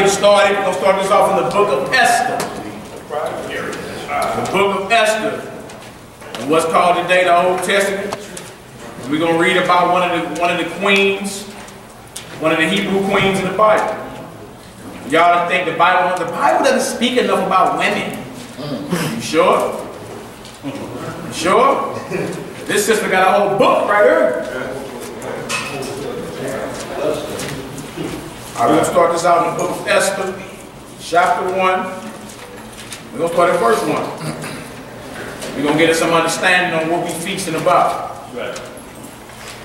Get started. We're going to start this off in the book of Esther. The book of Esther. And what's called today the Old Testament. And we're going to read about one of the queens, one of the Hebrew queens in the Bible. Y'all think the Bible doesn't speak enough about women. You sure? You sure? This sister got a whole book right here. All right, we're going to start this out in the book of Esther, chapter 1. We're going to start at verse 1. We're going to get us some understanding on what we're feasting about. Right.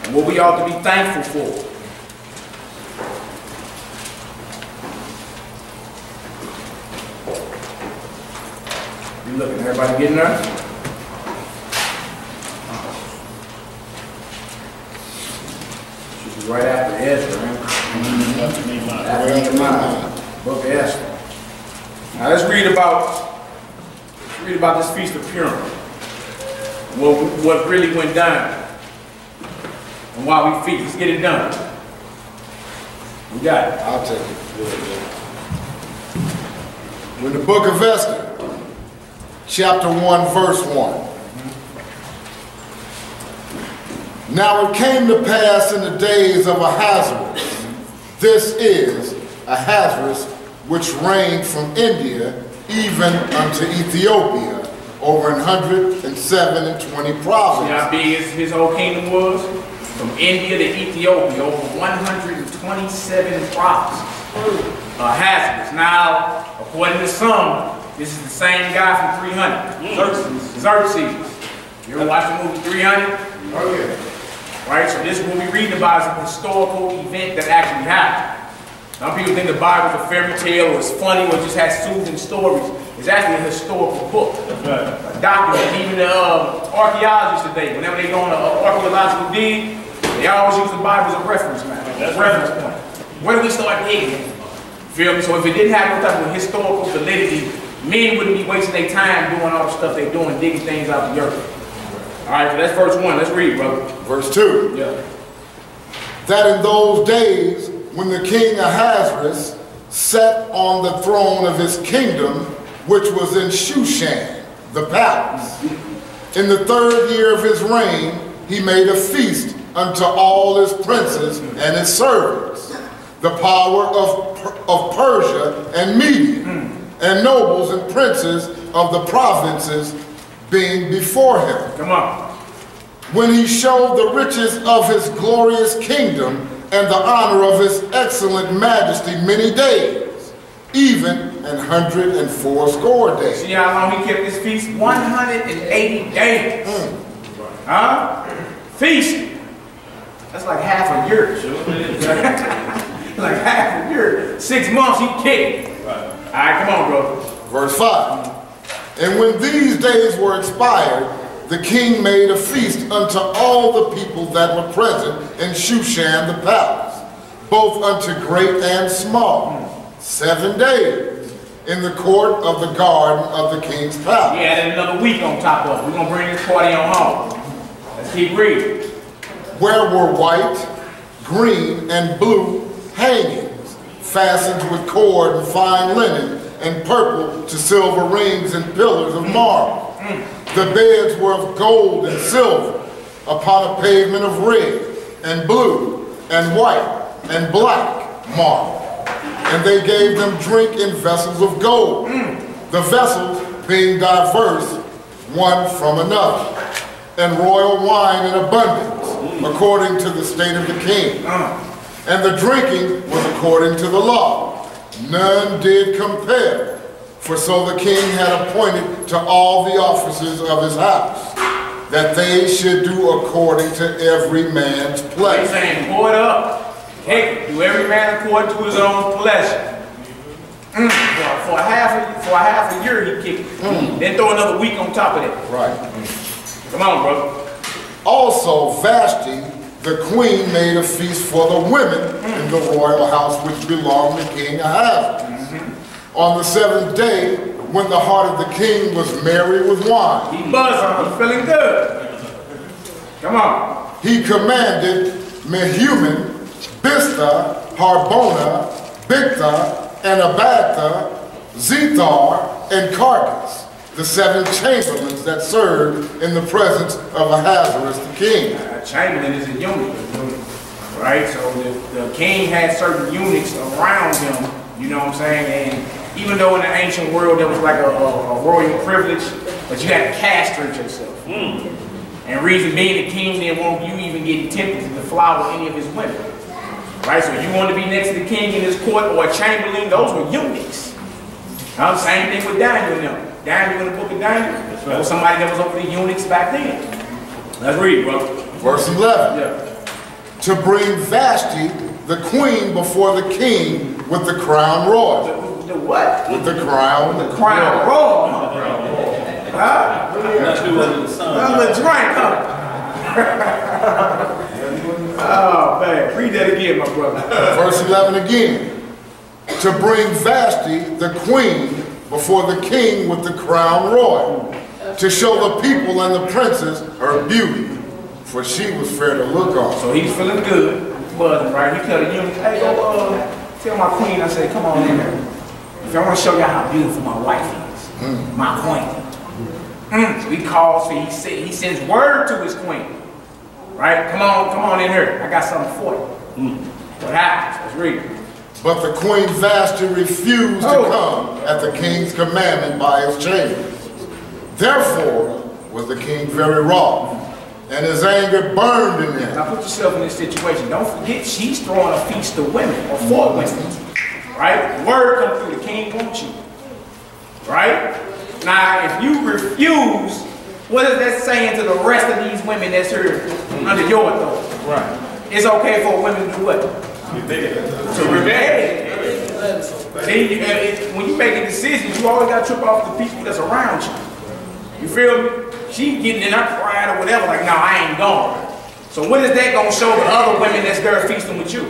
And what we ought to be thankful for. You looking, everybody getting there? Should be right after Ezra, man. Book of Esther. Now let's read about this feast of Purim. What really went down and why we feast. Let's get it done. We got it. I'll take it. In the book of Esther, chapter 1, verse 1. Now it came to pass in the days of Ahasuerus. This is Ahasuerus, which reigned from India even unto Ethiopia, over 120 provinces. See how big his whole kingdom was? From India to Ethiopia, over 127 provinces. Ahasuerus. Now, according to some, this is the same guy from 300. Xerxes. You ever watch the movie 300? Oh yeah. Right? So this is what we're reading about is a historical event that actually happened. Some people think the Bible is a fairy tale or it's funny or it just has soothing stories. It's actually a historical book. A document. Even the archaeologists today, whenever they go on an archaeological dig, they always use the Bible as a reference, man. That's a reference point. Where do we start digging? Feel me? So if it didn't have no type of historical validity, men wouldn't be wasting their time doing all the stuff they're doing, digging things out the earth. All right, so that's verse 1. Let's read, brother. Verse 2. Yeah. That in those days, when the king Ahasuerus sat on the throne of his kingdom, which was in Shushan, the palace, in the 3rd year of his reign, he made a feast unto all his princes and his servants, the power of Persia and Media, and nobles and princes of the provinces being before him. Come on. When he showed the riches of his glorious kingdom and the honor of his excellent majesty many days, even 180 days. See how long he kept this feast? 180 days. Huh? Feast. That's like half a year. Like half a year. 6 months he kicked. All right, come on, bro. Verse 5. And when these days were expired, the king made a feast unto all the people that were present in Shushan the palace, both unto great and small, 7 days, in the court of the garden of the king's palace. He added another week on top of it. We're going to bring this party on home. Let's keep reading. Where were white, green, and blue hangings, fastened with cord and fine linen, and purple to silver rings and pillars of marble. The beds were of gold and silver, upon a pavement of red, and blue, and white, and black marble. And they gave them drink in vessels of gold, the vessels being diverse one from another, and royal wine in abundance, according to the state of the king. And the drinking was according to the law. None did compare, for so the king had appointed to all the officers of his house, that they should do according to every man's pleasure. He's saying, pour it up. Hey, do every man according to his own pleasure. For a half a year he kicked it. Then throw another week on top of that. Right. Come on, brother. Also Vashti, the queen, made a feast for the women in the royal house which belonged to King Ahasuerus. On the 7th day, when the heart of the king was merry with wine, He buzzing. He's feeling good. Come on. He commanded Mehuman, Biztha, Harbona, Bigtha, and Abatha, Zethar, and Carcass, the 7 chamberlains that served in the presence of Ahasuerus the king. A chamberlain is a eunuch, right? So the king had certain eunuchs around him, you know what I'm saying? And even though in the ancient world there was like a royal privilege, but you had to castrate yourself. And reason being, the king didn't want you even getting tempted to deflower any of his women. Right? So you want to be next to the king in his court or a chamberlain, those were eunuchs. Same thing with Daniel and them. Daniel in the book of Daniel. That's right. There was somebody that was over the eunuchs back then. Let's read, bro. Verse 11. Yeah. To bring Vashti, the queen, before the king with the crown royal. The what? With the crown. The crown royal. Huh? Another drink, huh? Oh, man. Read that again, my brother. Verse 11 again. To bring Vashti, the queen, before the king with the crown royal, to show the people and the princes her beauty, for she was fair to look on. So he's feeling good, buzzing, right? He tell the eunuch, hey, go tell my queen, I said, come on in there. If I want to show y'all how beautiful my wife is, my queen. So he calls, he sends word to his queen, right? Come on in here. I got something for you. What happens? Let's read it. But the queen Vashti refused to come at the king's commandment by his chambers. Therefore was the king very wroth, and his anger burned in him. Now put yourself in this situation. Don't forget, she's throwing a feast of women, or for women. Right? The word comes through, the king wants you. Right? Now, if you refuse, what is that saying to the rest of these women that's here under your authority? Right. It's okay for women to do what? To rebel. See, when you make decisions, you always got to trip off the people that's around you. You feel me? She getting in her pride or whatever, like, no, I ain't going. So what is that going to show the other women that's there feasting with you?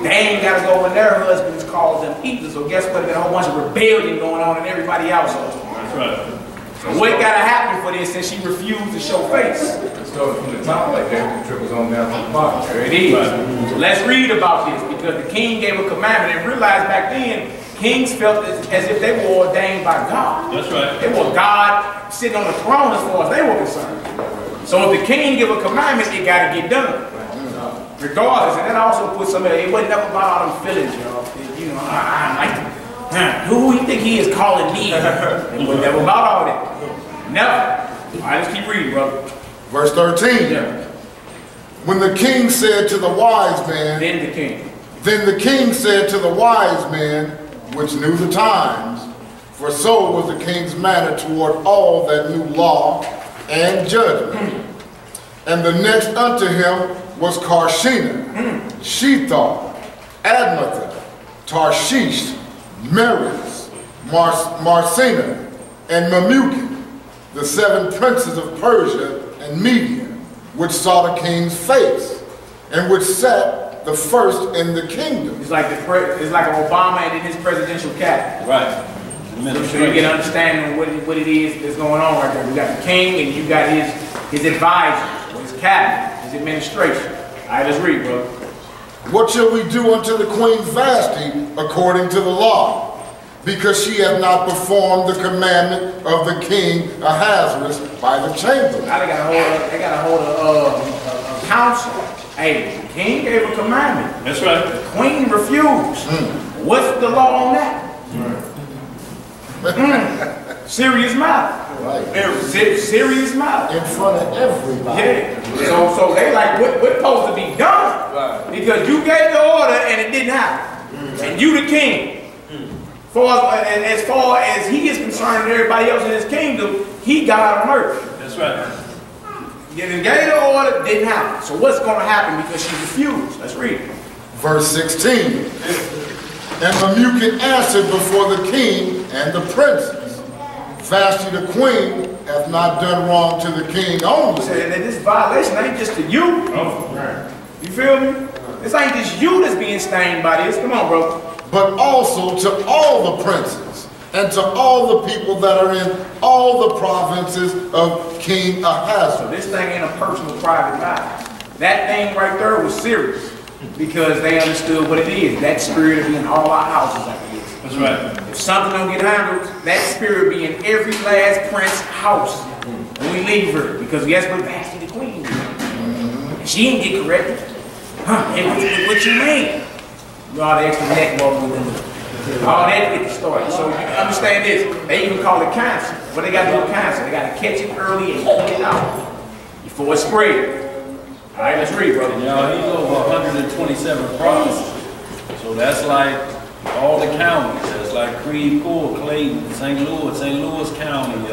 They ain't got to go when their husbands call them either. So guess what? There's a whole bunch of rebellion going on in everybody else. That's right. So what got to happen for this since she refused to show face? It started from the top like that, it trickles on down to the bottom. There it is. So let's read about this, because the king gave a commandment, and realized back then, kings felt as if they were ordained by God. That's right. They were God sitting on the throne as far as they were concerned. So if the king give a commandment, it got to get done. Regardless, and that also puts some, it wasn't never about all them feelings, y'all. You know, I'm like, who you think he is calling me? It was never about all that. Never. All right, let's keep reading, brother. Verse 13. Yeah. When the king said to the wise man, Then the king said to the wise men, which knew the times, for so was the king's manner toward all that knew law and judgment. And the next unto him was Karshina, Shethar, Admatha, Tarshish, Meres, Marsina, and Memucan, the 7 princes of Persia and Media, which saw the king's face, and which sat the first in the kingdom. It's like Obama and in his presidential cabinet. Right. So you get an understanding of what it is that's going on right there. You got the king and you got his advisors, or his cabinet, his administration. All right, let's read, bro. What shall we do unto the queen Vashti according to the law? Because she hath not performed the commandment of the king Ahasuerus by the chamber. Now they got a hold of a council. Hey, the king gave a commandment. That's right. The queen refused. What's the law on that? Serious matter. Right. Serious matter. In front of everybody. Yeah. So they like, what's supposed to be done? Right. Because you gave the order and it didn't happen. And you the king. As far as he is concerned and everybody else in his kingdom, he got on earth. That's right. You gave the order, didn't happen. So what's going to happen because she refused? Let's read it. Verse 16. And Memucan answered before the king and the princes, Vashti the queen hath not done wrong to the king only. So this violation ain't just to you. You feel me? This ain't just you that's being stained by this. Come on, bro. But also to all the princes and to all the people that are in all the provinces of King Ahasuerus. So this thing ain't a personal private matter. That thing right there was serious. because they understood what it is. That spirit will be in all our houses like this. That's right. If something don't get handled, that spirit will be in every last prince's house when we leave her, because yes, we're Vashti the queen. And she didn't get corrected. Huh? Hey, what you mean? All the extra neck bubbles and all that get started. So you understand this. They even call it cancer. What they got to do with cancer? They got to catch it early and kick it out before it's spread. All right, let's read, brother. Y'all, he's over 127 provinces. So that's like all the counties. That's like Creve Coeur, Clayton, St. Louis County,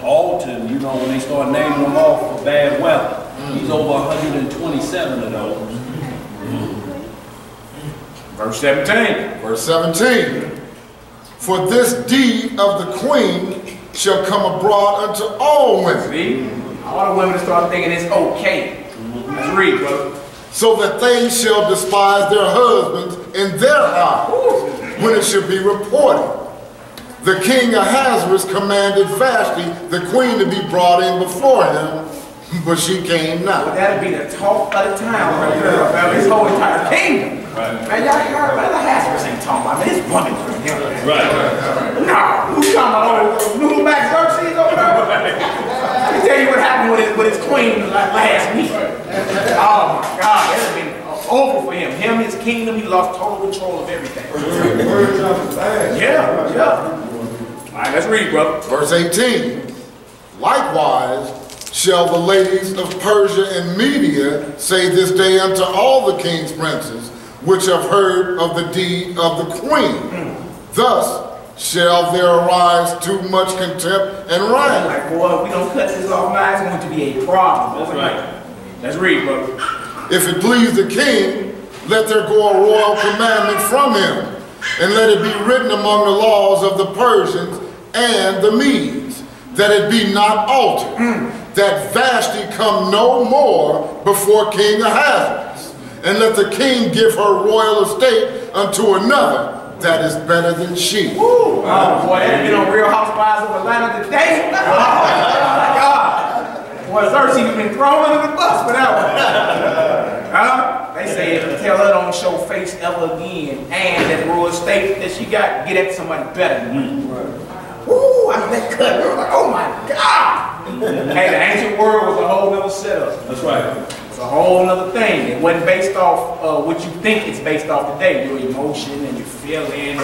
Alton. You know, when they start naming them off for bad weather. He's over 127 of those. Verse 17. Verse 17. For this deed of the queen shall come abroad unto all women. See? All the women start thinking it's okay. Let's read, brother. So that they shall despise their husbands in their eyes when it should be reported. The king Ahasuerus commanded Vashti, the queen, to be brought in before him, but she came not. Well, that'll be the talk of the town right there about this whole entire kingdom. Right. Man, y'all heard about Ahasuerus ain't talking about this woman. Right. Nah, who's talking about old noodle back Xerxes over there? Let me tell you what happened with his queen last week. Oh my God, that'd been over for him. His kingdom, he lost total control of everything. Yeah, yeah. All right, let's read, brother. Verse 18. Likewise shall the ladies of Persia and Media say this day unto all the king's princes, which have heard of the deed of the queen. Thus shall there arise too much contempt and wrath. Like, boy, we don't cut this off now, it's going to be a problem. That's right. Let's read, brother. If it please the king, let there go a royal commandment from him, and let it be written among the laws of the Persians and the Medes, that it be not altered, that Vashti come no more before King Ahasuerus, and let the king give her royal estate unto another that is better than she. Woo! Oh, boy, that been on Real Housewives of Atlanta today. Oh, my God. Boy, Xerxes has been thrown under the bus for that one. Huh? They say if you tell her don't show face ever again and that royal estate that she got, get at somebody better than me. Woo! I mean, that cut. Like, oh my God! Hey, the ancient world was a whole nother setup. That's right. It's a whole nother thing. It wasn't based off what you think it's based off today. Your emotion and your feeling. And I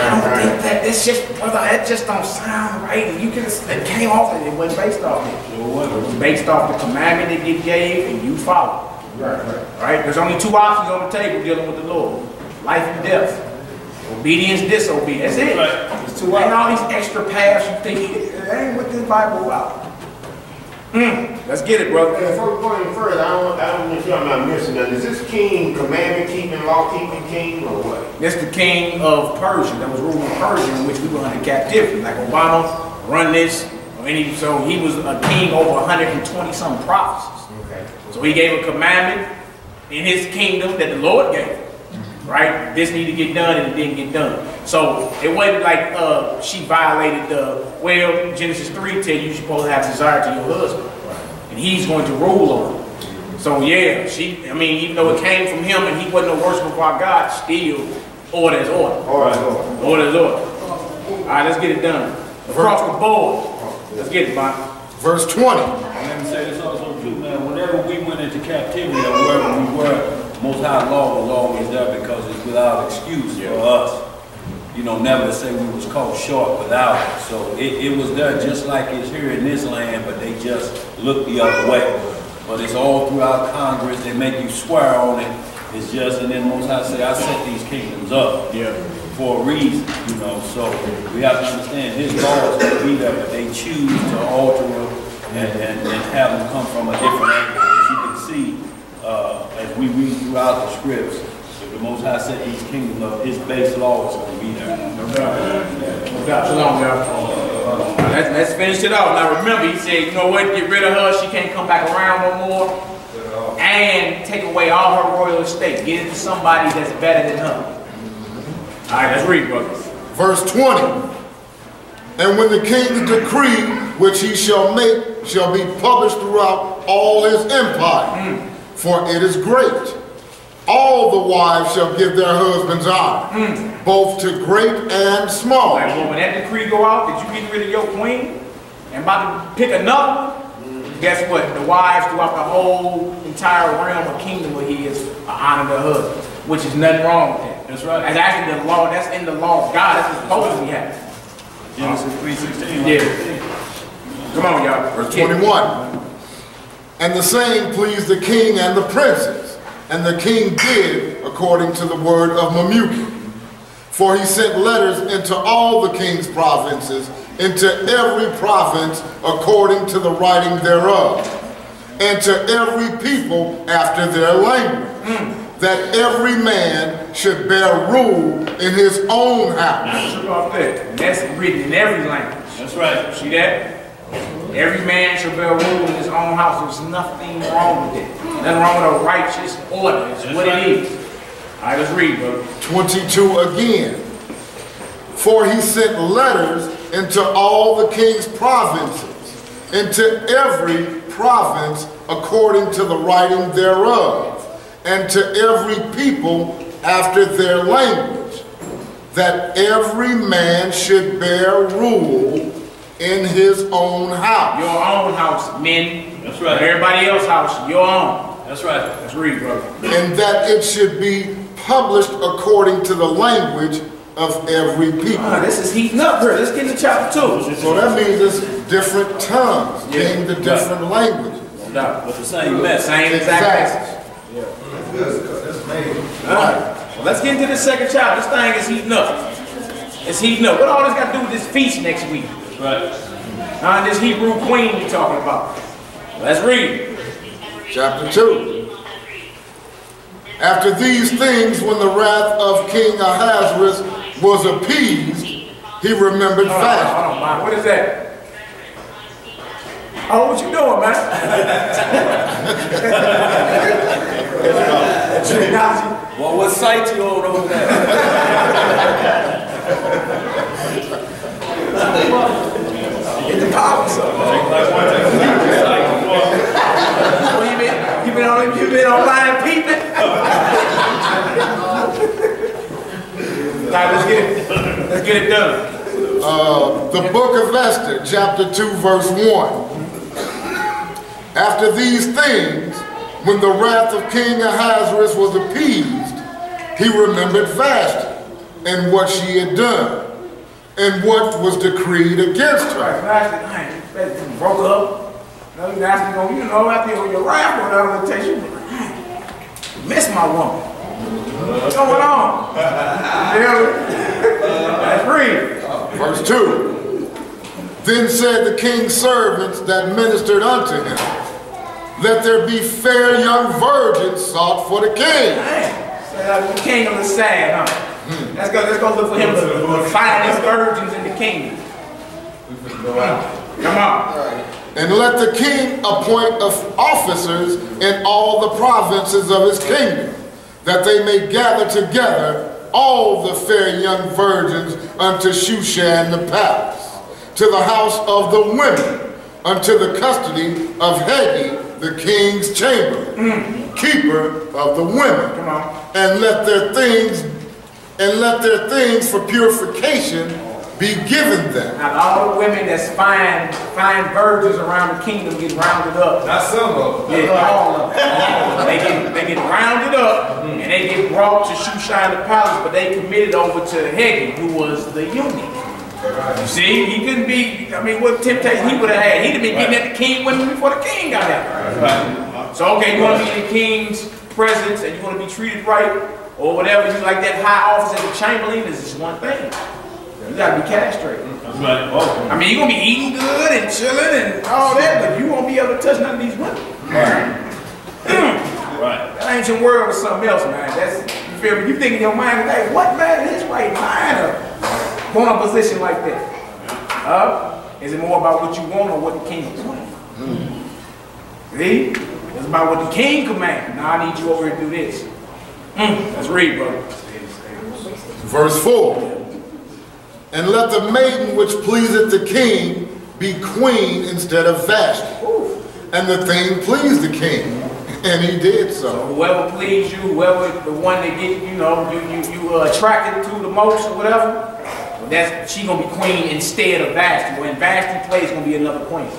don't think that it's just, brother, that just don't sound right. And you can, it came off it. It wasn't based off it. It was based off the commandment that it gave and you follow. Right? There's only two options on the table dealing with the Lord. Life and death. Obedience, disobedience. That's it. Right. It's too ain't all these extra paths you think it ain't what this Bible about. Let's get it, brother. Before going further, I don't know if y'all not missing that. Is this king commandment keeping, law keeping king, or what? That's the king of Persia that was ruling Persia, in which we were under captivity. Like Obama run this, so he was a king over 120 some provinces. Okay. So he gave a commandment in his kingdom that the Lord gave him. Right? This need to get done and it didn't get done. So it wasn't like she violated Genesis 3 tell you you're supposed to have desire to your husband. And he's going to rule over her. So yeah, even though it came from him and he wasn't no worship of our God, still order is order. Order is order. All right, let's get it done. Across the board. Let's get it, Bob. Verse 20. And let me say this also too, man. Whenever we went into captivity or wherever we were, Most High law was always there because it's without excuse for us. You know, never to say we was caught short without it. So it was there just like it's here in this land, but they just look the other way. But it's all throughout Congress. They make you swear on it. It's just, and then Most High say, I set these kingdoms up for a reason, you know. So we have to understand his laws will be there, but they choose to alter them and have them come from a different angle. As you can see, as we read throughout the scripts, if the Most High set these kingdoms up, his base law is going to be there. No doubt. Shalom, y'all. Let's finish it off. Now remember, he said, you know what, get rid of her, she can't come back around no more. And take away all her royal estate. Get it to somebody that's better than her. All right, let's read, brothers. Verse 20. And when the king's decree, which he shall make, shall be published throughout all his empire, for it is great. All the wives shall give their husbands honor, both to great and small. Like, well, when that decree go out, that you get rid of your queen and about to pick another one, guess what? The wives throughout the whole entire realm of kingdom of his honor their husbands, which is nothing wrong with that. That's right. That's actually the law. That's in the law of God. That's what's supposed to be happening. Genesis 3:16. Yeah. Come on, y'all. Verse 21. And the saying pleased the king and the princes, and the king did according to the word of Memucan. For he sent letters into all the king's provinces, into every province according to the writing thereof, and to every people after their language, that every man should bear rule in his own house. Look off there. That's written in every language. That's right. See that? Every man shall bear rule in his own house. There's nothing wrong with it. Nothing wrong with a righteous order. It's what it is. All right, let's read, brother. 22 again. For he sent letters into all the king's provinces, into every province according to the writing thereof, and to every people after their language, that every man should bear rule in his own house. Your own house, men. That's right. Everybody else's house, your own. That's right. Let's read, brother. And that it should be published according to the language of every people. This is heating up here. Let's get into chapter 2. So that means it's different tongues, being the different languages. No doubt. With the same message. Same exact message. All right. Well, let's get into the second chapter. This thing is heating up. It's heating up. What all this got to do with this feast next week? Right. This Hebrew queen we're talking about. Let's read. Chapter 2. After these things, when the wrath of King Ahasuerus was appeased, he remembered fasting. Hold on, man. What is that? Oh, what you doing, man? Well, what site you on over there? Get the car or something. What you been? You been online peeping? All right, let's get it done. The book of Esther, chapter 2, verse 1. After these things, when the wrath of King Ahasuerus was appeased, he remembered fasting and what she had done, and what was decreed against her. Fasting, broke up. No, you asking, after your wrath or whatever it takes you. Miss my woman. What's going on? Let's read. Verse 2. Then said the king's servants that ministered unto him, let there be fair young virgins sought for the king. The king of the sad, huh? Let's go look for him, the finest virgins in the kingdom. Come on. And let the king appoint officers in all the provinces of his kingdom, that they may gather together all the fair young virgins unto Shushan the palace, to the house of the women, unto the custody of Hegi, the king's chamberlain, keeper of the women. Come on. And let their things for purification be given them. Now all the women that's fine virgins around the kingdom get rounded up. Not some of them. Yeah, all of them. They get rounded up and they get brought to Shushan the palace, but they committed over to Hegi, who was the eunuch. You see, he couldn't be, what temptation he would have had. He'd have been getting at the king women before the king got out. So, okay, you want to be in the king's presence and you want to be treated right or whatever, you like that high office as a chamberlain, is just one thing. You got to be castrated. That's right. Oh. You're going to be eating good and chilling and all that, but you won't be able to touch none of these women. Right. That ancient world is something else, man. You feel me? You think in your mind today, what man is his right mind? Want a position like that? Is it more about what you want or what the king is wanting? See? It's about what the king commanded. Now I need you over here to do this. Let's read, brother. Verse 4. And let the maiden which pleaseth the king be queen instead of Vashti. And the thing pleased the king. And he did So so. whoever pleased you, whoever the one that get, you attracted to the most or whatever, well, she gonna be queen instead of Vashti. When Vashti plays, gonna be another queen.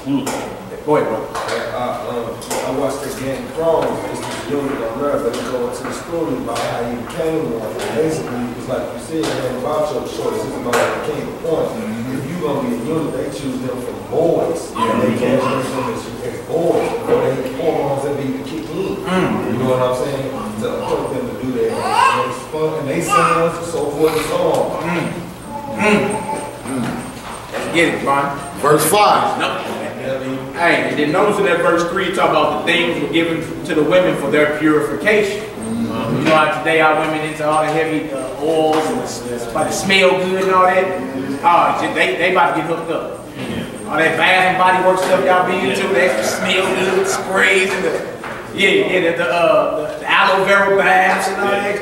Go ahead, bro. I watched the Game of Thrones. It's this unit on earth. They go into the story about how he became one. And basically, it's like you said, it ain't about your choice. It's about how he became a point. If you gonna be a unit, they choose them from boys. And they catch them as boys. Before they hit hormones, they even kick in. You know what I'm saying? To help them to do that. And it's fun. And they sing and so forth and so on. Let's get it, Ron. Verse 5. No. Hey, and then notice in that verse 3, talk about the things were given to the women for their purification. You know how today our women into all the heavy oils and it's about to smell good and all that? Oh, they about to get hooked up. All that bath and body work stuff y'all be into, they smell good, sprays and the aloe vera baths and all that.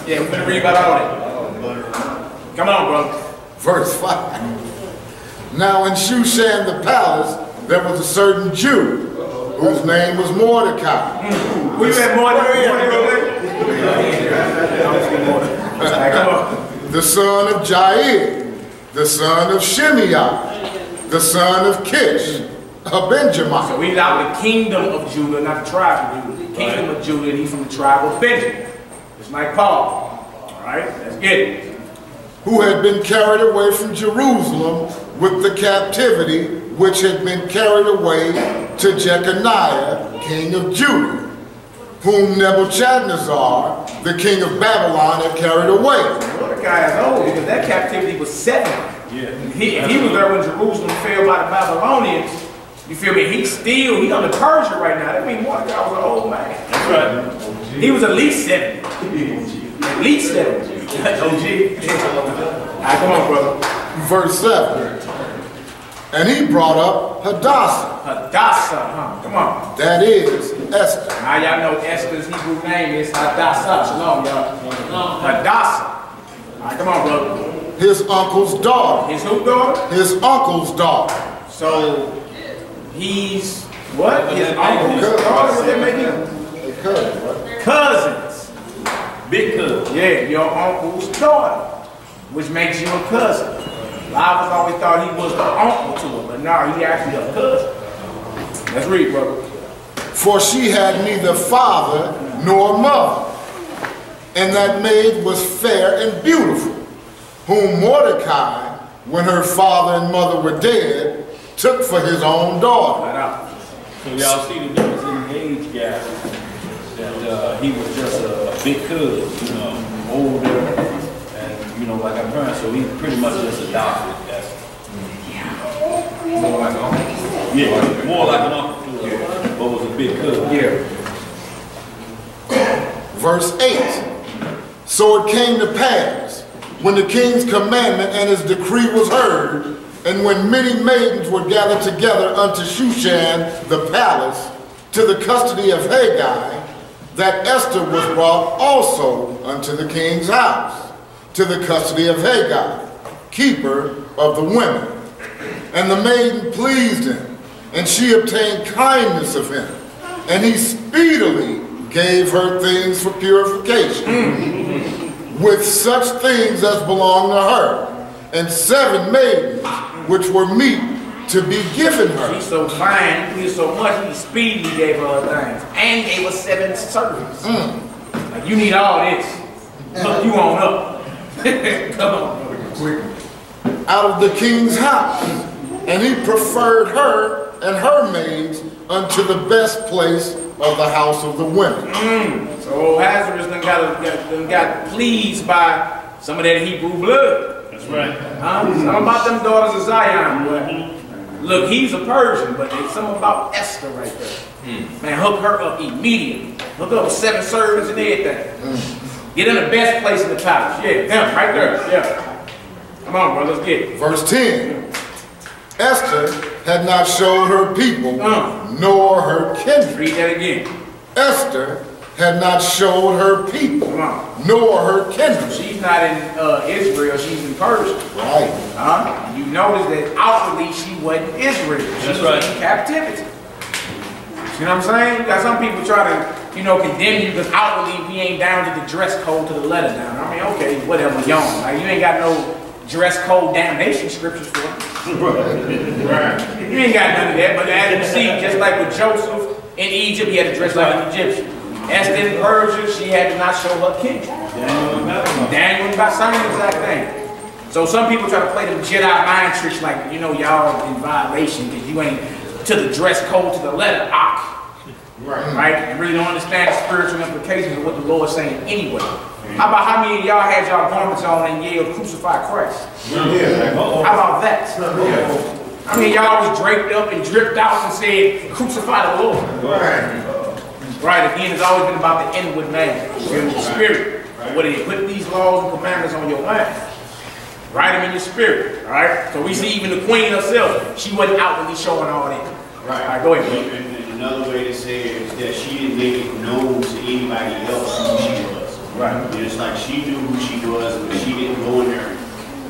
Yeah, we're gonna read about all that. Come on, brother. Verse 5. Now in Shushan the palace, there was a certain Jew whose name was Mordecai. We met The son of Jair, the son of Shimei, the son of Kish, a Benjamin. So he's out of the kingdom of Judah, not the tribe of Judah. The kingdom of Judah, and he's from the tribe of Benjamin. Just like Paul. All right, let's get it. Who had been carried away from Jerusalem with the captivity which had been carried away to Jeconiah, king of Judah, whom Nebuchadnezzar, the king of Babylon, had carried away. Mordecai is old because that captivity was 7. Yeah. He was there when Jerusalem fell by the Babylonians. You feel me? He under Persia right now. That means Mordecai was an old man. That's right. He was at least 70. At least 70. OG. All right, come on, brother. Verse 7. And he brought up Hadassah. Hadassah, huh? Come on. That is Esther. Now y'all know Esther's Hebrew name is Hadassah. Shalom, y'all. Hadassah. All right, come on, brother. His uncle's daughter. His who daughter? His uncle's daughter. So he's what? His uncle's daughter? What they making? Cousins. Big cousin. Yeah, your uncle's daughter, which makes you a cousin. I was always thought he was the uncle to her, but now he actually a cousin. Let's read, brother. For she had neither father nor mother, and that maid was fair and beautiful, whom Mordecai, when her father and mother were dead, took for his own daughter. Right out. So y'all see the difference in the age gap. That he was just a big cousin, older, and like our parents. So he pretty much just adopted. That's More like uncle. yeah, more like an uncle to her, but was a big cousin. Yeah. Verse 8. So it came to pass, when the king's commandment and his decree was heard, and when many maidens were gathered together unto Shushan the palace, to the custody of Haggai, that Esther was brought also unto the king's house, to the custody of Haggai, keeper of the women. And the maiden pleased him, and she obtained kindness of him, and he speedily gave her things for purification, with such things as belonged to her, and 7 maidens which were meet to be given her. She's so fine, he pleased so much, he speedily gave her things, and gave her 7 servants. Like, you need all this. Hook you on up. Come on, quick. Out of the king's house, and he preferred her and her maids unto the best place of the house of the women. So Lazarus done got pleased by some of that Hebrew blood. That's right. Something about them daughters of Zion, boy. Look, he's a Persian, but there's something about Esther right there. Man, hook her up immediately. Hook up with 7 servants and everything. Get in the best place in the palace. Yeah, them right there. Yeah. Come on, bro, let's get it. Verse 10. Esther had not showed her people, nor her kindred. Read that again. Esther had not showed her people, nor her kindred. She's not in Israel, she's in Persia. Right. You notice that outwardly she wasn't Israel. She was right. in captivity. You know what I'm saying? You got some people try to, you know, condemn you because outwardly he ain't down to the dress code to the letter down. I mean, okay, whatever, young. Like, you ain't got no dress code damnation scriptures for it. Right. You ain't got none of that, but as you see, just like with Joseph in Egypt, he had to dress like an Egyptian. Esther in Persia, she had to not show her kindred. Daniel was about saying the exact thing. So some people try to play them Jedi mind tricks like, you know, y'all in violation because you ain't to the dress code to the letter, right? And really don't understand the spiritual implications of what the Lord is saying anyway. How about how many of y'all had y'all garments on and yelled crucify Christ? How about that? I mean, y'all was draped up and dripped out and said, crucify the Lord. Right, again, it's always been about the inward man, the spirit. What did he put these laws and commandments on your mind? Write them in your spirit, all right? So we see even the queen herself, she wasn't outwardly showing all that. Right. All right, go ahead. And another way to say it is that she didn't make it known to anybody else who she was. Right. It's like she knew who she was, but she didn't go in there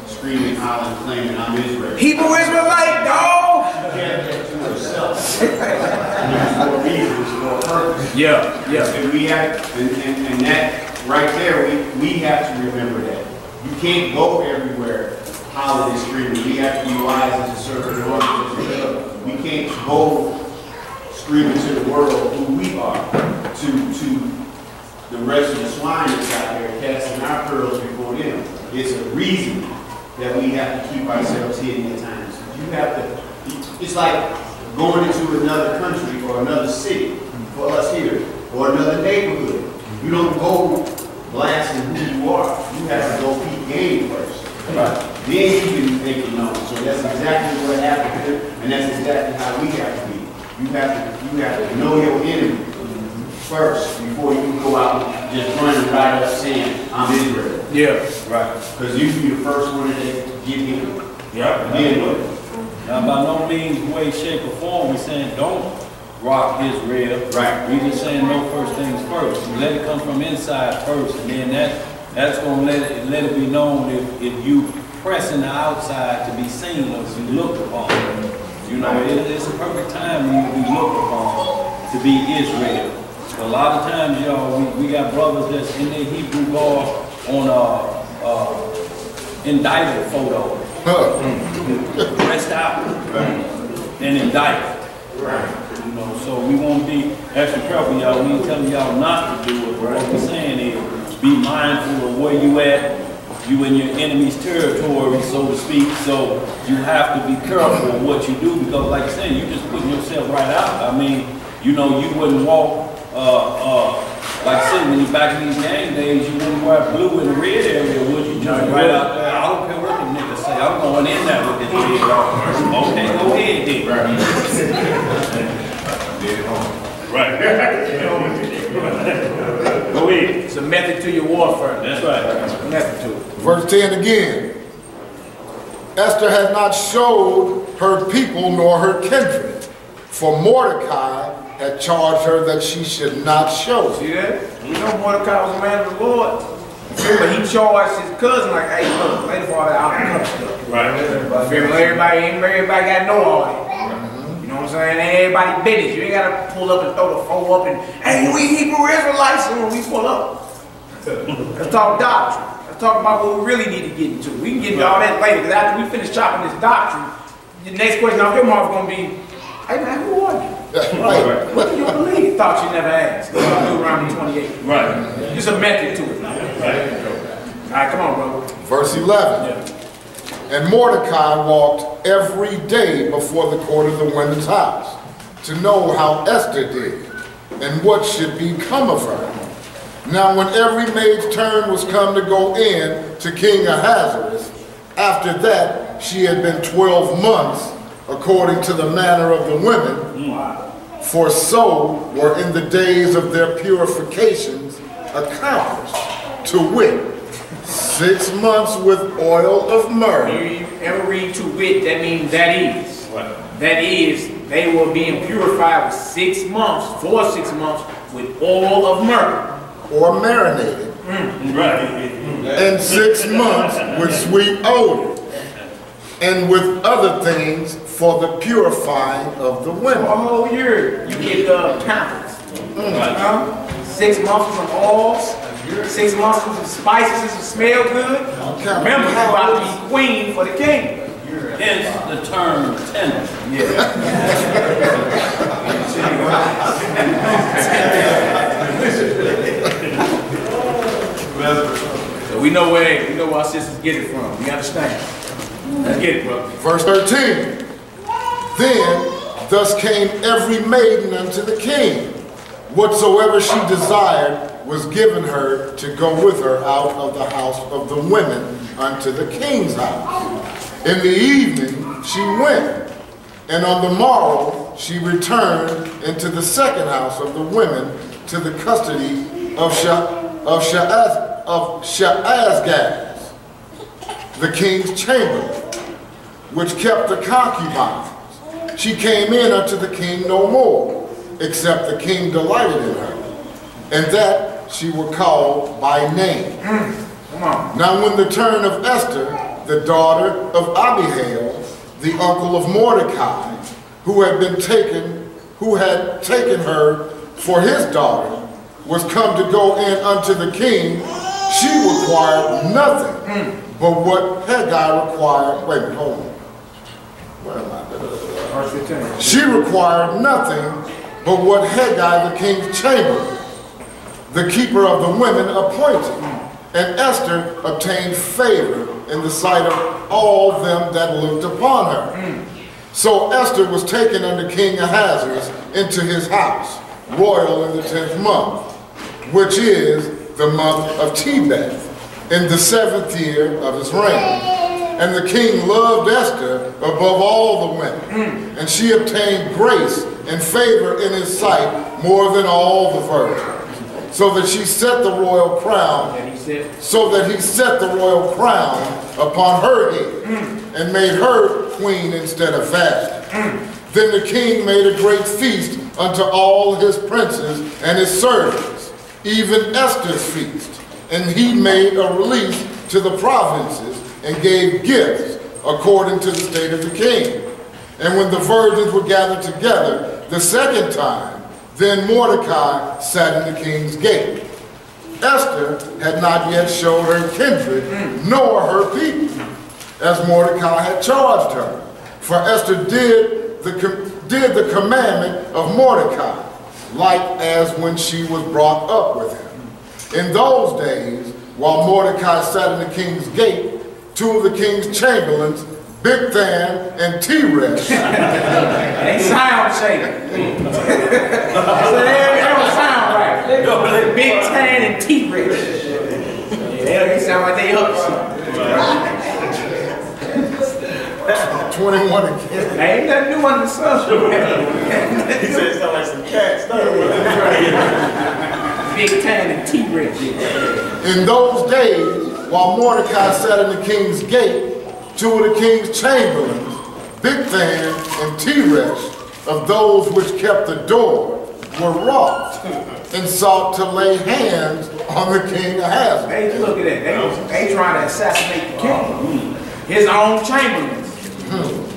screaming, hollering, claiming, I'm Israel. Hebrew Israelite, dog! She kept it to herself. For a reason, for a purpose. Yeah. And we have, and that right there, we have to remember that. You can't go everywhere hollering and screaming. We have to be wise and to serve the Lord. We can't go screaming to the world who we are, to the rest of the swine that's out there casting our pearls before them. It's a reason that we have to keep ourselves hidden at times. You have to, it's like going into another country or another city for us here, or another neighborhood. You don't go blasting who you are. You have to go peep game first. Right. Then you can make it known. So that's exactly what happened here, and that's exactly how we have to be. You have to know your enemy first before you can go out and just running right up saying, I'm Israel. Yeah. Right. Because you be the first one that get him. Yeah. Now, by no means, way, shape, or form, we're saying don't rock Israel. Right. We just saying no first things first. You let it come from inside first, and then that's gonna let it be known if you pressing the outside to be seen or to be looked upon. You know, it's a perfect time when you be looked upon to be Israel. A lot of times, y'all, we got brothers that's in their Hebrew garb on indicted photo. Pressed out and indicted. Right. You know, so we won't be extra careful, y'all. We ain't telling y'all not to do it, but what we're saying is be mindful of where you at. You in your enemy's territory, so to speak. So you have to be careful of what you do because, like I said, you just putting yourself right out. I mean, you know, you wouldn't walk, like I said, when you're back in these gang days, you wouldn't wear blue in the red area, would you? Jump right out there. I don't care what the niggas say. I'm going in there with this head on. Okay, go ahead, then. Right. Go ahead. It's a method to your warfare. That's right. It's a method to it. Verse 10 again. Esther had not showed her people nor her kindred, for Mordecai had charged her that she should not show. See that? You know Mordecai was a man of the Lord. But he charged his cousin like, hey, look, lay the father out and cut stuff. Right. Everybody got no all that. You know what I'm saying? Ain't everybody business. You ain't got to pull up and throw the phone up and, hey, we Hebrew Israelites, and when we pull up. Let's talk doctrine. Let's talk about what we really need to get into. We can get into all that later, because after we finish chopping this doctrine, the next question off your mouth is going to be, hey man, who are you? What do you believe? Thought you never asked. Deuteronomy 28. Right. There's a method to it. Right. All right, come on, bro. Verse 11. Yeah. And Mordecai walked every day before the court of the women's house to know how Esther did and what should become of her. Now when every maid's turn was come to go in to King Ahasuerus, after that she had been 12 months according to the manner of the women, for so were in the days of their purifications accomplished, to wit, 6 months with oil of myrrh. You ever read to wit, that means that is. What? That is, they were being purified with 6 months, for 6 months, with oil of myrrh. Or marinated. Right. And 6 months with sweet odor. and with other things for the purifying of the For a women. whole year, you get pampers. 6 months of oils, 6 months of spices to smell good. Remember, you about to be queen for the king. Hence the term tender. So we know where our sisters get it from. We understand. Let's get it, brother. Verse 13. Then thus came every maiden unto the king. Whatsoever she desired was given her to go with her out of the house of the women unto the king's house. In the evening she went, and on the morrow she returned into the second house of the women to the custody of Shaazgaz, the king's chamberlain, which kept the concubines. She came in unto the king no more, except the king delighted in her, and that she were called by name. Now when the turn of Esther, the daughter of Abihail, the uncle of Mordecai, who had taken her for his daughter, was come to go in unto the king, she required nothing but what Haggai required. Wait a minute, hold on. Where am I? She required nothing but what Haggai, the king's chamberlain, the keeper of the women, appointed. And Esther obtained favor in the sight of all them that looked upon her. So Esther was taken unto King Ahasuerus into his house, royal in the 10th month, which is the month of Tebeth, in the 7th year of his reign. And the king loved Esther above all the women, and she obtained grace and favor in his sight more than all the virgins. So that he set the royal crown upon her head, and made her queen instead of Vashti. Then the king made a great feast unto all his princes and his servants, even Esther's feast. And he made a release to the provinces and gave gifts according to the state of the king. And when the virgins were gathered together the second time, then Mordecai sat in the king's gate. Esther had not yet showed her kindred, nor her people, as Mordecai had charged her. For Esther did the commandment of Mordecai, like as when she was brought up with him. In those days, while Mordecai sat in the king's gate, two of the king's chamberlains, Bigthan and Teresh. They sound shaking. They don't sound right. Bigthan and Teresh. They sound like they up something. 21 again. Ain't nothing new under the sun. He said it sound like some cats. Bigthan and Teresh. In those days, while Mordecai sat in the king's gate, two of the king's chamberlains, Bigthan and Teresh, of those which kept the door, were wroth and sought to lay hands on the king Ahasuerus. Hey, look at that. They trying to assassinate the king. His own chamberlains.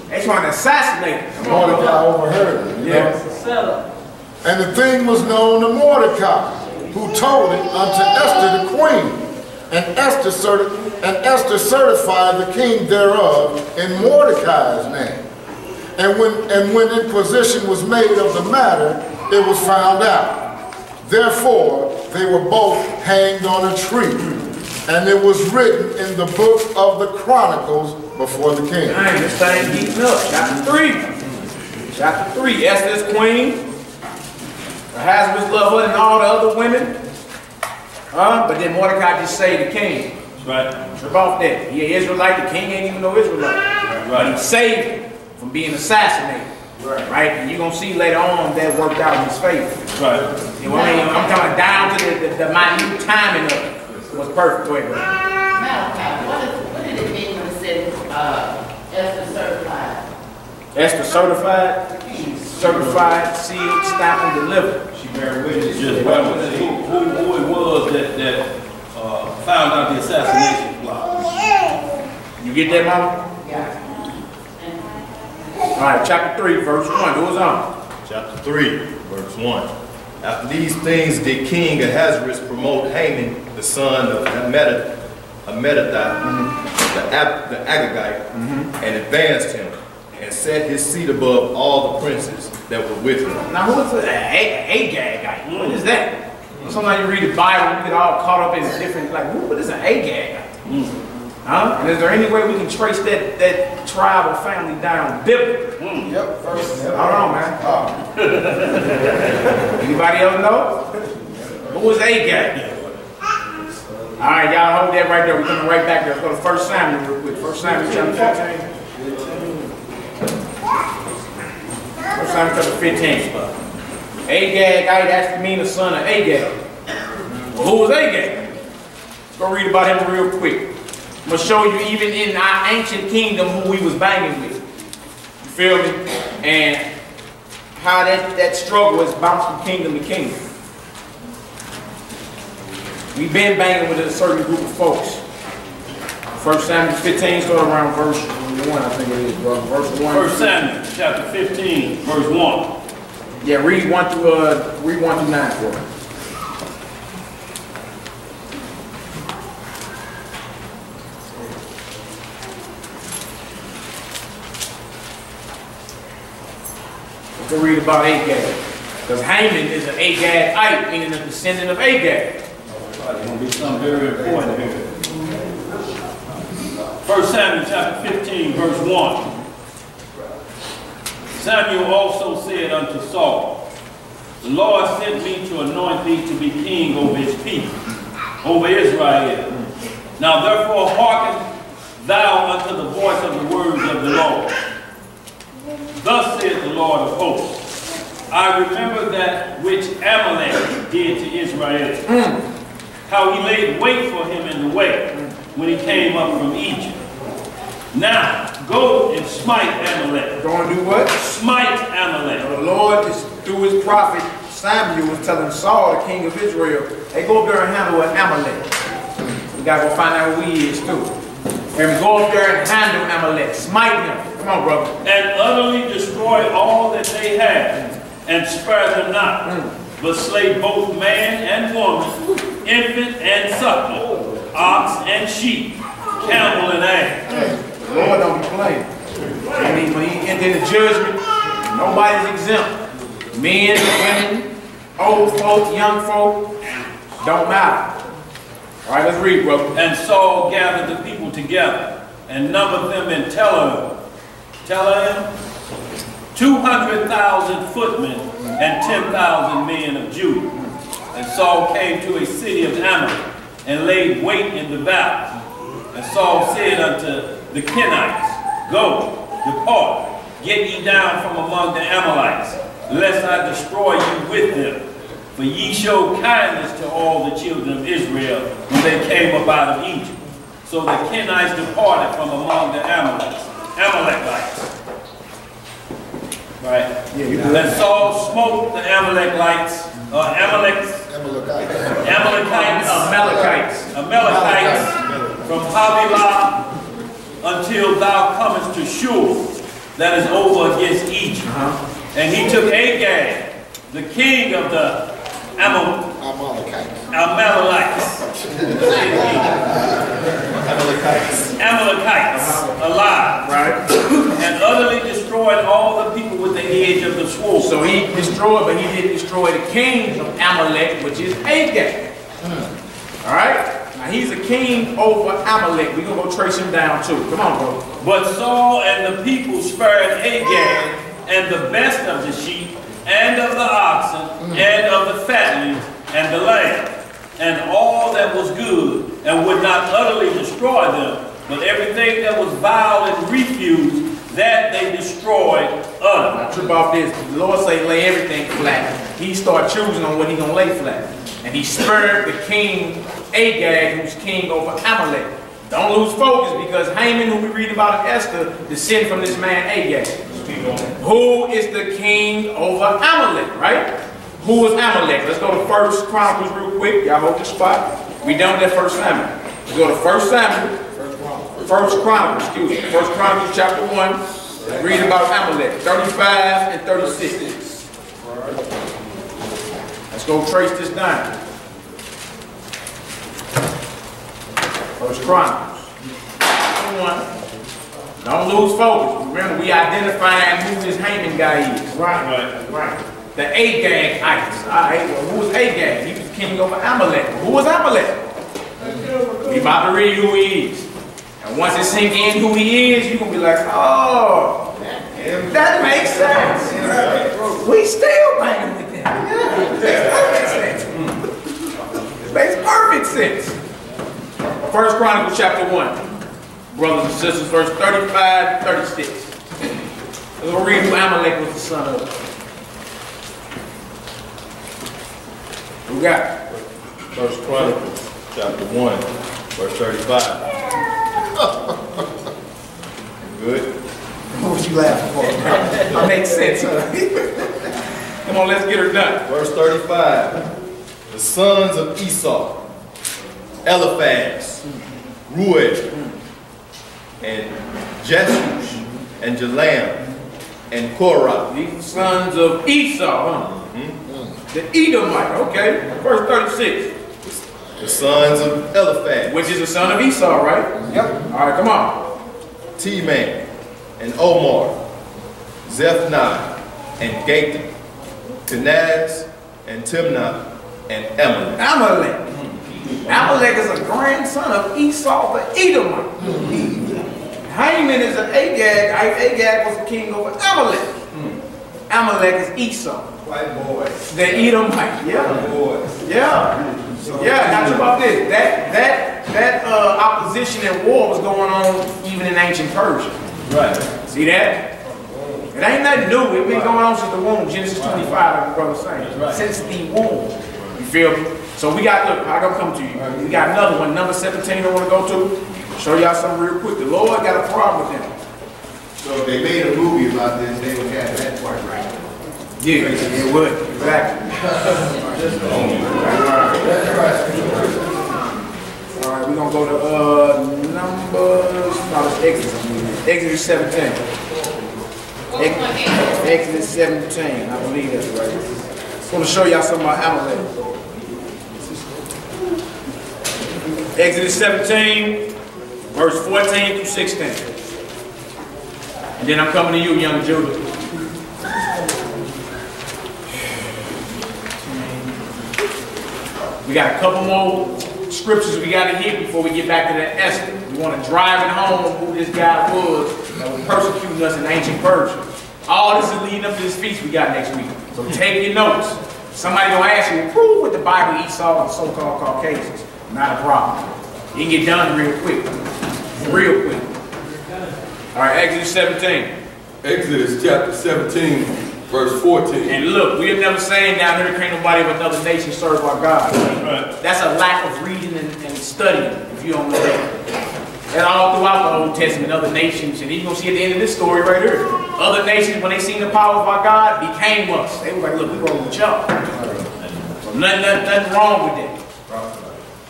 They trying to assassinate him. Mordecai overheard it. Yeah. And the thing was known to Mordecai, who told it unto Esther the queen. And Esther certified the king thereof in Mordecai's name. And when inquisition was made of the matter, it was found out. Therefore, they were both hanged on a tree. And it was written in the book of the Chronicles before the king. Dang, this thing heating up. Chapter 3. Chapter 3. Esther's queen. Ahasuerus loved her and all the other women. But then Mordecai just say the king. Right. Trip off that. He an Israelite, the king ain't even no Israelite. But he saved him from being assassinated. Right? And you're going to see later on that worked out in his favor. Right. You know what I mean? I'm talking down to the minute timing of it. It was perfect. Go ahead, bro. What did it mean when it said Esther certified? Esther certified, sealed, stamped, and delivered. She bear witness. Just who it was that found out the assassination plot. You get that, mama? Yeah. All right, chapter 3, verse 1. Who's on? Chapter 3, verse 1. After these things did King Ahasuerus promote Haman, the son of Hammedatha, the Agagite, and advanced him, and set his seat above all the princes that were with him. Now, who is the Agagite? What is that? Sometimes you read the Bible, you get all caught up in different, like, what is an Agagite? Huh? And is there any way we can trace that tribe or family down biblically? Yep, first. Hold on, man. Anybody else know? Who was Agag? All right, y'all hold that right there. We're coming right back there. Let's go to 1 Samuel real quick. 1 Samuel chapter 15. 1 Samuel chapter 15. Agag actually means the son of Agag. Well, who was Agag? Let's go read about him real quick. I'm going to show you even in our ancient kingdom who we was banging with. You feel me? And how that struggle has bounced from kingdom to kingdom. We've been banging with a certain group of folks. 1 Samuel 15, start around verse 1, I think it is, bro. Verse 1. 1 Samuel chapter 15, verse 1. Yeah, read 1 through 9 for us. To read about Agag. Because Haman is an Agagite, meaning a descendant of Agag. There's going to be something very important here. 1 Samuel chapter 15, verse 1. Samuel also said unto Saul, the Lord sent me to anoint thee to be king over his people, over Israel. Now therefore hearken thou unto the voice of the words of the Lord. Thus saith the Lord of hosts, I remember that which Amalek did to Israel, how he laid wait for him in the way when he came up from Egypt. Now go and smite Amalek. Go and do what? Smite Amalek. The Lord, through his prophet Samuel, was telling Saul, the king of Israel, hey, go up there and handle an Amalek. We got to go find out who he is too. And go up there and handle Amalek. Smite him. Come on, brother. And utterly destroy all that they have, and spare them not, but slay both man and woman, infant and suckling, ox and sheep, camel and ass. The Lord don't be playing. When he entered the judgment, nobody's exempt. Men, women, old folk, young folk, don't matter. All right, let's read, brother. And Saul gathered the people together and numbered them in Telem, 200,000 footmen and 10,000 men of Judah. And Saul came to a city of Amalek and laid wait in the valley. And Saul said unto the Kenites, go, depart, get ye down from among the Amalekites, lest I destroy you with them. For ye showed kindness to all the children of Israel when they came up out of Egypt. So the Kenites departed from among the Amalekites. Right? Yeah, and Saul smote the Amalekites from Havilah until thou comest to Shur, that is over against Egypt. And he took Agag, the king of the Amalekites alive, right? And utterly destroyed all the people with the edge of the sword. So he destroyed, but he didn't destroy the king of Amalek, which is Agag. All right? Now he's a king over Amalek. We're going to go trace him down too. Come on, bro. But Saul and the people spared Agag and the best of the sheep and of the oxen and of the fatlings and the lamb and all that was good, and would not utterly destroy them, but everything that was vile and refused, that they destroyed utterly. Now trip off this. The Lord say lay everything flat. He start choosing on what he going to lay flat. And he spared the king Agag, who's king over Amalek. Don't lose focus, because Haman, who we read about in Esther, descended from this man Agag. Who is the king over Amalek, right? Who is Amalek? Let's go to 1 Chronicles real quick. Y'all hold the spot. We done with that 1 Samuel. Let's go to 1 Samuel. 1 Chronicles, excuse me. 1 Chronicles chapter 1. Read about Amalek, 35 and 36. Let's go trace this down. First Chronicles. Don't lose focus. Remember, we identifying who this Haman guy is. Right. The Agagites. All right. Well, who was Agag? He was king over Amalek. Who was Amalek? We about to read who he is. And once it sink in who he is, you're going to be like, oh, that makes sense. We still banging with them. It makes perfect sense. First Chronicles chapter 1. Brothers and sisters, verse 35 to 36. We'll read who Amalek was the son of. Who got it? First Chronicles chapter 1, verse 35. Good? What was you laughing for? That makes sense, huh? Come on, let's get her done. Verse 35. The sons of Esau, Eliphaz, Ruel, and Jeshush, and Jalam, and Korah. These sons of Esau, huh? The Edomite, okay. Verse 36. The sons of Eliphaz. Which is the son of Esau, right? Yep. All right, come on. T-Man, and Omar, Zephaniah, and Gatham, Kenaz, and Timnah, and Amalek. Amalek is a grandson of Esau the Edomite. Haman is an Agag. Agag was the king over Amalek. Amalek is Esau. White boys. The Edomite. Yeah. White boys. Yeah. Yeah, now think about this. That opposition and war was going on even in ancient Persia. Right. See that? It ain't nothing new. It's been going on since the womb. Genesis 25, like the brother saying. Right. Since the womb. You feel me? So we got, look, I'm gonna come to you. We got another one, number 17 I want to go to. Show y'all something real quick. The Lord got a problem with them. So if they made a movie about this, they would have that part right. Yeah, it would. Exactly. All right, we're going to go to Numbers. No, it's Exodus. Exodus 17. Exodus 17. I believe that's right. I'm going to show y'all something about Amalek. Exodus 17, verse 14 through 16. And then I'm coming to you, young Judah. We got a couple more scriptures we got to hit before we get back to that Esther. We want to drive it home who this guy was that was persecuting us in ancient Persia. All this is leading up to this feast we got next week. So take your notes. Somebody gonna ask you, prove with the Bible Esau and so-called Caucasians. Not a problem. You can get done real quick. Real quick. All right, Exodus 17. Exodus chapter 17, verse 14. And look, we are never saying down here can't nobody of another nation serve our God. Right? That's a lack of reading and studying if you don't know that. And all throughout the Old Testament, other nations, and you're going to see at the end of this story right here, other nations, when they seen the power of our God, became us. They were like, look, we're going to jump. So nothing wrong with that.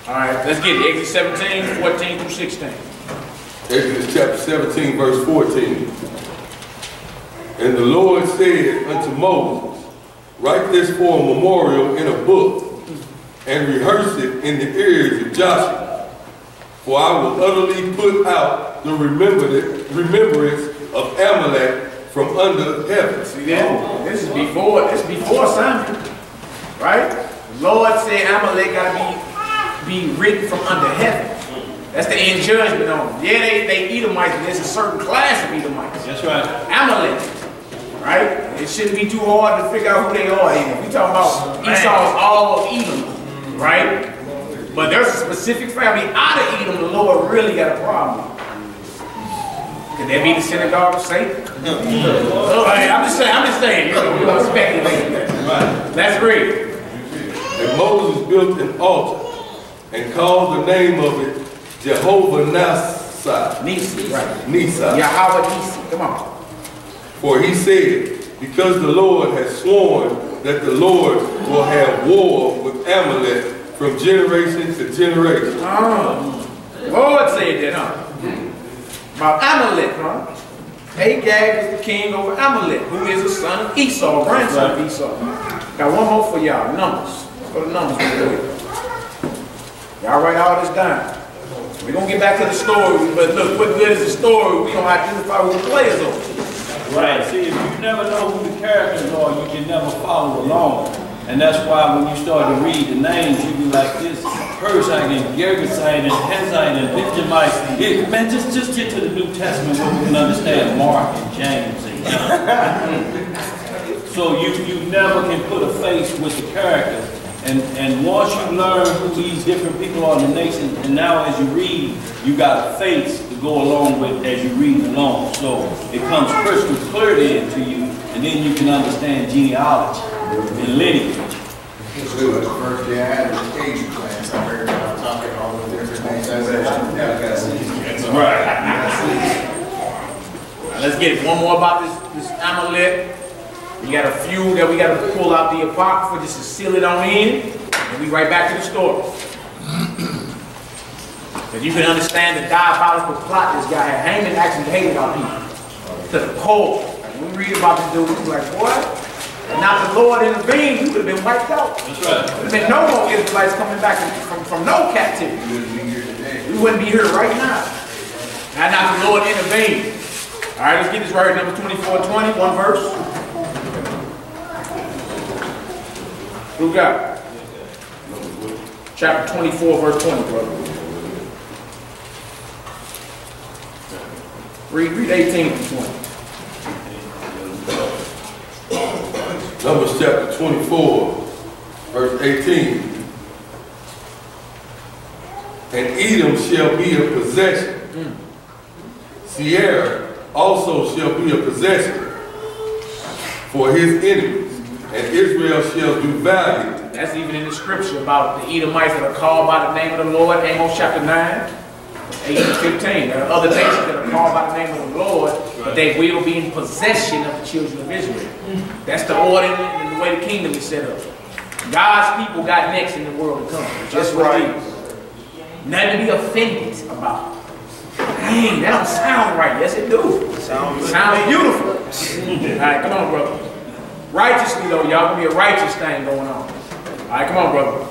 All right, let's get it. Exodus 17, 14 through 16. Exodus chapter 17, verse 14. And the Lord said unto Moses, write this for a memorial in a book, and rehearse it in the ears of Joshua. For I will utterly put out the remembrance of Amalek from under heaven. See that? This is before Samuel. Right? The Lord said Amalek got to be written from under heaven. That's the end judgment on them. Yeah, they Edomites, but there's a certain class of Edomites. That's right. Amalek. Right? It shouldn't be too hard to figure out who they are. We talking about Esau is all of Edom. Right? But there's a specific family out of Edom the Lord really got a problem with. Could that be the synagogue of Satan? I'm just saying. You know, speculate. Right. Let's read. And Moses built an altar and called the name of it Jehovah Nisi, right. Nisa. Yahweh Nisi. Come on. For he said, because the Lord has sworn that the Lord will have war with Amalek from generation to generation. Lord said that, huh? About Amalek, huh? Agag was the king over Amalek, who is the son of Esau, grandson of Esau. Got one more for y'all, Numbers. Let's go to Numbers real quick. Y'all write all this down. We're going to get back to the story, but look, what good is the story? We're going to identify who the players are. Right. See, if you never know who the characters are, you can never follow along. And that's why when you start to read the names, you be like this Pershite and Gergesite and Hezite and Benjamite. Man, just get to the New Testament where we can understand Mark and James and John. So you never can put a face with the characters. And once you learn who these different people are in the nation, and now as you read, you got a face to go along with as you read along. So it comes crystal clear then to you, and then you can understand genealogy and lineage. The first day I had an education class, I heard about talking all the different things. I said, Right. Let's get one more about this Amalek. We got a few that we got to pull out the Apocrypha just to seal it on in, and we right back to the story. Because you can understand the diabolical plot this guy had. Haman actually hated our people to the core. When we read about this dude, we was like, what? And not the Lord intervened, we would have been wiped out. That's right. There would have been no more Israelites coming back from no captivity. We wouldn't be here right now. And not the Lord intervened. All right, let's get this right here, number 24:20, one verse. Who got it? Chapter 24, verse 20, brother. Read 18 to 20. Numbers chapter 24, verse 18. And Edom shall be a possession. Sierra also shall be a possession for his enemies. And Israel shall do valiantly. That's even in the scripture about the Edomites that are called by the name of the Lord, Amos chapter 9, 8 and 15. There are other nations that are called by the name of the Lord, but they will be in possession of the children of Israel. That's the order and the way the kingdom is set up. God's people got next in the world to come. Just what it is. Nothing to be offended about. Dang, that don't sound right. Yes, it do. Sounds beautiful. All right, come on, brother. Righteously, though, y'all gonna be a righteous thing going on. All right, come on, brother.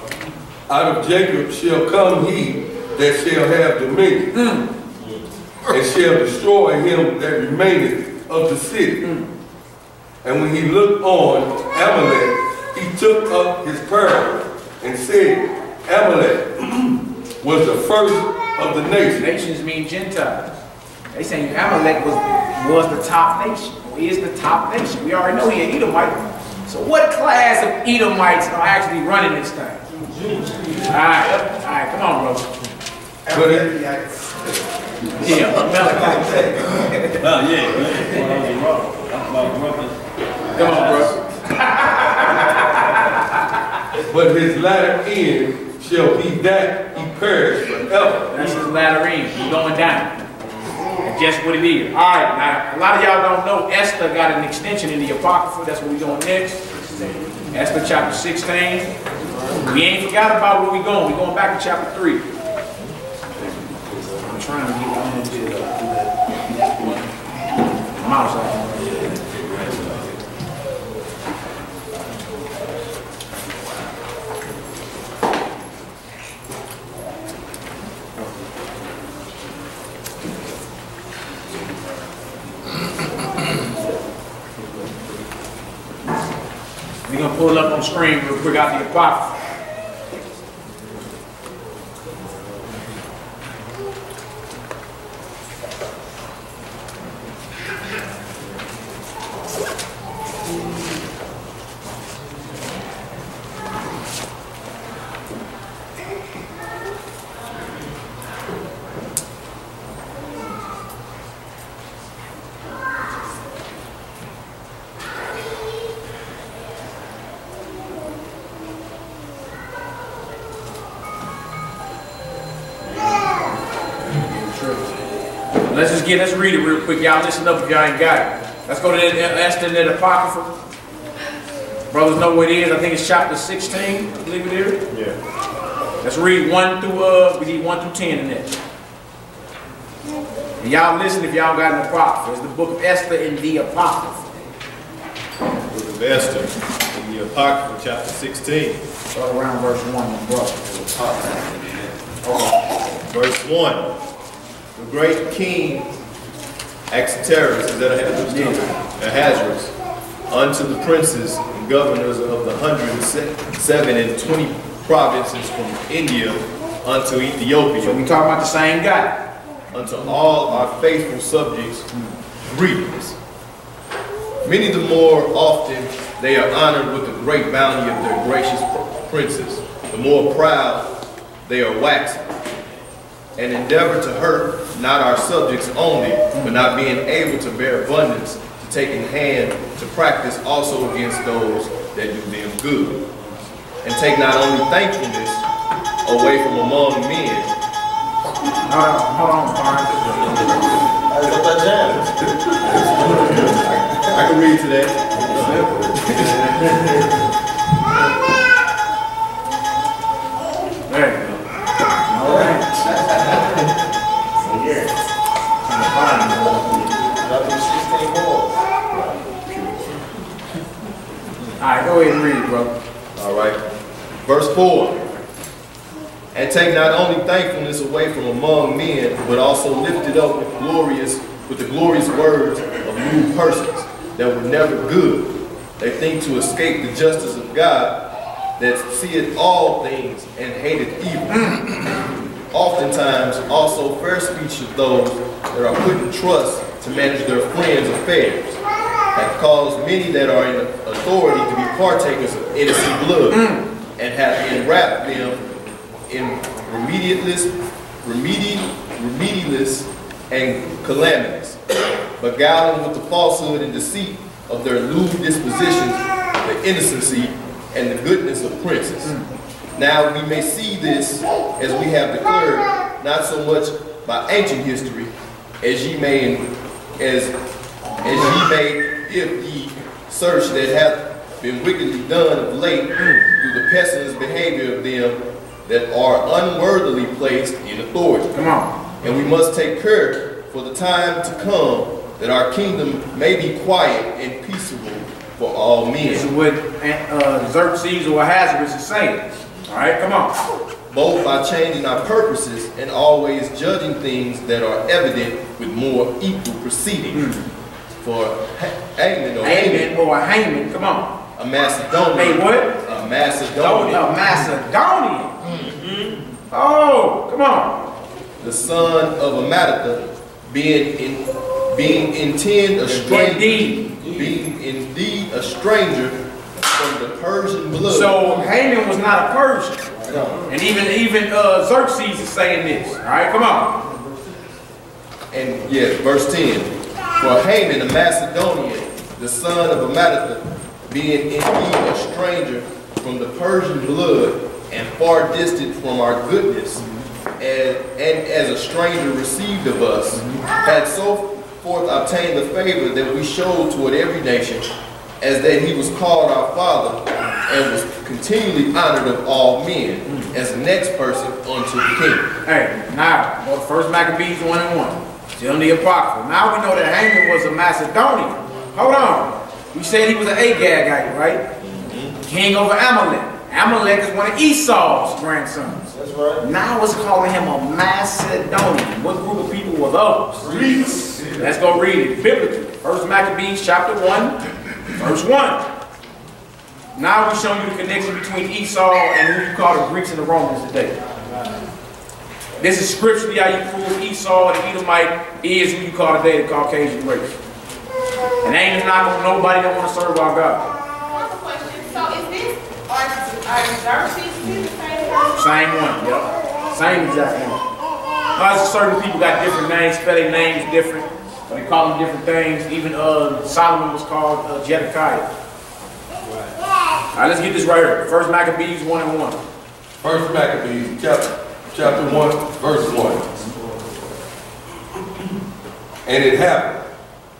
Out of Jacob shall come he that shall have dominion, and shall destroy him that remaineth of the city. And when he looked on Amalek, he took up his pearl and said, Amalek was the first of the nations. Nations mean Gentiles. They saying Amalek was the top nation. He is the top nation. We already know he an Edomite. So what class of Edomites are actually running this thing? Alright, come on, bro. Yeah, come on, bro. But his latter end shall be that he perish forever. That's his latter end. He's going down. That's just what it is. Alright, now a lot of y'all don't know Esther got an extension in the Apocrypha. That's what we're doing next. Esther chapter 16. We ain't forgot about where we're going. We're going back to chapter 3. I'm trying to get one into the mouse out. We're going to pull up on screen real quick out the Apocrypha. Let's read it real quick. Y'all listen up if y'all ain't got it. Let's go to Esther and the Apocrypha. Brothers know what it is. I think it's chapter 16. I believe it is. Yeah. Let's read 1 through, we need 1 through 10 in there. And y'all listen if y'all got an apocrypha. It's the book of Esther in the apocrypha. Book of Esther, in the Apocrypha, chapter 16. Start around verse 1, my brother. Verse 1. The great king Axateras, is that Ahasuerus, unto the princes and governors of the 127 provinces from India unto Ethiopia. So we talking about the same guy. Unto all our faithful subjects, greetings. Many the more often they are honored with the great bounty of their gracious princes, the more proud they are waxing, and endeavor to hurt not our subjects only, but not being able to bear abundance, to take in hand to practice also against those that do them good, and take not only thankfulness away from among men. Hold on, Barnes. I can read today. There you go. All right. All right, go ahead and read it, bro. All right. Verse 4. And take not only thankfulness away from among men, but also lift it up with the glorious words of new persons that were never good. They think to escape the justice of God, that seeth all things and hateth evil. Oftentimes also fair speech of those that are put in trust to manage their friends' affairs, have caused many that are in authority to be partakers of innocent blood, and have enwrapped them in remedialist and calamities, beguiling with the falsehood and deceit of their lewd dispositions the innocency and the goodness of princes. Now we may see this, as we have declared, not so much by ancient history, as ye may if ye search that hath been wickedly done of late through the pestilence behavior of them that are unworthily placed in authority. Come on. And we must take care for the time to come that our kingdom may be quiet and peaceable for all men. This is what Xerxes or Ahasuerus is saying. All right, come on. Both by changing our purposes and always judging things that are evident with more equal proceeding. For Haman, come on. A Macedonian. Hey, what? A Macedonian. A Macedonian. Oh, come on. The son of Amadatha, being indeed a stranger from the Persian blood. So Haman was not a Persian. No. And even Xerxes is saying this. All right, come on. And yes, verse 10. For Haman, a Macedonian, the son of Amadatha, being indeed a stranger from the Persian blood and far distant from our goodness, and as a stranger received of us, had so forth obtained the favor that we showed toward every nation, as that he was called our father, and was continually honored of all men, as the next person unto the king. Hey, now, well, First Maccabees 1:1. Still in the Apocrypha. Now we know that Haman was a Macedonian. Hold on. We said he was an Agagite, right? King over Amalek. Amalek is one of Esau's grandsons. That's right. Now it's calling him a Macedonian. What group of people were those? Greeks. Let's go read it biblically. First Maccabees chapter 1, verse 1. Now we're showing you the connection between Esau and who you call the Greeks and the Romans today. This is scripturally how you prove Esau, the Edomite, is who you call today the Caucasian race. And ain't not gonna nobody that want to serve our God. One question. So is this, are Xerxes the same person? Same one, yep. Same exact one. Certain people got different names, spell their names different, but they call them different things. Even Solomon was called Zedekiah. All right, let's get this right here. First Maccabees 1:1. First Maccabees chapter 1, verse 1. And it happened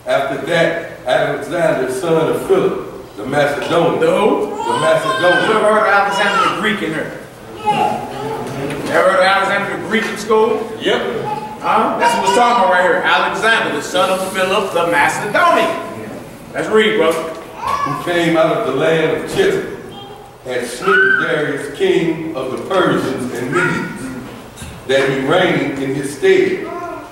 after that Alexander, son of Philip, the Macedonian. The who? The Macedonian. You ever heard of Alexander the Greek in here? Ever heard of Alexander the Greek in school? Yep. All That's what we're talking about right here. Alexander, the son of Philip the Macedonian. Let's read, brother. Who came out of the land of Chittim, and smitten Darius, king of the Persians and Medes, that he reigned in his stead,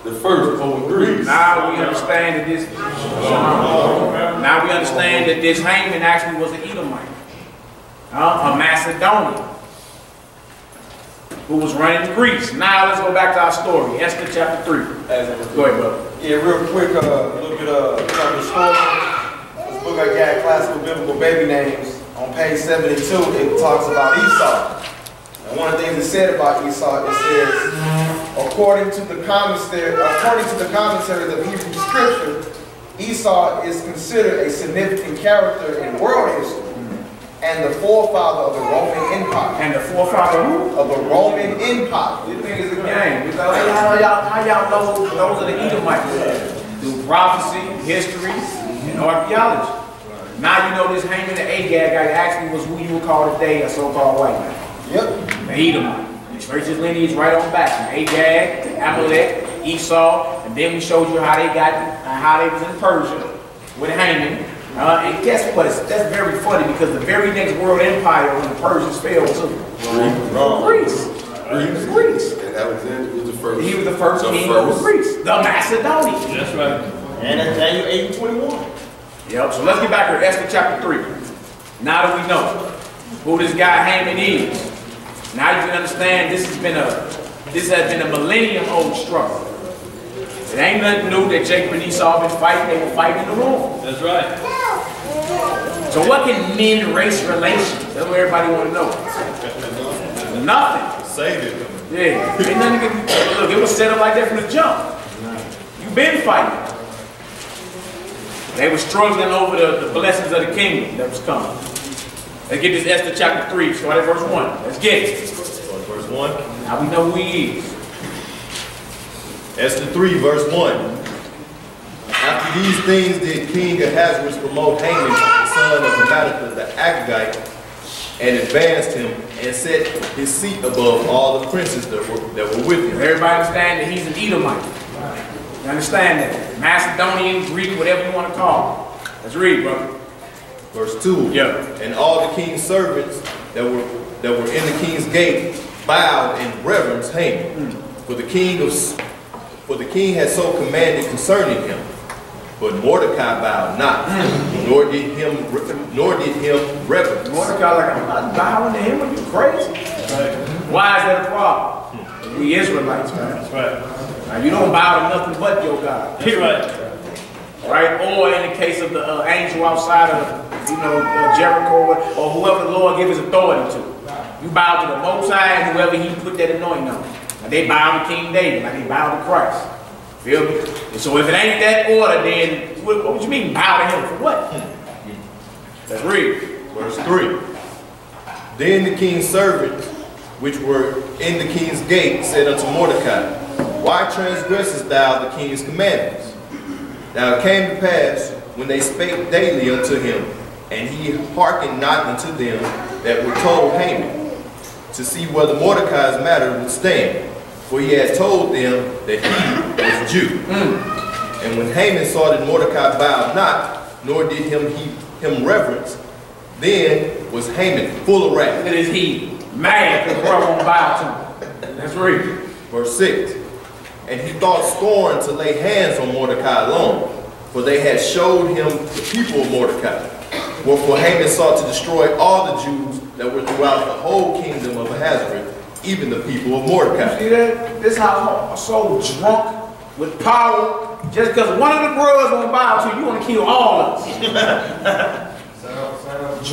the first over Greece. Now we understand that this. Now we understand that this Haman actually was an Edomite, a Macedonian, who was running Greece. Now let's go back to our story. Esther chapter 3. Go ahead, brother. Yeah, real quick, a little bit of the story. This book I got, Classical Biblical Baby Names, on page 72, it talks about Esau. And one of the things it said about Esau, it says, according to the commentaries of Hebrew scripture, Esau is considered a significant character in world history and the forefather of the Roman Empire. And the forefather of who? Of the Roman Empire. This thing is a game. How y'all know those are the Edomites? Through prophecy, history, and archaeology. Now you know this Haman the Agag guy actually was who you would call today a so-called white man. Yep. The Edomite. He traced his lineage right on back from Agag to Amalek, Esau, and then we showed you how they got, how they was in Persia with Haman. And guess what? That's very funny because the very next world empire when the Persians fell to Greece. Greece. And Alexander was the first. He was the first king of Greece, the Macedonians. That's right. And that's Daniel 8:21. Yep. So let's get back here, Esther chapter 3. Now that we know who this guy Haman is, now you can understand this has been a millennium-old struggle. It ain't nothing new that Jacob and Esau been fighting. They were fighting in the room. That's right. So what can men-race relations? That's what everybody want to know. Nothing. Save it. Yeah. Ain't nothing. Look, it was set up like that from the jump. You've been fighting. They were struggling over the blessings of the kingdom that was coming. Let's get this Esther chapter 3. Start at verse 1. Let's get it. Verse 1. Now we know who he is. Esther 3, verse 1. After these things did King Ahasuerus promote Haman, the son of Hammedatha the Agagite, and advanced him, and set his seat above all the princes that were with him. Everybody understand that he's an Edomite. You understand that? Macedonian, Greek, whatever you want to call it. Let's read, brother. Verse 2. Yeah. And all the king's servants that were in the king's gate bowed in reverence Haman, for the king had so commanded concerning him. But Mordecai bowed not, nor did him reverence. Mordecai like, I'm not bowing to him. Are you crazy? Right. Why is that a problem? We Israelites, man. That's right. Now, you don't bow to nothing but your God. That's right. Right? Or in the case of the angel outside of, Jericho, or whoever the Lord gives his authority to. You bow to the Most High and whoever he put that anointing on. And they bow to King David, like they bow to Christ. Feel me? And so if it ain't that order, then what would you mean bow to him for what? Let's read. Verse 3. Then the king's servants, which were in the king's gate, said unto Mordecai, why transgressest thou the king's commandments? Now it came to pass, when they spake daily unto him, and he hearkened not unto them that were told Haman, to see whether Mordecai's matter would stand. For he had told them that he was Jew. And when Haman saw that Mordecai bowed not, nor did him reverence, then was Haman full of wrath. Look at his heat. Mad because bro won't bow to him. Let's read. Verse 6. And he thought scorn to lay hands on Mordecai alone, for they had showed him the people of Mordecai. Wherefore Haman sought to destroy all the Jews that were throughout the whole kingdom of Ahasuerus, even the people of Mordecai. See that? This how I'm so drunk with power. Just because one of the brothers won't bow to you, you want to kill all of us.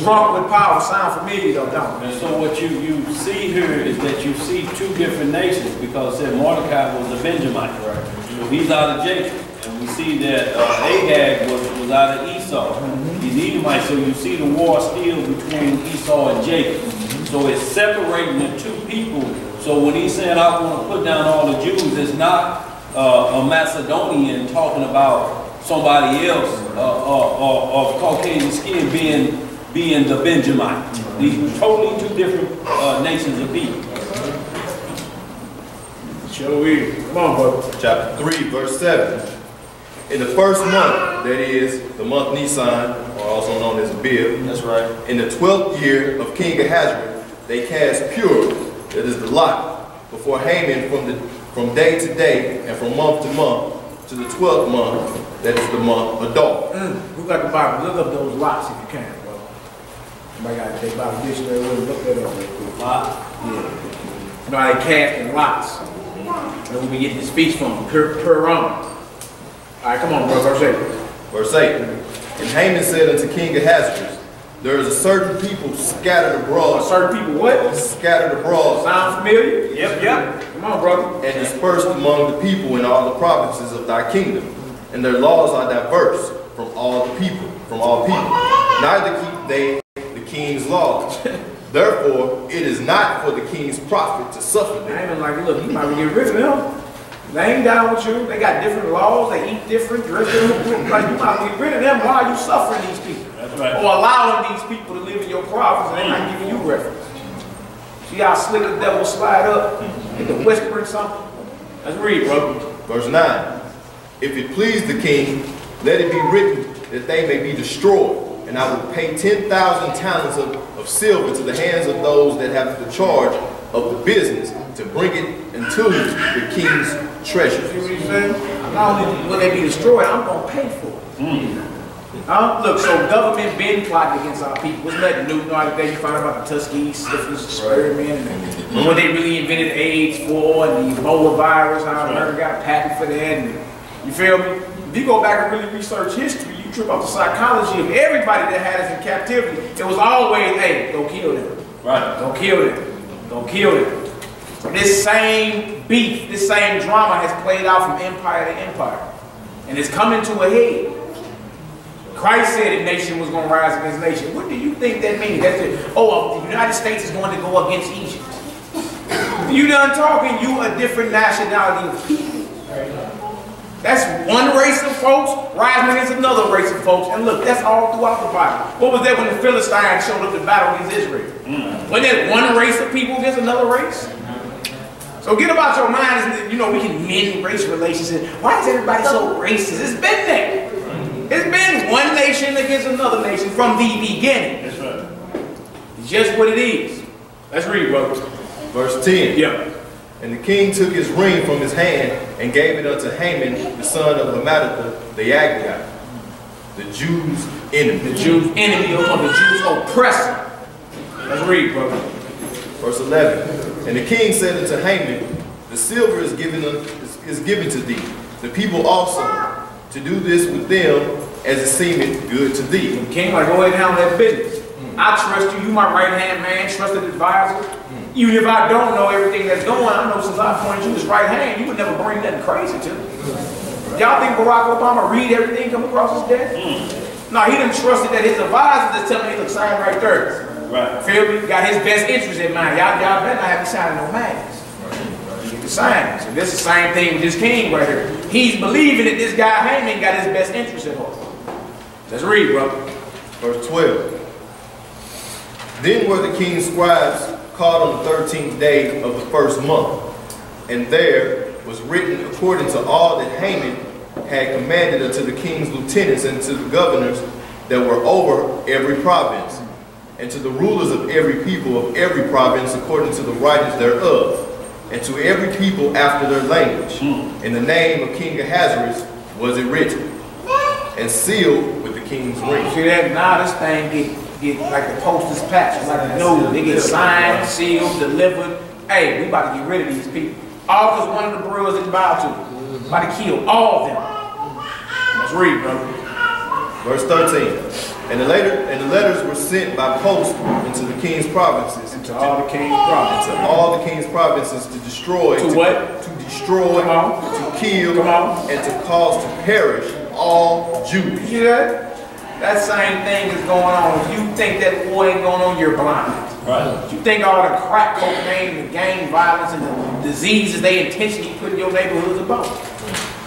Drunk with power. Sound familiar though, don't it? And so what you see here is that you see two different nations, because it said Mordecai was a Benjamite. Right. So he's out of Jacob. And we see that Agag was out of Esau. He's Edomite, so you see the war still between Esau and Jacob. So it's separating the two people. So when he's saying, I want to put down all the Jews, it's not a Macedonian talking about somebody else of Caucasian skin being the Benjamite. These totally two different nations of people. Sure is. Come on, brother. Chapter 3, verse 7. In the first month, that is, the month Nisan, or also known as Abib. That's right. In the 12th year of King Ahasuerus, they cast Purim, that is the lot, before Haman from day to day and from month to month to the 12th month, that is the month Adar. Who got the Bible? Look up those lots if you can, bro. Somebody got their Bible dictionary. Look that up real quick. Lot? Yeah. You know how they cast in lots. Where we get this speech from? Purim. All right, come on, bro. Verse 8. Verse 8. And Haman said unto King Ahasuerus, there is a certain people scattered abroad. A certain people what? Scattered abroad. Sound familiar? Yep. Come on, brother. And dispersed among the people in all the provinces of thy kingdom. And their laws are diverse from all the people, from all people. Neither keep they the king's laws. Therefore, it is not for the king's profit to suffer them. Haman like, look, you might get rid of them. They ain't down with you. They got different laws. They eat different, dress different. Like, you might get rid of them. Why are you suffering these people? That's right. Or allowing these people to live in your province and they're not giving you reference. See how slick the devil slide up? Get the whispering something? Let's read, bro. Verse 9. If it please the king, let it be written that they may be destroyed. And I will pay 10,000 talents of silver to the hands of those that have the charge of the business to bring it into the king's treasure. See what he's saying? Not only will they be destroyed, I'm going to pay for it. Look, so government been plotting against our people. What's nothing new? You know how today you find about the Tuskegee syphilis experiment and what they really invented AIDS for and the Ebola virus, how America got a patent for that. And, you feel me? If you go back and really research history, you trip off the psychology of everybody that had us in captivity. It was always, hey, go kill them. Right. Go kill them. Go kill them. This same beef, this same drama has played out from empire to empire. And it's coming to a head. Christ said a nation was going to rise against nation. What do you think that means? That's it. The United States is going to go against Egypt. You done talking, you a different nationality of people. That's one race of folks rising against another race of folks. And look, that's all throughout the Bible. What was that when the Philistines showed up to battle against Israel? Wasn't that one race of people against another race? So get about your mind, you know, we can mend race relations. Why is everybody so racist? It's been there. It's been one nation against another nation from the beginning. That's right. It's just what it is. Let's read, brother. Verse 10. Yeah. And the king took his ring from his hand and gave it unto Haman, the son of Hammedatha, the Agagite, the Jews' enemy. The Jews' enemy or the Jews' oppressor. Let's read, brother. Verse 11. And the king said unto Haman, the silver is given to thee, the people also, to do this with them as it seemeth good to thee. The king like, go ahead and handle that business. I trust you. You my right-hand man, trusted advisor. Even if I don't know everything that's going on, I know since I appointed you as right hand, you would never bring nothing crazy to me. Y'all think Barack Obama read everything come across his desk? No, he done trusted that his advisor just telling me, look, sign right there. Right. Feel me? Got his best interest in mind. Y'all better not have me signing no mags. You get the sign. So this is the same thing with this king right here. He's believing that this guy Haman got his best interest in heart. Let's read, brother. Verse 12. Then were the king's scribes called on the 13th day of the first month, and there was written according to all that Haman had commanded unto the king's lieutenants and to the governors that were over every province, and to the rulers of every people of every province according to the writings thereof, and to every people after their language. In the name of King Ahasuerus was it written, and sealed with the king's ring. See that? Now this thing get like the posters patched, like the news. They get signed, sealed, delivered. Hey, we about to get rid of these people. All because one of the brewers is about to. About to kill all of them. Let's read, brother. Verse 13. And the letters were sent by post into the king's provinces. Into all the king's provinces. Into all the king's provinces to destroy. To what? To destroy, to kill, and to cause to perish all Jews. You see that? That same thing is going on. If you think that war ain't going on, you're blind. Right. You think all the crack cocaine, the gang violence, and the diseases they intentionally put in your neighborhoods about.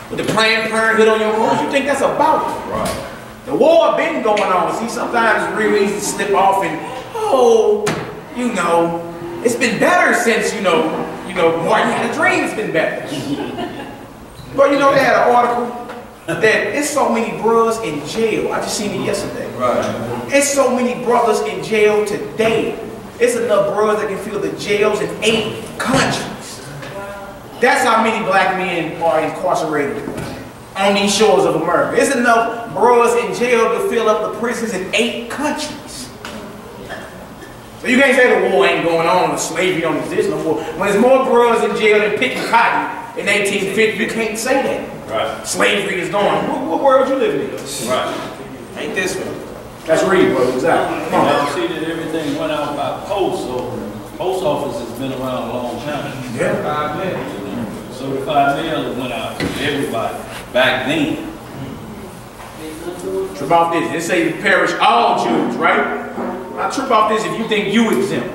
With the Planned Parenthood on your roofs, you think that's about it. Right. The war been going on. See, sometimes it's real easy to slip off and, oh, you know, it's been better since, you You know, Martin had a dream, it's been better. But you know, they had an article that there's so many brothers in jail. I just seen it yesterday. Right. It's so many brothers in jail today. It's enough brothers that can fill the jails in 8 countries. That's how many black men are incarcerated on these shores of America. It's enough brothers in jail to fill up the prisons in 8 countries. So you can't say the war ain't going on, the slavery don't exist no more. When there's more brothers in jail than picking cotton in 1850, you can't say that. Right. Slavery is gone. What world you living in? Right. Ain't this one. That's real, bro. Exactly. Come on. Now, see that everything went out by post, so post office has been around a long time. Yeah. 5 minutes. So the 5 mail went out to everybody back then. Trip off this. It say to perish all Jews, right? Now trip off this if you think you exempt.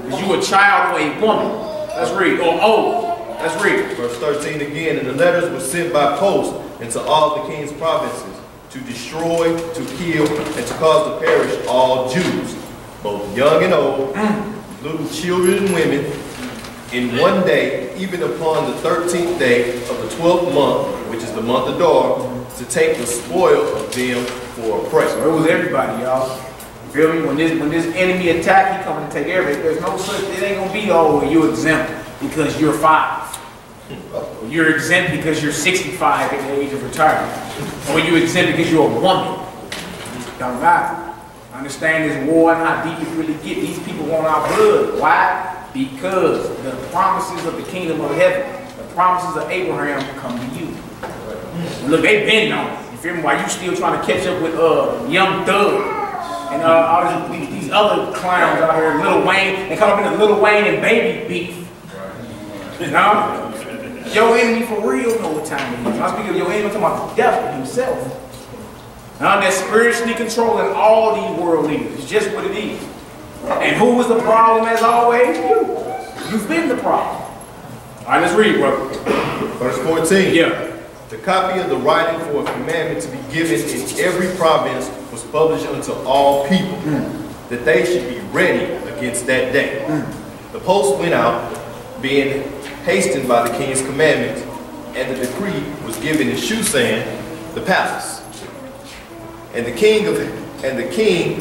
Because you a child or a woman. That's real. Or old. That's real. Verse 13 again, and the letters were sent by post into all the king's provinces to destroy, to kill, and to cause to perish all Jews, both young and old, little children and women, in one day, even upon the 13th day of the 12th month, which is the month of Adar, to take the spoil of them for a prey. So it was everybody, y'all. Feel me? When this enemy attack, he coming to take everything. There's no such, it ain't gonna be, oh, you exempt because you're 5. Or you're exempt because you're 65 at the age of retirement. Or you're exempt because you're a woman. Don't matter. Understand this war and how deep it really get. These people want our blood. Why? Because the promises of the kingdom of heaven, the promises of Abraham come to you. And look, they've been on it. You feel me? Why you still trying to catch up with Young Thug and all these other clowns out here, Lil Wayne. They come up in the Lil Wayne and Baby beef. You know? Your enemy for real know what time it is. I speak of your enemy, I'm talking about the devil himself. Now that's spiritually controlling all these world leaders. It's just what it is. And who was the problem as always? You. You've been the problem. All right, let's read, brother. Verse 14. Yeah. The copy of the writing for a commandment to be given in every province was published unto all people, that they should be ready against that day. The post went out, being hastened by the king's commandment, and the decree was given in Shushan, the palace. And the king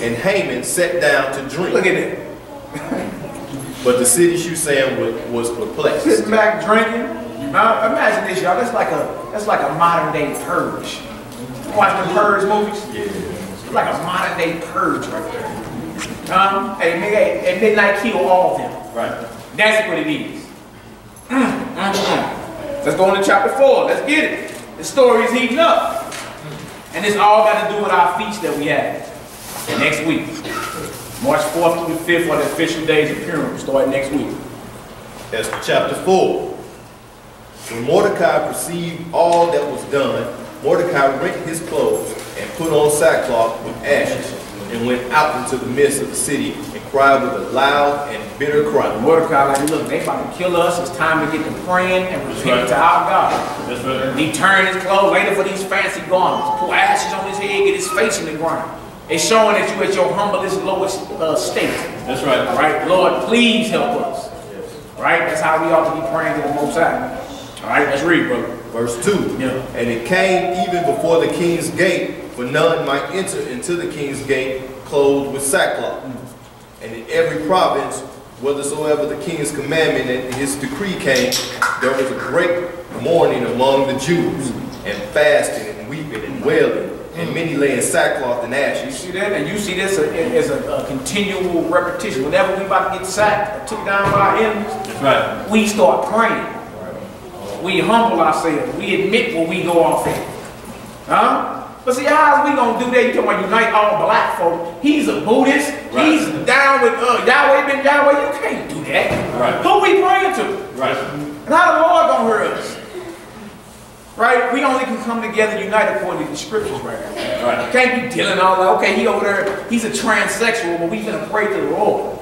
and Haman sat down to drink. Look at it. But the city Shushan was perplexed. Sitting back drinking. Now imagine this, y'all. That's like a modern day purge. You watch the Purge movies? Yeah. It's like a modern day purge right there. At midnight, kill all of them. Right. That's what it is. Let's go into chapter 4. Let's get it. The story is heating up. And this all got to do with our feast that we have next week. March 4th through the 5th are the official days of Purim. Start next week. That's chapter 4. When Mordecai perceived all that was done, Mordecai rent his clothes and put on sackcloth with ashes, and went out into the midst of the city and cried with a loud and bitter cry. Mordecai like, look, they about to kill us. It's time to get to praying and repent to our God. That's right. He turned his clothes later for these fancy garments. Pour ashes on his head, get his face in the ground. It's showing that you at your humblest, lowest state. That's right. All right, Lord, please help us. Right? That's how we ought to be praying to the Most High. All right, let's read, brother. Verse 2. Yeah. And it came even before the king's gate, for none might enter into the king's gate clothed with sackcloth. And in every province, whithersoever the king's commandment and his decree came, there was a great mourning among the Jews, and fasting and weeping and wailing, and many lay in sackcloth and ashes. You see that? And you see this as a continual repetition. Whenever we about to get sacked or took down by our enemies, That's right. we start praying. We humble ourselves. We admit what we go off in. Huh? But see, how is we going to do that? You talking about unite all black folk. He's a Buddhist. Right. He's down with Yahweh ben Yahweh. You can't do that. Right. Who we praying to? Right. And how the Lord going to hurt us? Right? We only can come together united according to the scriptures right now. Right. Can't be dealing all that. Okay, he over there, he's a transsexual, but we finna pray to the Lord.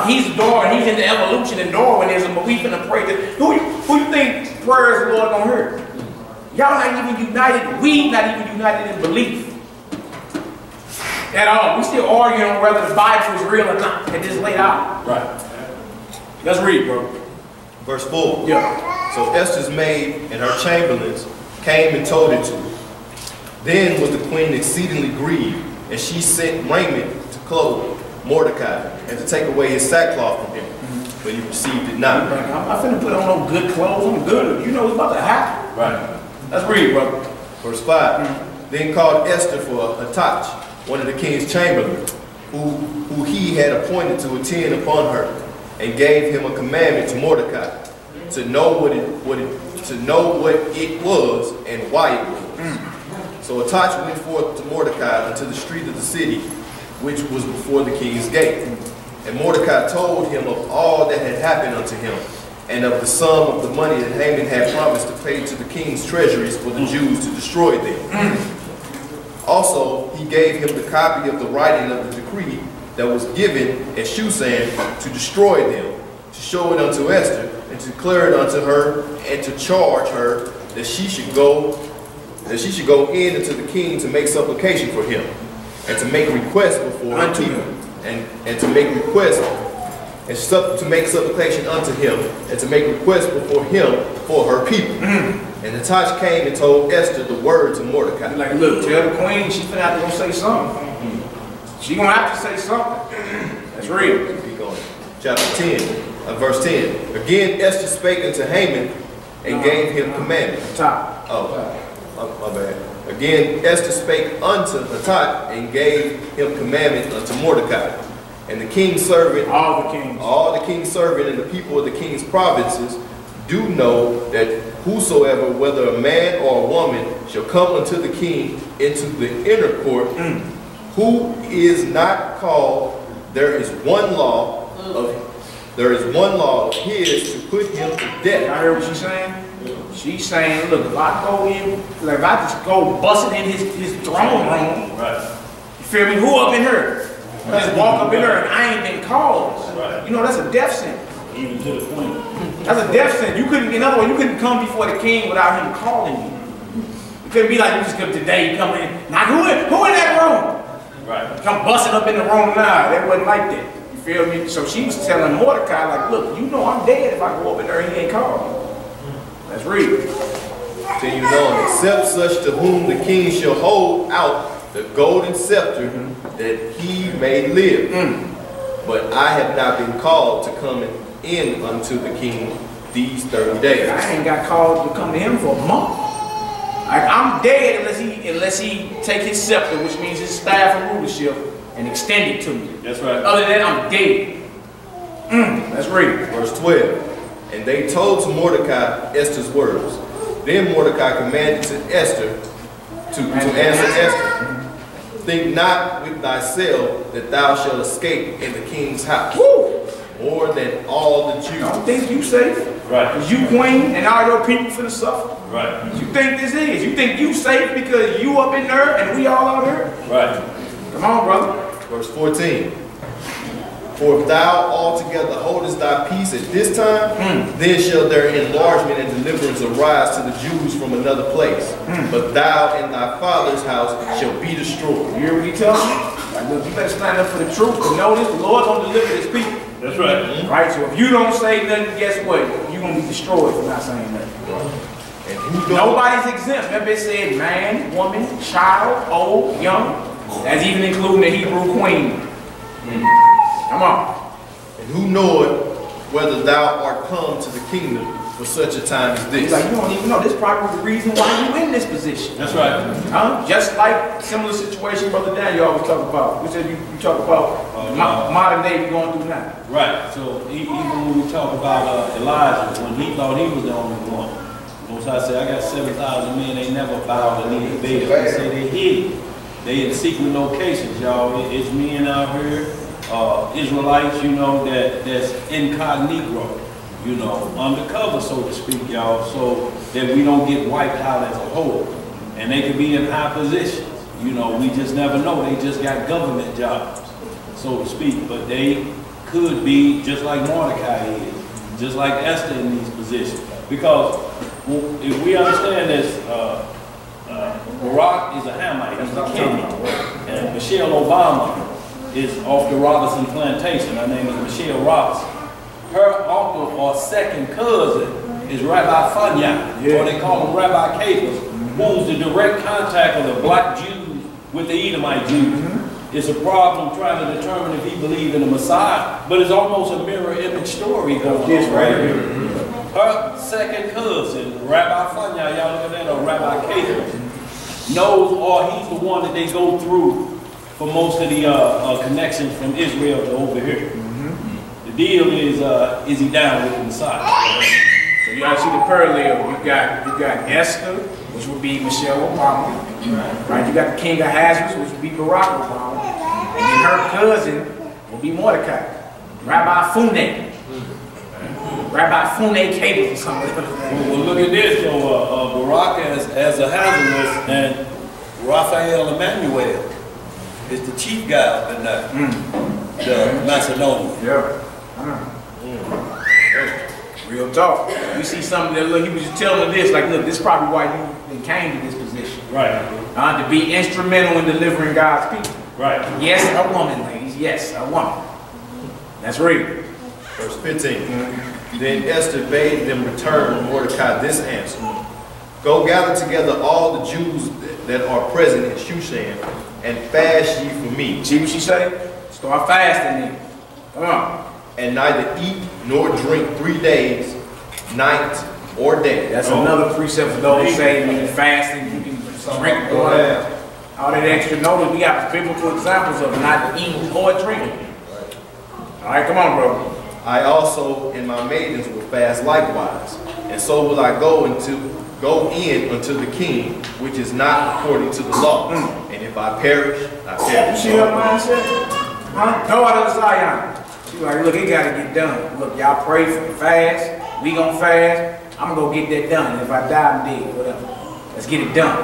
He's Darwin, he's into evolution and Darwinism, but we finna pray to who you think prayers the Lord gonna hear? Y'all not even united, we not even united in belief. At all. We still arguing on whether the Bible is real or not at this late hour. Right. Let's read, bro. Verse 4. Yeah. So Esther's maid and her chamberlains came and told it to her. Then was the queen exceedingly grieved, and she sent raiment to clothe Mordecai and to take away his sackcloth from him. But he received it not. I'm not finna put on no good clothes. I'm good. You know what's about to happen. Right. Let's read, brother. Verse 5. Then called Esther for Hathach, one of the king's chamberlains, who he had appointed to attend upon her, and gave him a commandment to Mordecai to know what it was and why it was. So Hathach went forth to Mordecai unto the street of the city, which was before the king's gate. And Mordecai told him of all that had happened unto him, and of the sum of the money that Haman had promised to pay to the king's treasuries for the Jews to destroy them. Also, he gave him the copy of the writing of the decree that was given at Shushan to destroy them, to show it unto Esther, and to declare it unto her, and to charge her that she should go in into the king to make supplication for him, and to make request before her people, and to make request and to make supplication unto him, and to make request before him for her people. And Hathach came and told Esther the words of Mordecai. Like, look, tell the queen she's gonna have to go say something. She gonna have to say something. That's real. Keep going. Chapter 10, verse 10. Again Esther spake unto Haman and gave him commandment. Top. My bad. Again Esther spake unto Hathach and gave him commandment unto Mordecai. And the king's servant, all the king's servant and the people of the king's provinces do know that whosoever, whether a man or a woman, shall come unto the king into the inner court, who is not called, there is one law of his to put him to death. I heard what she's saying. She's saying, look, if I go in, like if I just go busting in his throne room, you feel me? Who up in her? Just walk up in her and I ain't been called. You know, that's a death sentence. Even to the point. That's a death sentence. You couldn't, in other words, you couldn't come before the king without him calling you. It couldn't be like you just come today, you come in. Now who in that room? Right. Come busting up in the room now. That wasn't like that. You feel me? So she was telling Mordecai, like, look, you know I'm dead if I go up in there and he ain't called. Let's read. Continue on. Except such to whom the king shall hold out the golden scepter, that he may live. But I have not been called to come in unto the king these 30 days. I ain't got called to come to him for a month. Like, I'm dead unless he take his scepter, which means his staff of rulership, and extend it to me. That's right. Other than that, I'm dead. Let's read. Verse 12. And they told to Mordecai Esther's words. Then Mordecai commanded to Esther to answer Esther. Think not with thyself that thou shalt escape in the king's house. More than all the Jews. Don't think you safe. Right. Because you queen and all your people finna suffer. Right. You think this is. You think you safe because you up in there and we all out here? Right. Come on, brother. Verse 14. For if thou altogether holdest thy peace at this time, then shall their enlargement and deliverance arise to the Jews from another place. But thou and thy father's house shall be destroyed. You hear what he tells me? Like, look, you better stand up for the truth. But notice the Lord gonna deliver his people. That's right. Right? So if you don't say nothing, guess what? You're gonna be destroyed for not saying nothing. And who nobody's exempt. Remember it said man, woman, child, old, young. That's even including the Hebrew queen. Come on. And who knoweth whether thou art come to the kingdom for such a time as this? He's like, you don't even know. This is probably the reason why you in this position. That's right. Just like similar situation Brother Dan you always talk about. We said you talk about modern day we going through now. Right. So even when we talk about Elijah, when he thought he was the only one, Most High said, I got 7,000 men, they never bowed the knee to Baal. They say they hid. They in secret locations, y'all. It's men out here. Israelites, you know, that's incognito, you know, undercover, so to speak, y'all, so that we don't get wiped out as a whole. And they could be in high positions, you know, we just never know. They just got government jobs, so to speak, but they could be just like Mordecai is, just like Esther in these positions. Because if we understand this, Barack is a Hamite, he's a Kenny, and Michelle Obama is off the Robinson plantation. Her name is Michelle Robinson. Her uncle or second cousin is Rabbi Funya, or they call him Rabbi Capers, who's the direct contact of the black Jews with the Edomite Jews. It's a problem trying to determine if he believes in the Messiah, but it's almost a mirror image story going on right here. Her second cousin, Rabbi Funya, y'all look at that, or Rabbi Capers, knows, or he's the one that they go through for most of the connections from Israel to over here. The deal is he down with the Messiah? So you gotta see the parallel. You got Esther, which would be Michelle Obama, right? You got the King of Ahasuerus, which would be Barack Obama, and then her cousin will be Mordecai, Rabbi Fune. Rabbi Fune Cable or something. Well, look at this, though. Barack as a Ahasuerus and Raphael Emmanuel is the chief guy up in there, the Macedonian. Yeah. Real talk. We see something that, look, he was just telling us this, like, look, this is probably why you came to this position. Right. To be instrumental in delivering God's people. Right. Yes, a woman, ladies. Yes, a woman. That's real. Verse 15. Then Esther bade them return Mordecai this answer. Go gather together all the Jews that are present in Shushan, and fast ye for me. See what she say? Start fasting then. Come on. And neither eat nor drink 3 days, night or day. That's another precept for those who say when you fasting, you can drink water. All that extra notice, we got biblical examples of not eating or drinking. All right, come on, bro. I also and my maidens will fast likewise, and so will I go in unto the king, which is not according to the law. And if I perish, I perish. You see her mindset? Huh? No out of Zion. She like, look, it gotta get done. Look, y'all pray for the fast. We gonna fast. I'm gonna go get that done. If I die, I'm dead. Whatever. Let's get it done.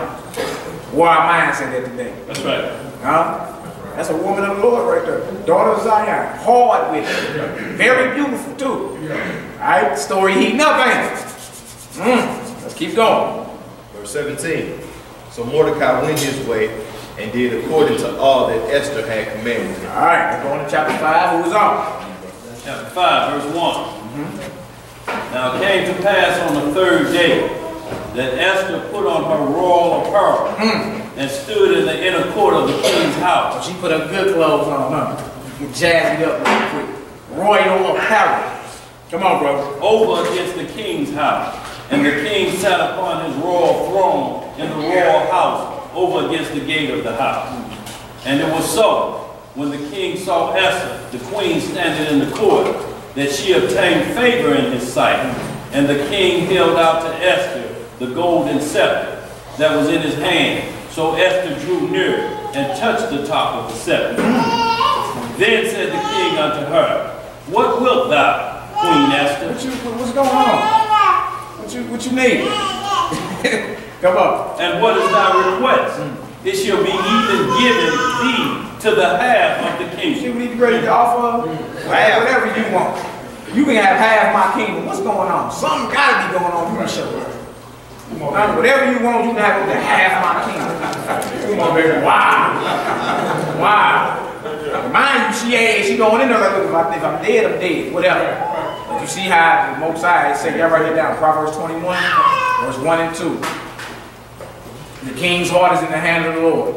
Where our mindset at today? That's right. Huh? That's a woman of the Lord right there. Daughter of Zion. Hard with it. Very beautiful too. Alright, story heating up, ain't it? Let's keep going. Verse 17. So Mordecai went his way and did according to all that Esther had commanded him. Alright, let's go on to chapter 5. Who's on? Chapter 5, verse 1. Now it came to pass on the third day that Esther put on her royal apparel and stood in the inner court of the king's house. She put her good clothes on, huh? You can jazz it up real quick. Royal apparel. Come on, bro. Over against the king's house. And the king sat upon his royal throne in the royal house over against the gate of the house. And it was so, when the king saw Esther, the queen, standing in the court, that she obtained favor in his sight. And the king held out to Esther the golden scepter that was in his hand. So Esther drew near and touched the top of the scepter. Then said the king unto her, What wilt thou, Queen Esther? What's going on? What you need? Come on. And what is thy request? It shall be even given thee to the half of the kingdom. See what he's ready to offer? Whatever you want. You can have half my kingdom. What's going on? Something gotta be going on. You can show up. Whatever you want, you can have the half my kingdom. Come on, baby. Wow. Wow. Mind you, she going in there like, look, if I'm dead, I'm dead. Whatever. But you see how the Most High say, y'all write it down. Proverbs 21, verse 1 and 2. The king's heart is in the hand of the Lord.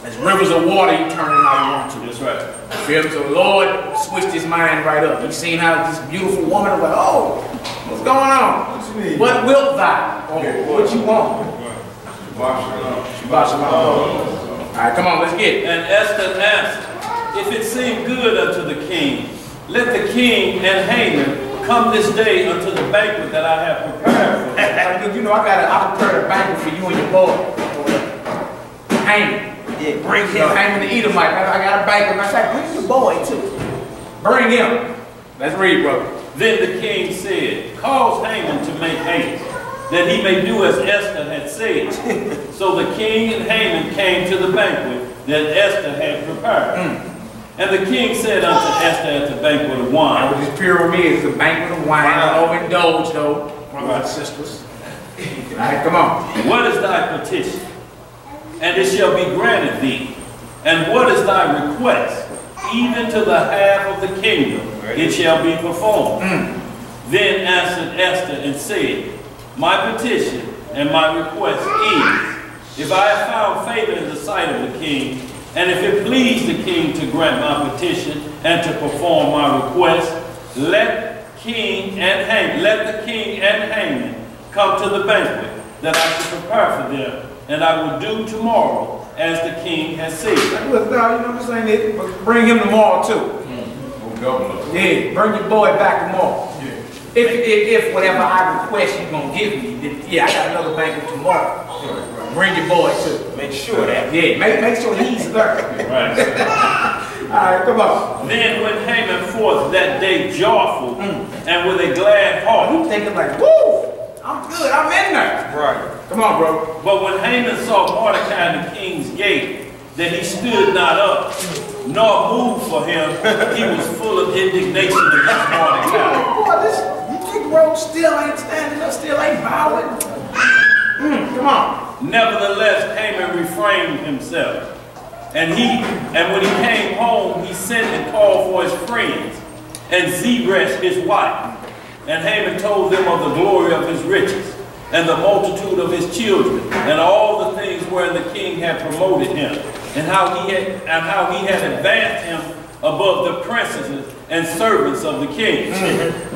As rivers of water, you turn it how you want to. That's right. Feel me? So the Lord switched his mind right up. He's seen how this beautiful woman was like, oh, what's going on? What wilt thou? What you want? Shabbat shalom. All right, come on, let's get it. And Esther asked, if it seem good unto the king, let the king and Haman come this day unto the banquet that I have prepared for you. You know, I prepared a banquet for you and your boy. Haman. Yeah, bring him. Haman the Edomite. I got a banquet. I said, bring your boy too. Bring him. Let's read, brother. Then the king said, cause Haman to make haste, that he may do as Esther had said. So the king and Haman came to the banquet that Esther had prepared. And the king said unto Esther at the banquet of wine. What this pyramid is a banquet of wine. Overindulged though, brothers and sisters. All right, come on. What is thy petition? And it shall be granted thee. And what is thy request? Even to the half of the kingdom it shall be performed. Then answered Esther and said, my petition and my request is, if I have found favor in the sight of the king, and if it please the king to grant my petition and to perform my request, let the king and Haman come to the banquet, that I should prepare for them, and I will do tomorrow as the king has said. Look, now, you know what I'm saying? Bring him tomorrow too. Yeah, bring your boy back tomorrow. Yeah. If whatever I request you're gonna give me, then, yeah, I got another banquet tomorrow. Right. Bring your boy too. Make sure that. Yeah, make sure he's there. Right. All right, come on. Then went Haman forth that day joyful and with a glad heart. He's thinking like, woo, I'm good, I'm in there. Right. Come on, bro. But when Haman saw Mordecai in the king's gate, that he stood not up, nor moved for him, he was full of indignation against Mordecai. Boy, this Negro still ain't standing up, still ain't bowing. Come on. Nevertheless, Haman refrained himself. And when he came home, he sent and called for his friends, and Zeresh his wife. And Haman told them of the glory of his riches, and the multitude of his children, and all the things wherein the king had promoted him, and how he had advanced him above the princes and servants of the king.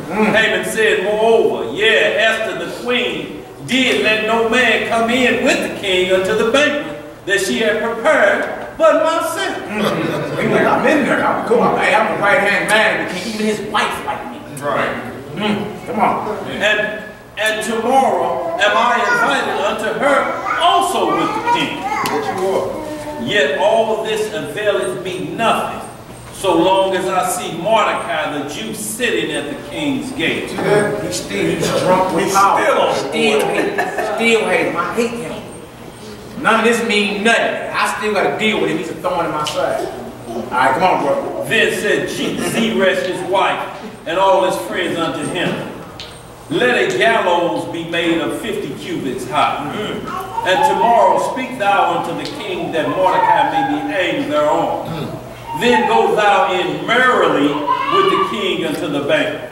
Haman said, moreover, Esther the queen did let no man come in with the king unto the banquet that she had prepared, but myself. He like, I'm in there. I'm cool. Hey, I'm the right-hand man of the king. Even his wife like me. Right. Come on. And tomorrow am I invited unto her also with the king. What you are? Yet all this availeth me nothing, so long as I see Mordecai the Jew sitting at the king's gate. He's drunk with power. Still hate him. I hate him. None of this means nothing. I still got to deal with him. He's a thorn in my side. All right, come on, bro. Then said Zeresh his wife and all his friends unto him, let a gallows be made of 50 cubits high. And tomorrow speak thou unto the king that Mordecai may be hanged thereon. Then go thou in merrily with the king unto the banquet.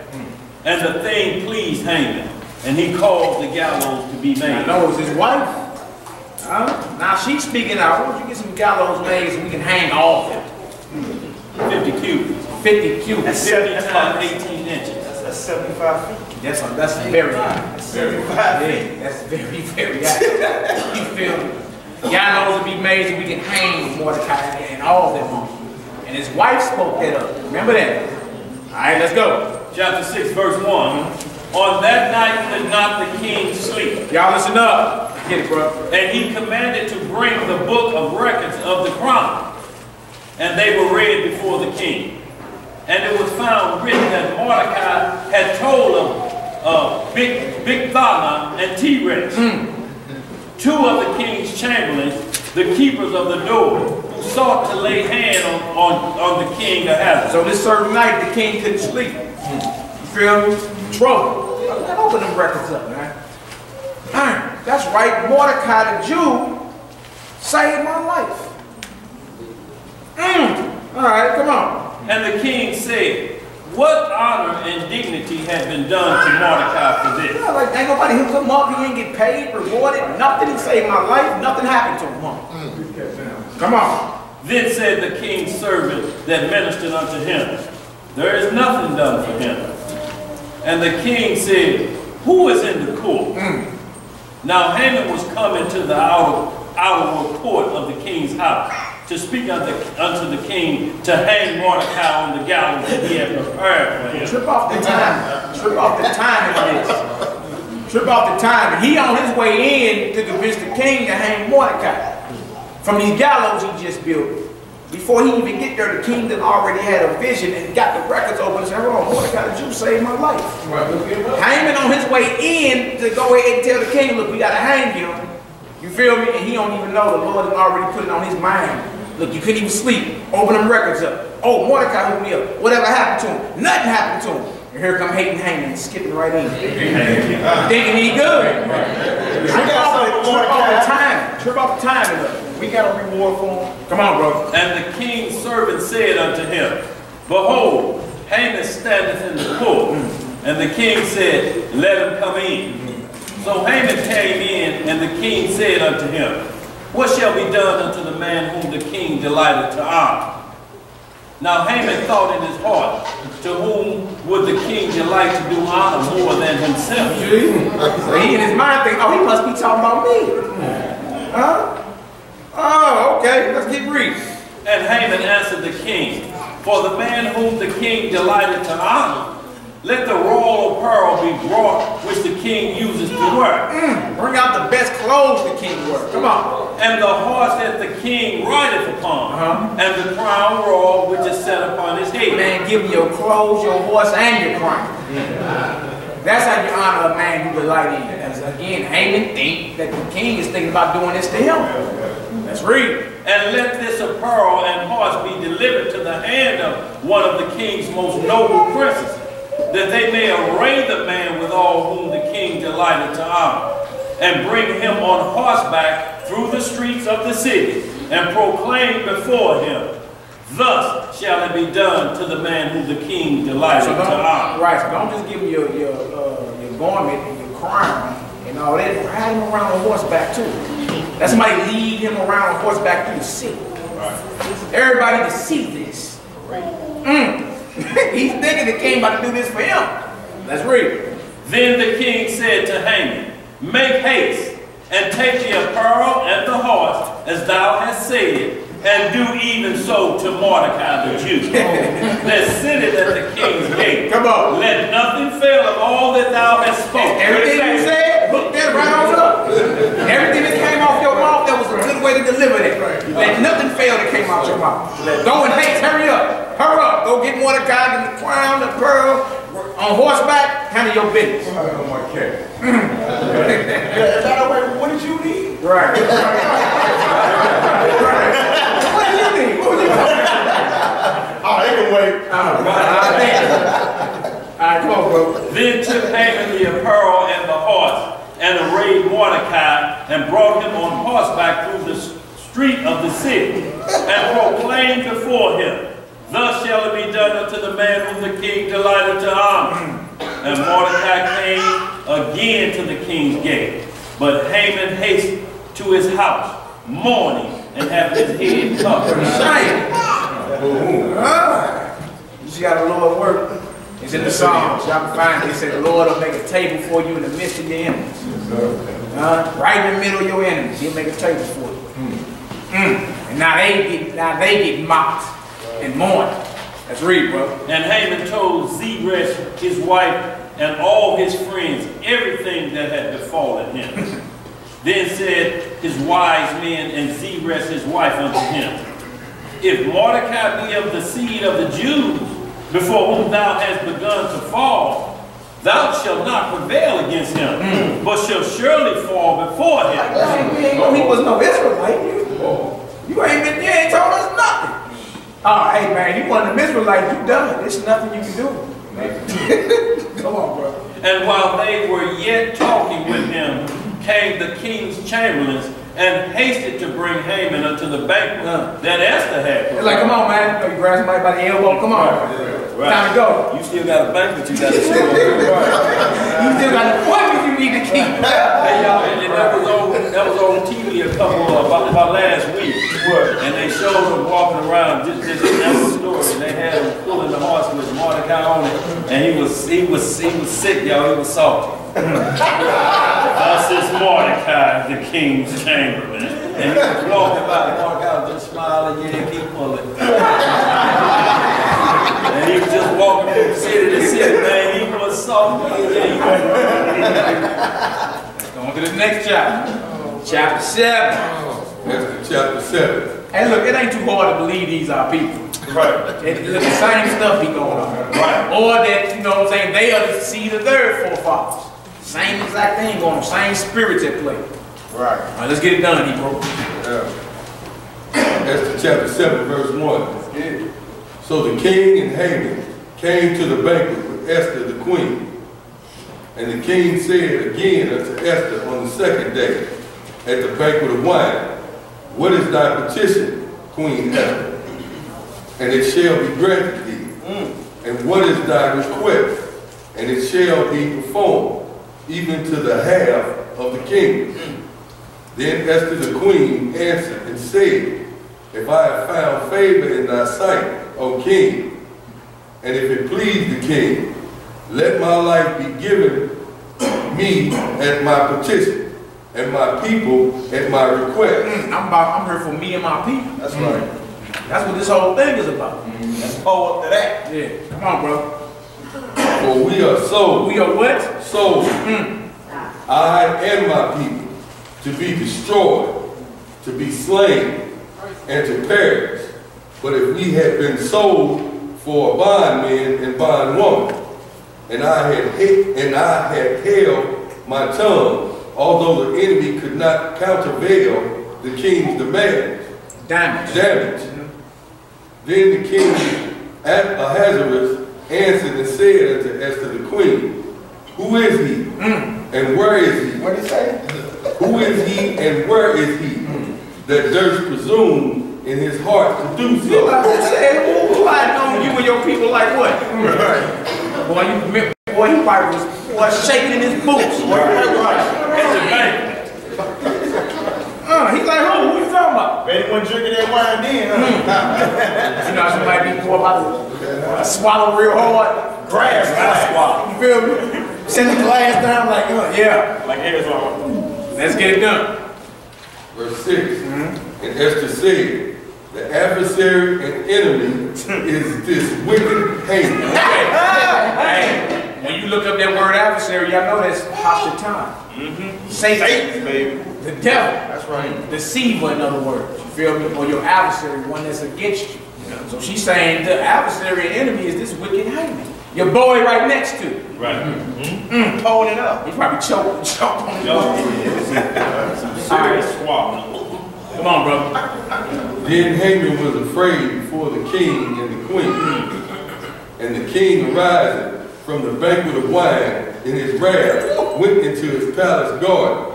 And the thing pleased Haman, and he caused the gallows to be made. I know it was his wife. Now she's speaking out. Why don't you get some gallows made so we can hang all of them? 50 cubits. 50 cubits. That's about 18 inches. That's 75 feet. That's very high. That's 75 feet. That's very, very high. You feel me? Gallows will be made so we can hang Mordecai and all of them. And his wife spoke that up. Remember that. All right, let's go. Chapter 6, verse 1. On that night did not the king sleep. Y'all listen up. Get it, bro. And he commanded to bring the book of records of the Chronicles. And they were read before the king. And it was found written that Mordecai had told of Bigthana and Teresh, two of the king's chamberlains, the keepers of the door, who sought to lay hand on the king Ahasuerus. So this certain night, the king couldn't sleep. You feel me? Trouble. Open them records up, man. That's right. Mordecai the Jew saved my life. All right, come on. And the king said, what honor and dignity had been done to Mordecai for this? Yeah, like ain't nobody hooked him up. He ain't get paid, rewarded, nothing. He saved my life. Nothing happened to him. Come on. Then said the king's servant that ministered unto him, there is nothing done for him. And the king said, who is in the court? Now Haman was coming to the outer court of the king's house to speak unto the king to hang Mordecai on the gallows that he had prepared for him. Trip off the time. Trip off the timing of this. Trip off the timing. He on his way in to convince the king to hang Mordecai from these gallows he just built. Before he even get there, the king then already had a vision and got the records open and said, hold on, Mordecai the Jew saved my life. Haman on his way in to go ahead and tell the king, look, we got to hang him. You feel me? And he don't even know the Lord has already put it on his mind. Look, you couldn't even sleep. Open them records up. Oh, Mordecai hooked me up. Whatever happened to him? Nothing happened to him. And here come hating Haman, skipping right in. Thinking he good. Trip off the time. Trip off the timing. We got a reward for him. Come on, bro. And the king's servant said unto him, behold, Haman standeth in the court. And the king said, let him come in. So Haman came in, and the king said unto him, what shall be done unto the man whom the king delighted to honor? Now Haman thought in his heart, to whom would the king delight to do honor more than himself? So he in his mind think, oh, he must be talking about me. Huh? Oh, okay, let's keep reading. And Haman answered the king, for the man whom the king delighted to honor, let the royal apparel be brought, which the king uses to wear. Bring out the best clothes the king wears. Come on. And the horse that the king rideth upon, and the crown royal which is set upon his head. Man, give me your clothes, your horse, and your crown. That's how you honor a man you delight in. As again, Haman think that the king is thinking about doing this to him. Let's read. And let this apparel and horse be delivered to the hand of one of the king's most noble princes, that they may array the man with all whom the king delighted to honor, and bring him on horseback through the streets of the city, and proclaim before him, thus shall it be done to the man whom the king delighted to honor. Right, so don't just give him your garment and your crown and all that. Ride him around on horseback too. That's somebody lead him around on horseback through the city. Everybody to see this. He's thinking the king about to do this for him. Let's read. Then the king said to Haman, make haste, and take the apparel and the horse, as thou hast said, and do even so to Mordecai the Jew, that sitteth at the king's gate. Come on. Let nothing fail of all that thou hast spoken. Everything you said, hook that round up. Everything that came off your mouth, that was a good way to deliver that. Let nothing fail that came out your mouth. Go in haste, hurry up. Hurry up. Go get Mordecai, the crown, the pearl, on horseback, handle your business. Okay. What did you need? Right. What did you need? What was you talking about? Oh, they can wait. All right, come on, bro. Then took Haman the apparel and the horse, and arrayed Mordecai, and brought him on horseback through the street of the city, and proclaimed before him, thus shall it be done unto the man whom the king delighted to honor. And Mordecai came again to the king's gate. But Haman hasted to his house, mourning, and having his head covered. You see how the Lord worked? It's in the Psalms. Y'all can find it. He said, the Lord will make a table for you in the midst of your enemies. Right in the middle of your enemies. He'll make a table for you. And now they get mocked and mourned. Let's read, bro. And Haman told Zeresh, his wife, and all his friends everything that had befallen him. Then said his wise men and Zeresh his wife unto him, if Mordecai be of the seed of the Jews, before whom thou hast begun to fall, thou shalt not prevail against him, but shalt surely fall before him. He was no Israelite. You ain't told us nothing. Oh, hey man, you want an Israelite, you done. There's nothing you can do. Come on, bro. And while they were yet talking with him, came the king's chamberlains and hasted to bring Haman unto the banquet that Esther had. It's like, come on, man. You grab somebody by the elbow. Come on. Right. Time to go. You still got a banquet you got to show up. You still got an appointment you need to keep. Hey, y'all, and that was on TV about last week. And they showed him walking around, just that's the story. And they had him pulling the horse with Mordecai on it. And he was sick, y'all. He was salty. Thus is Mordecai, the king's chamberlain. And he was walking by, and Mordecai was just smiling, yeah, keep pulling. And he was just walking from city to city, man. He was salty. Let's go on to the next chapter. Chapter 7. That's chapter 7. Hey, look, it ain't too hard to believe these are people. Right. The same stuff be going on. Right. Or that, you know what I'm saying, they are the seed of their forefathers. Same exact thing going on, same spirits at play. Right. All right, let's get it done, Hebrew. Yeah. That's chapter 7, verse 1. Yeah. So the king and Haman came to the banquet with Esther the queen. And the king said again unto Esther on the second day, at the banquet of wine, what is thy petition, Queen Esther? And it shall be granted thee. And what is thy request? and it shall be performed, even to the half of the kingdom. Then Esther the queen answered and said, if I have found favor in thy sight, O king, and if it please the king, let my life be given me at my petition, and my people at my request. I'm here for me and my people. That's right. That's what this whole thing is about. Let's pull up to that. Yeah, come on, bro. For we are sold. We are what? Sold. I and my people, to be destroyed, to be slain, and to perish. But if we had been sold for a bondman and bondwoman, and I had held my tongue, although the enemy could not countervail the king's demands. Damage. Then the king Ahasuerus answered and said unto Esther the queen, who is he? And where is he? What did he say? Who is he and where is he that durst presume in his heart to do so? I said, who lied on you and your people like what? Boy, he probably was shaking in his boots. He's like, who you talking about? Bet he wasn't drinking that wine then, huh? You know, somebody be more about to swallow real hard. Grass, swallow. You feel me? Send the glass down like, yeah. Like Arizona. Let's get it done. Verse 6. And Esther said, the adversary and enemy is this wicked Haman. Hey, when you look up that word adversary, y'all know that's Hashatan. Satan, baby. The devil. That's right. Deceiver, in other words. You feel me? Or your adversary, one that's against you. So she's saying the adversary and enemy is this wicked Haman. Your boy right next to you. Right. Pulling it up. He probably choked on it. Serious swallow. Come on, brother. Then Haman was afraid before the king and the queen. And the king, arising from the banquet of wine in his wrath, went into his palace garden.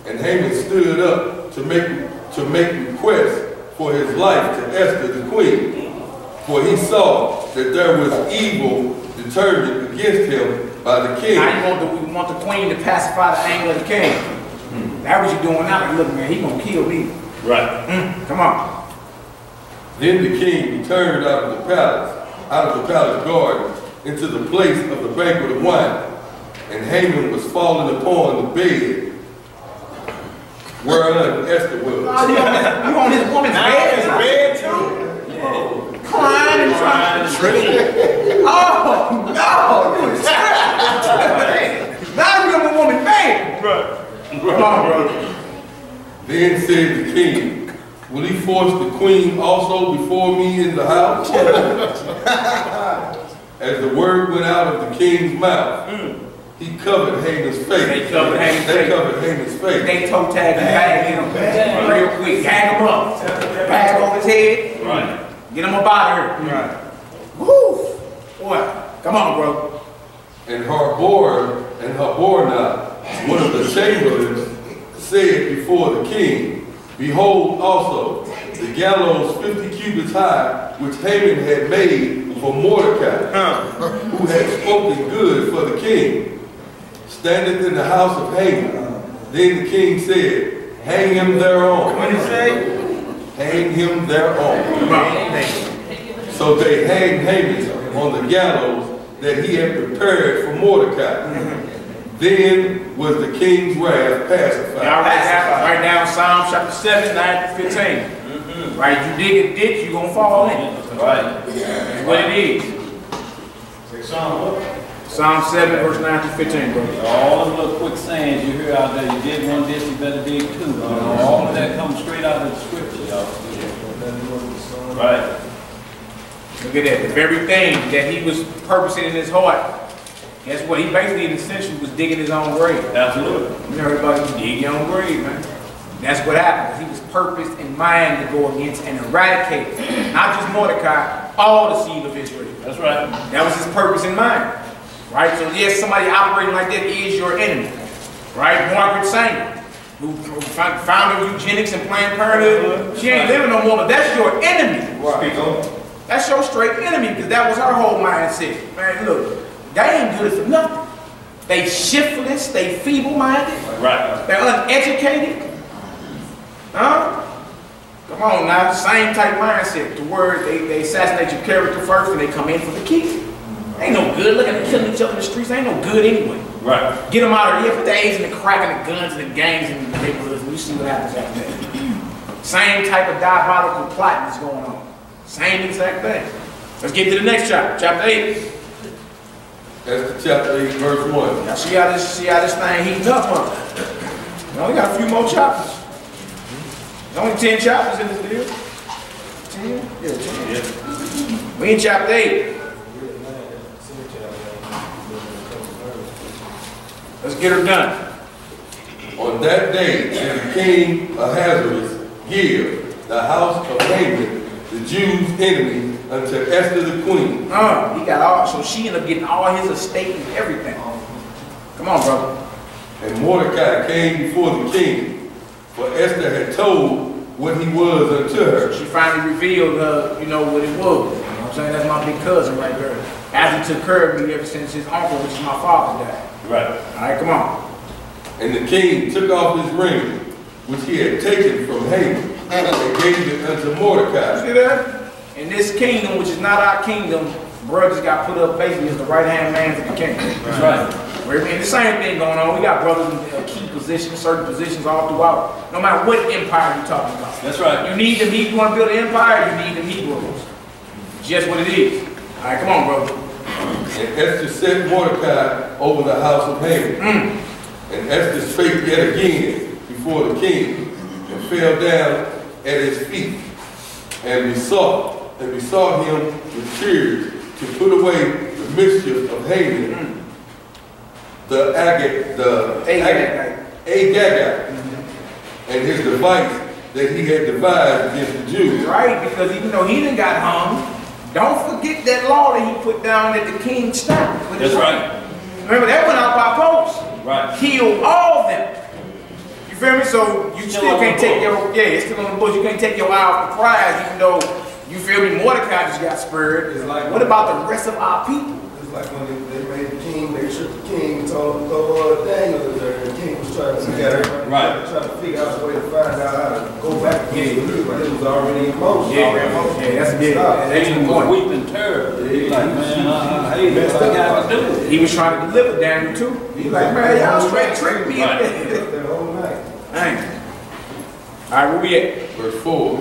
And Haman stood up to make request for his life to Esther the queen. For he saw that there was evil determined against him by the king. Now you want the queen to pacify the anger of the king. That's what you're doing now. Like, look, man, he gonna kill me. Right. Come on. Then the king returned out of the palace garden, into the place of the banquet of wine. And Haman was fallen upon the bed whereon Esther was. You on his woman's bed? His bed too? Crying and trying to trick. Oh, no. Now you're on a woman's bed. Come on, brother. Then said the king, will he force the queen also before me in the house? As the word went out of the king's mouth, he covered Haman's face. They covered Haman's face. They toe tag and bag him real quick. Hang him up. Bag over his head. Right. Get him up out of here. Right. Woo! Boy, come on, bro. And Harbona, one of the chamberlains, said before the king, behold also the gallows 50 cubits high, which Haman had made for Mordecai, who had spoken good for the king, standeth in the house of Haman. Then the king said, hang him thereon. What did he say? Hang him thereon. So they hanged Haman on the gallows that he had prepared for Mordecai. Then was the king's wrath pacified. Y'all write down Psalm chapter 7, 9 to 15. Right, you dig a ditch, you're going to fall in. Right. That's what it is. Psalm 7, verse 9 to 15, bro. All the little quick sayings you hear out there, you dig one ditch, you better dig two. All of that comes straight out of the scripture, y'all. Right. Look at that. The very thing that he was purposing in his heart. Guess what? He basically, in essentially, was digging his own grave. Absolutely. You know, everybody dig your own grave, man. That's what happened. He was purposed in mind to go against and eradicate, not just Mordecai, all the seed of Israel. That's right. That was his purpose in mind. Right? So yes, somebody operating like that is your enemy. Right? Margaret Sanger, who founded eugenics and Planned Parenthood, she ain't living no more, but that's your enemy. Right. That's your straight enemy, because that was her whole mindset. Man, look, They ain't good for nothing. They shiftless, they feeble-minded, Right. they're uneducated. Huh? Come on now, same type mindset. The word, they assassinate your character first and they come in for the kill. Ain't no good. Look at them killing each other in the streets. Ain't no good anyway. Right. Get them out of here. Put the A's in the cracking the guns and the gangs in the neighborhoods and you see what happens after that. Same type of diabolical plotting is going on. Same exact thing. Let's get to the next chapter. Chapter 8. That's the chapter 8, verse 1. Now see how this thing heating up, huh? Now we got a few more chapters. There's only 10 chapters in this deal. 10? Yeah, 10. Yeah. We in chapter 8. Let's get her done. On that day, did the king Ahasuerus give the house of Haman, the Jews' enemy, unto Esther the queen. He got all, so she ended up getting all his estate and everything. Come on, brother. And Mordecai came before the king, for Esther had told what he was unto her. She finally revealed, you know, what it was. You know what I'm saying? That's my big cousin right there. After he took care of me ever since his uncle, which is my father, died. Right. All right, come on. And the king took off his ring, which he had taken from Haman, and gave it unto Mordecai. See that? In this kingdom, which is not our kingdom, brothers got put up basically as the right-hand man to the king. That's right. We're in the same thing going on. We got brothers in key positions, certain positions all throughout. No matter what empire you're talking about. That's right. You need them Hebrews. You want to build an empire, you need them Hebrews. Just what it is. All right, come on, brother. And Esther set Mordecai over the house of Haman. And Esther spake yet again before the king, and fell down at his feet, and besought him with tears to put away the mischief of Haman, the Agagite, and his device that he had devised against the Jews. Right, because even though he done got hung, don't forget that law that he put down at the king's stamp. That's right. Remember, that went out by post. Right. Kill all of them. You feel me? So you still can't take your, it's still on the bush. You can't take your eye off the prize, even though, you feel me, Mordecai just got spurred. It's like, what about the rest of our people? It's like when they made the king, they tricked the king and told him to go Daniel in there. The king was trying to get everybody, trying to figure out a way to find out how to go back against the but it was already in motion. That's good. That's the point. Weeping terror. He's like, man, I hate this. I got to do. He was trying to deliver Daniel too. He's like, man, y'all straight tricked me. That whole night. Dang. All right, where we at? Verse 4.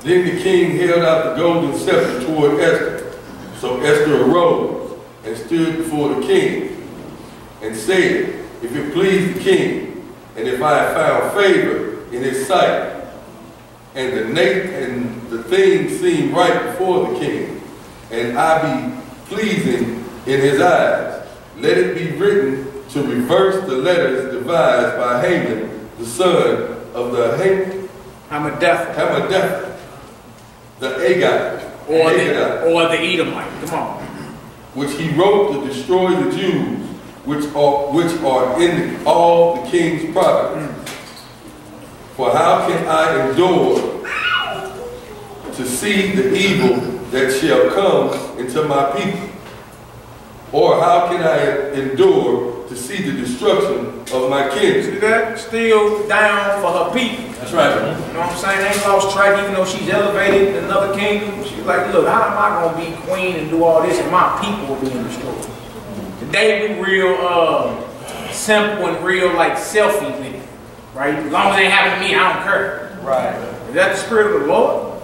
Then the king held out the golden scepter toward Esther. So Esther arose and stood before the king and said, if it please the king, and if I have found favor in his sight, and the thing seem right before the king, and I be pleasing in his eyes, let it be written to reverse the letters devised by Haman, the son of the Hammedatha, the Agagite, or the Edomite. Come on. Which he wrote to destroy the Jews, which are in all the king's province. For how can I endure to see the evil that shall come into my people? Or how can I endure to see the destruction of my kin? See that? Still down for her people. That's right. You know what I'm saying? Ain't lost track, even though she's elevated in another kingdom. She's like, look, how am I going to be queen and do all this and my people being destroyed? Today we real simple and real like selfie with it, right? As long as it ain't happening to me, I don't care. Right. Is that the spirit of the Lord?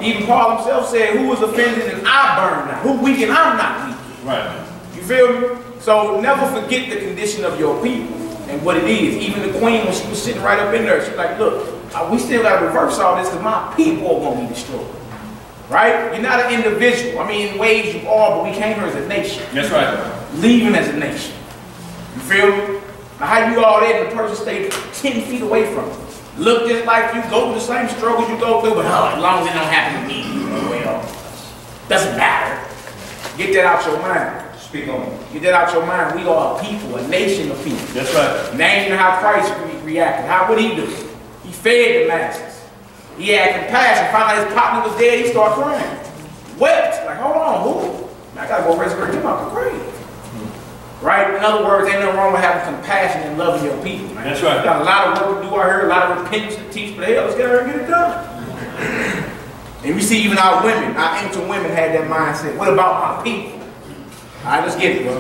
Even Paul himself said, who is offended and I burn now? Who weak and I'm not weak? Right. You feel me? So never forget the condition of your people and what it is. Even the queen, when she was sitting right up in there, she's like, look, we still got to reverse all this because my people are going to be destroyed. Right? You're not an individual. I mean, in ways you are, but we came here as a nation. That's right. Leaving as a nation. You feel me? Now, how you all there and the person stay 10 feet away from you? Look just like you, go through the same struggles you go through, but as long as it don't happen to me, well, doesn't matter. Get that out your mind. Speak on it. Get that out your mind. We are a people, a nation of people. That's right. Name how Christ reacted. How would he do? He fed the masses. He had compassion. Found out his partner was dead. He started crying. Wept. Like, hold on, who? I gotta go resurrect him out the grave. Right? In other words, ain't nothing wrong with having compassion and loving your people, man. That's right. Got a lot of work to do out here, a lot of repentance to teach, but hell, let's get out here and get it done. And we see even our women, our ancient women had that mindset. What about my people? All right, let's get it, bro.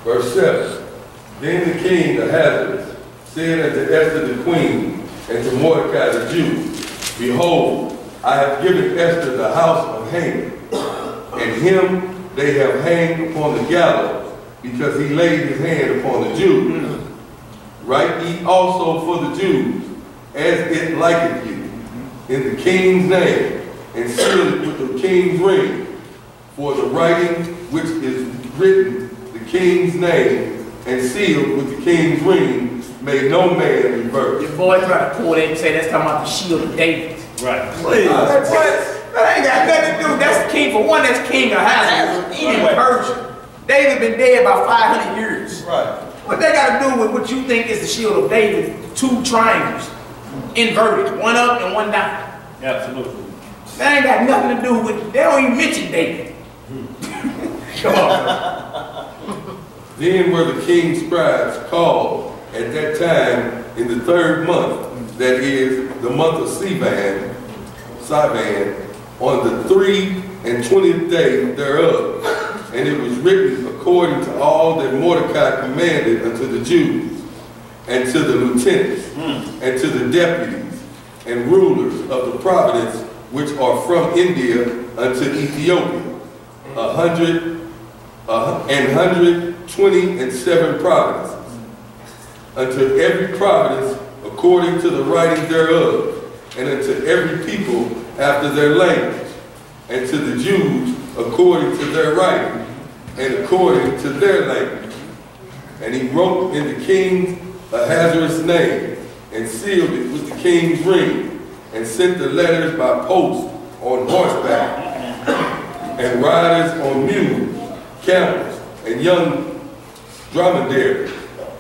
Verse 7. Then the king Ahasuerus said unto Esther the queen and to Mordecai the Jew, Behold, I have given Esther the house of Haman, and him they have hanged upon the gallows, because he laid his hand upon the Jews. Write ye also for the Jews, as it liketh you, in the king's name, and seal it with the king's ring. For the writing which is written, the king's name, and sealed with the king's ring, may no man reverse. Your boy try to pull that and say that's talking about the shield of David. Right. Please. That ain't got nothing to do. That's the king. For one, that's King Ahasuerus in Persia. David been dead about 500 years. Right. What that got to do with what you think is the shield of David? Two triangles, inverted, one up and one down. Absolutely. That ain't got nothing to do with. They don't even mention David. Come on. Then were the king's scribes called at that time in the 3rd month, that is, the month of Sivan, on the 23rd day thereof. And it was written according to all that Mordecai commanded unto the Jews, and to the lieutenants, and to the deputies, and rulers of the province which are from India unto Ethiopia, 127 provinces, unto every province according to the writing thereof, and unto every people after their language, and to the Jews according to their writing, and according to their language. And he wrote in the king Ahasuerus' name, and sealed it with the king's ring, and sent the letters by post on horseback, and riders on mules, camels, and young dromedaries.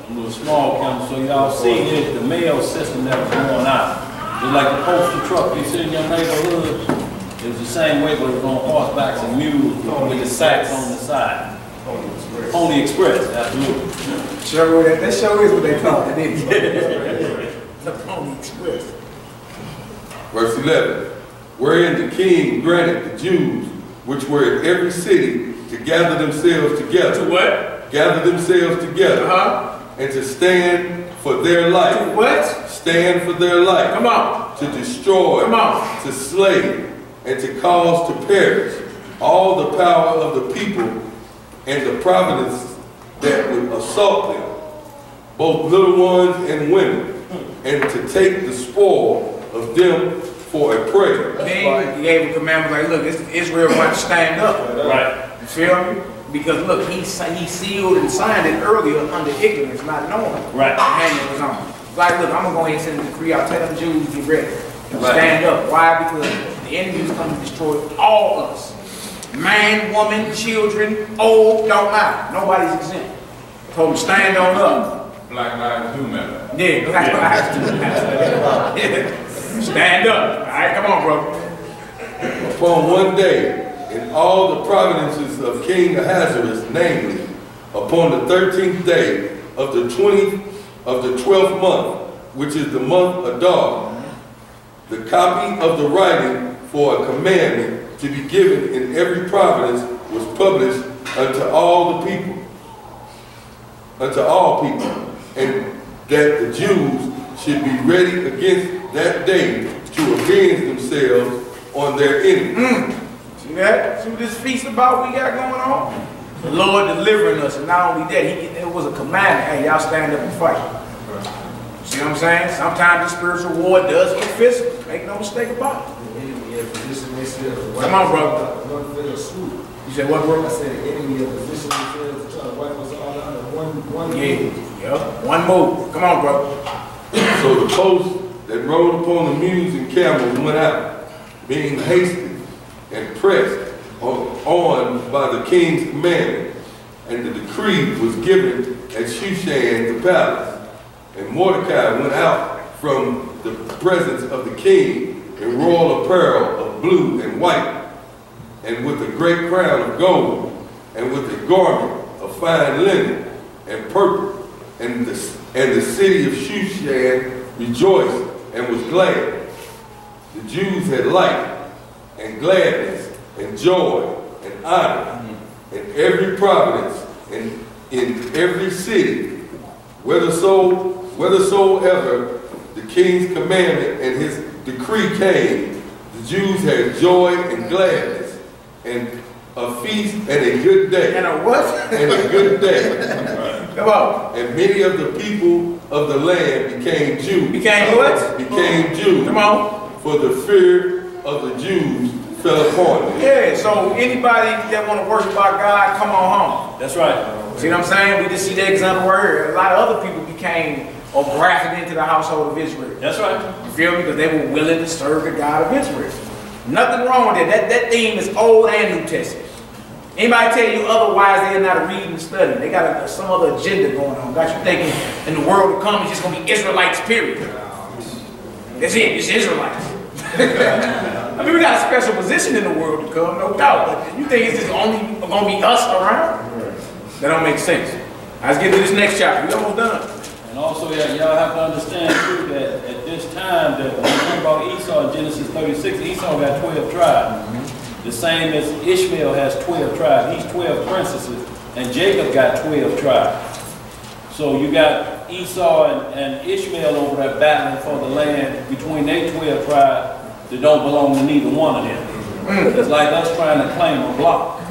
A little small camel, so y'all see it, the mail system that was going out. It's like the postal truck you see in your neighborhood. It was the same way, but it was on horsebacks and mules with the sacks on the side. Pony Express, absolutely. Sure, that sure is what they call it, isn't it? The Pony Express. Verse 11. Wherein the king granted the Jews, which were in every city, to gather themselves together. To what? Gather themselves together. And to stand for their life. To what? Stand for their life. Come on. To destroy. Come on. To slay. And to cause to perish all the power of the people and the provinces that would assault them, both little ones and women, and to take the spoil of them for a prey. Then he gave a commandment like, look, Israel want to stand up. Right. You feel me? Because look, he sealed and signed it earlier under ignorance, not knowing. Right. The hand was on. Like, look, I'm going to go ahead and send a decree. I'll tell them Jews, get ready. Stand up. Why? Because the enemy is coming to destroy all of us. Man, woman, children, old, don't matter. Nobody's exempt. Told them, stand on up. Black lives do matter. Yeah, black lives do matter. Stand up. All right, come on, bro. Upon one day, in all the provinces of King Ahasuerus, namely, upon the 13th day of the 12th month, which is the month Adar, the copy of the writing for a commandment to be given in every province was published unto all the people, and that the Jews should be ready against that day to avenge themselves on their enemies. See that? See what this feast about we got going on? The Lord delivering us, and not only that, it was a commandment. Hey, y'all stand up and fight. See what I'm saying? Sometimes the spiritual war does get physical. Make no mistake about it. Come on, bro. You said what, bro? I said the enemy of position themselves to try to wipe us all out of one Yeah, one move. Come on, bro. So the post that rode upon the mules and camels went out, being hasted and pressed on by the king's commandment. And the decree was given at Shushan the palace. And Mordecai went out from the presence of the king in royal apparel of blue and white, and with a great crown of gold, and with a garment of fine linen and purple, and the city of Shushan rejoiced and was glad. The Jews had light and gladness and joy and honor in every province and in every city, whithersoever the king's commandment and his decree came. The Jews had joy and gladness and a feast and a good day. And a what? And a good day. Come on. And many of the people of the land became Jews. Became what? Became Jews. Come on. For the fear of the Jews fell upon them. Yeah, so anybody that want to worship our God, come on home. That's right. See what I'm saying? We just see that example right here. A lot of other people became or grafted into the household of Israel. That's right. You feel me? Because they were willing to serve the God of Israel. Nothing wrong with that. That theme is Old and New Testament. Anybody tell you otherwise, they're not reading and studying. They got some other agenda going on. Got you thinking in the world to come, it's just going to be Israelites, period. That's it. It's Israelites. I mean, we got a special position in the world to come, no doubt. But you think it's just only going to be us around? That don't make sense. Let's get to this next chapter. We almost done. And also, y'all have to understand too that at this time, that when we talk about Esau in Genesis 36, Esau got 12 tribes. The same as Ishmael has 12 tribes. He's 12 princesses, and Jacob got 12 tribes. So you got Esau and Ishmael over there battling for the land between their 12 tribes that don't belong to neither one of them. It's like us trying to claim a block.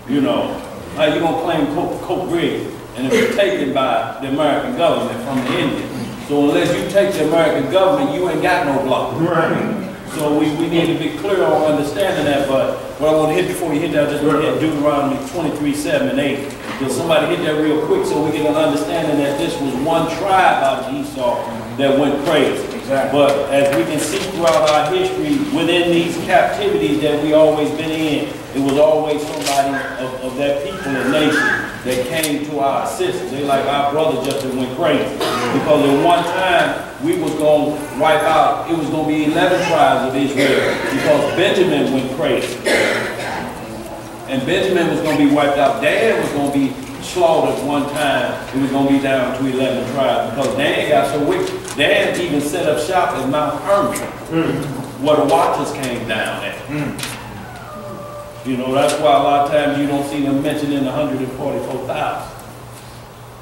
You know, how you gonna claim Coke Bridge and it was taken by the American government from the Indians. So unless you take the American government, you ain't got no block. Right. So we need to be clear on understanding that. But what I want to hit before you hit that, I just want to hit Deuteronomy 23:7 and 8. Because somebody hit that real quick so we get an understanding that this was one tribe out of Esau that went crazy. Exactly. But as we can see throughout our history, within these captivities that we always been in, it was always somebody of that people and nation that came to our assistance. They like our brother just went crazy. Because at one time, we was going to wipe out, it was going to be 11 tribes of Israel because Benjamin went crazy. And Benjamin was going to be wiped out. Dan was going to be slaughtered one time. It was going to be down to 11 tribes because Dan got so wicked. Dan even set up shop at Mount Hermon, where the watchers came down at. You know, that's why a lot of times you don't see them mentioned in 144,000.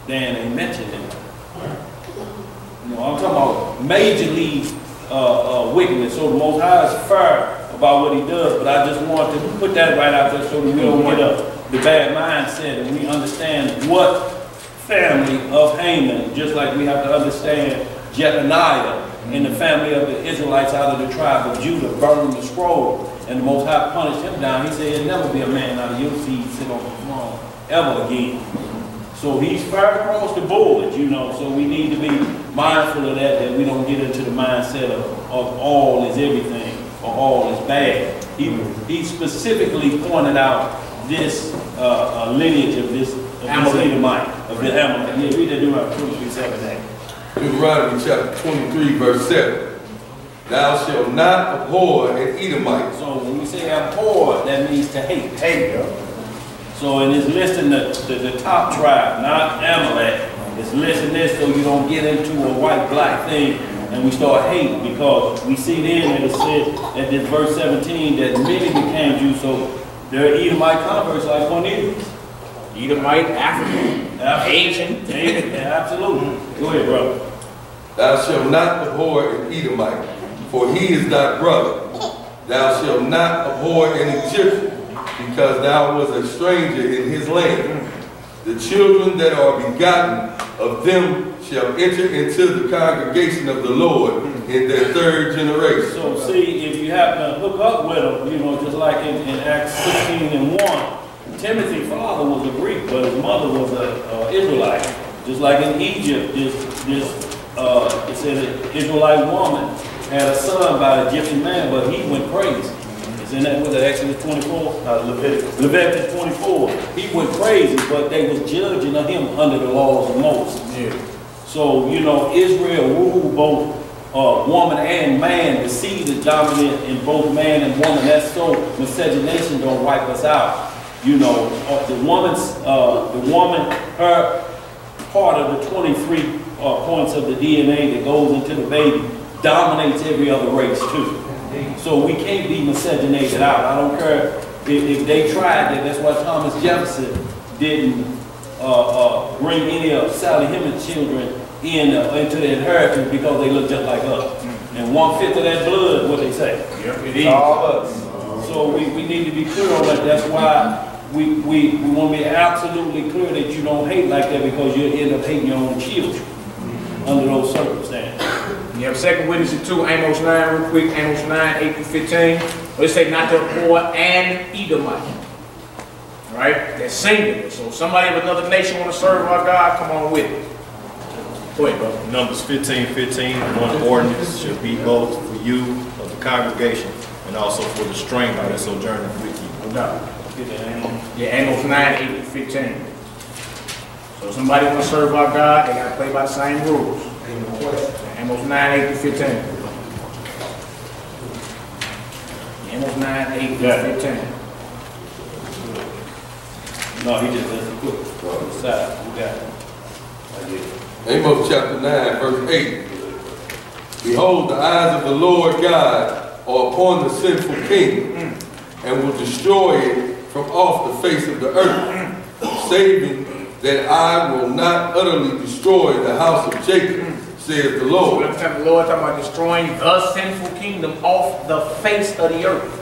Dan ain't mentioned in it. You know, I'm talking about major league wickedness. So the Most High is fair about what he does, but I just want to put that right out there so that we don't get the bad mindset and we understand what family of Haman, just like we have to understand Jeconiah in the family of the Israelites out of the tribe of Judah burning the scroll, and the Most High punished him down. He said, "There'll never be a man out of your seed sit on the throne ever again." So he's fair across the board, you know, so we need to be mindful of that we don't get into the mindset of all is everything or all is bad. He specifically pointed out this lineage of this Edomite, of the Amalek. Yeah, read that Deuteronomy 23:7. Deuteronomy chapter 23, verse 7. Thou shalt not abhor an Edomite. So when we say abhor, that means to hate. Hate, yo. So it is listing the top tribe, not Amalek. It's listing this so you don't get into a white-black thing and we start hating, because we see then that it said at this verse 17 that many became Jews, so they're Edomite converts like Cornelius. Edomite, African, Asian. Absolutely. Go ahead, brother. Thou shalt not abhor an Edomite, for he is thy brother. Thou shalt not abhor an Egyptian, because thou wast a stranger in his land. The children that are begotten of them shall enter into the congregation of the Lord in their third generation. So see, if you happen to hook up with them, you know, just like in Acts 16:1, Timothy's father was a Greek, but his mother was an Israelite. Just like in Egypt, it said an Israelite woman had a son by an Egyptian man, but he went crazy. It's in that, was it Exodus 24? Leviticus 24. He went crazy, but they was judging him under the laws of Moses. Yeah. So, you know, Israel ruled both woman and man. The seed is dominant in both man and woman. That's so miscegenation don't wipe us out. You know, the woman, her part of the 23 points of the DNA that goes into the baby dominates every other race too. So we can't be miscegenated out. I don't care if they tried that. That's why Thomas Jefferson didn't bring any of Sally Hemings' children into the inheritance because they look just like us. And 1/5 of that blood, what they say. Yep, it is. All us. So we need to be clear on that. That's why we want to be absolutely clear that you don't hate like that, because you'll end up hating your own children under those circumstances. You have second witness too, Amos 9, real quick, Amos 9, 8-15. Let's say not to abhor an Edomite. All right? That's singular. So if somebody of another nation want to serve our God, come on with it. Go ahead, brother. Numbers 15:15, one ordinance shall be both for you of the congregation and also for the stranger that sojourneth with you. No doubt. Yeah, Amos 9, 8-15. So if somebody want to serve our God, they got to play by the same rules. Amos 9, 8-15. Amos 9, 8-15. No, he just doesn't put aside. We got it. Amos chapter 9, verse 8. Behold, the eyes of the Lord God are upon the sinful king, and will destroy it from off the face of the earth, saving that I will not utterly destroy the house of Jacob, says the Lord. So the Lord talking about destroying the sinful kingdom off the face of the earth.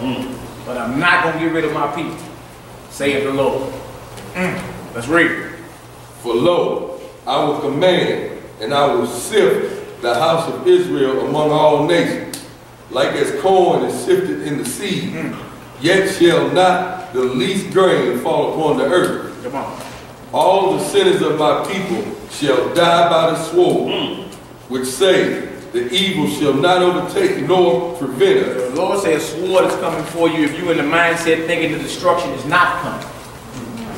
But I'm not going to get rid of my people, saith the Lord. Let's read it. For lo, I will command, and I will sift the house of Israel among all nations, like as corn is sifted in the sea. Yet shall not the least grain fall upon the earth. Come on. All the sinners of my people shall die by the sword, which say, the evil shall not overtake nor prevent us. The Lord says a sword is coming for you if you're in the mindset thinking the destruction is not coming.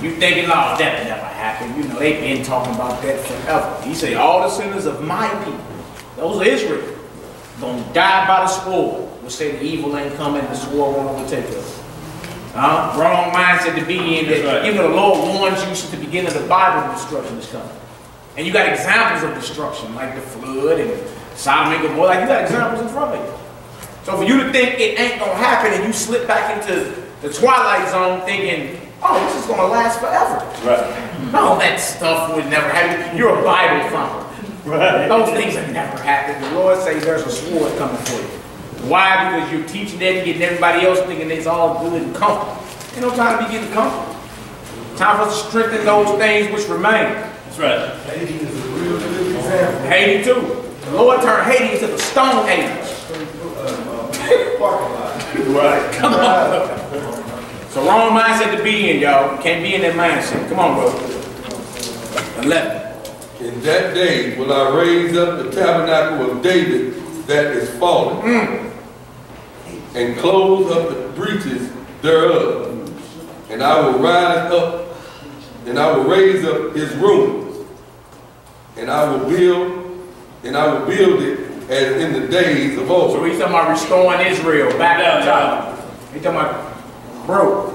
You thinking, oh, that never happened. You know, they've been talking about that forever. He said, all the sinners of my people, those are Israel, gonna die by the sword. Which say the evil ain't coming, the sword won't overtake us. Wrong mindset to be in. That, right. Even though the Lord warns you since the beginning of the Bible, destruction is coming. And you got examples of destruction, like the flood and Sodom and Gomorrah. Like you got examples in front of you. So for you to think it ain't gonna happen and you slip back into the twilight zone thinking, oh, this is gonna last forever. Right. No, that stuff would never happen. You're a Bible thumper. Right. Those things have never happened. The Lord says there's a sword coming for you. Why? Because you're teaching them, getting everybody else thinking it's all good and comfortable. Ain't no time to be getting comfortable. Time for us to strengthen those things which remain. That's right. Haiti is a real good example. Haiti too. The Lord turned Haiti into the Stone Age. Right. Come on. So wrong mindset to be in, y'all. Can't be in that mindset. Come on, bro. 11. In that day will I raise up the tabernacle of David that is fallen, and close up the breaches thereof. And I will rise up, and I will raise up his ruins, and I will build it as in the days of old. So he's talking about restoring Israel back on top. He's talking about, bro.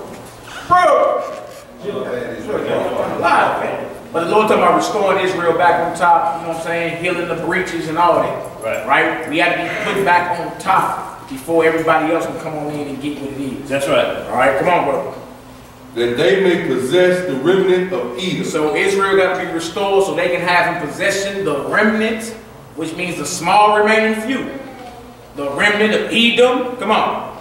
But the Lord talking about restoring Israel back on top, you know what I'm saying? Healing the breaches and all that. Right? We had to be put back on top before everybody else can come on in and get what it is. That's right. All right, come on, bro. That they may possess the remnant of Edom. So Israel got to be restored so they can have in possession the remnant, which means the small remaining few. The remnant of Edom, come on.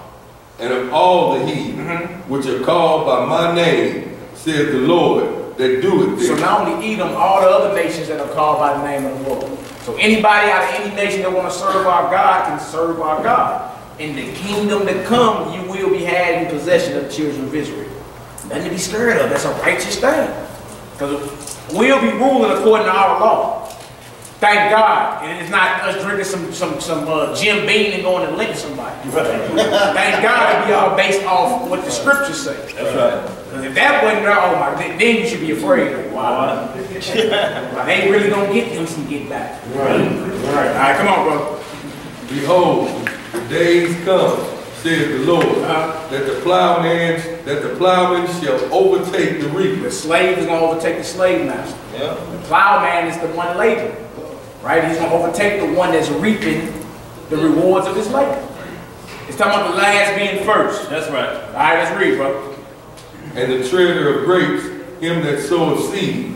And of all the heathen, which are called by my name, says the Lord, that doeth this. So not only Edom, all the other nations that are called by the name of the Lord. So anybody out of any nation that want to serve our God can serve our God. In the kingdom to come, you will be had in possession of the children of Israel. Nothing to be scared of. That's a righteous thing. Because we'll be ruling according to our law. Thank God. And it's not us drinking some Jim Beam and going to lynch somebody. Thank God it'll be all based off what the scriptures say. That's right. Because if that wasn't right, oh my, then you should be afraid. Like, wow. They ain't really going to get them some get back. Right. All right, come on, bro. Behold, the days come, saith the Lord, that the plowman shall overtake the reaper. The slave is going to overtake the slave master. Yeah. The plowman is the one laboring, right? He's going to overtake the one that's reaping the rewards of his labor. It's talking about the last being first. That's right. All right, let's read, bro. And the treader of grapes, him that soweth seed,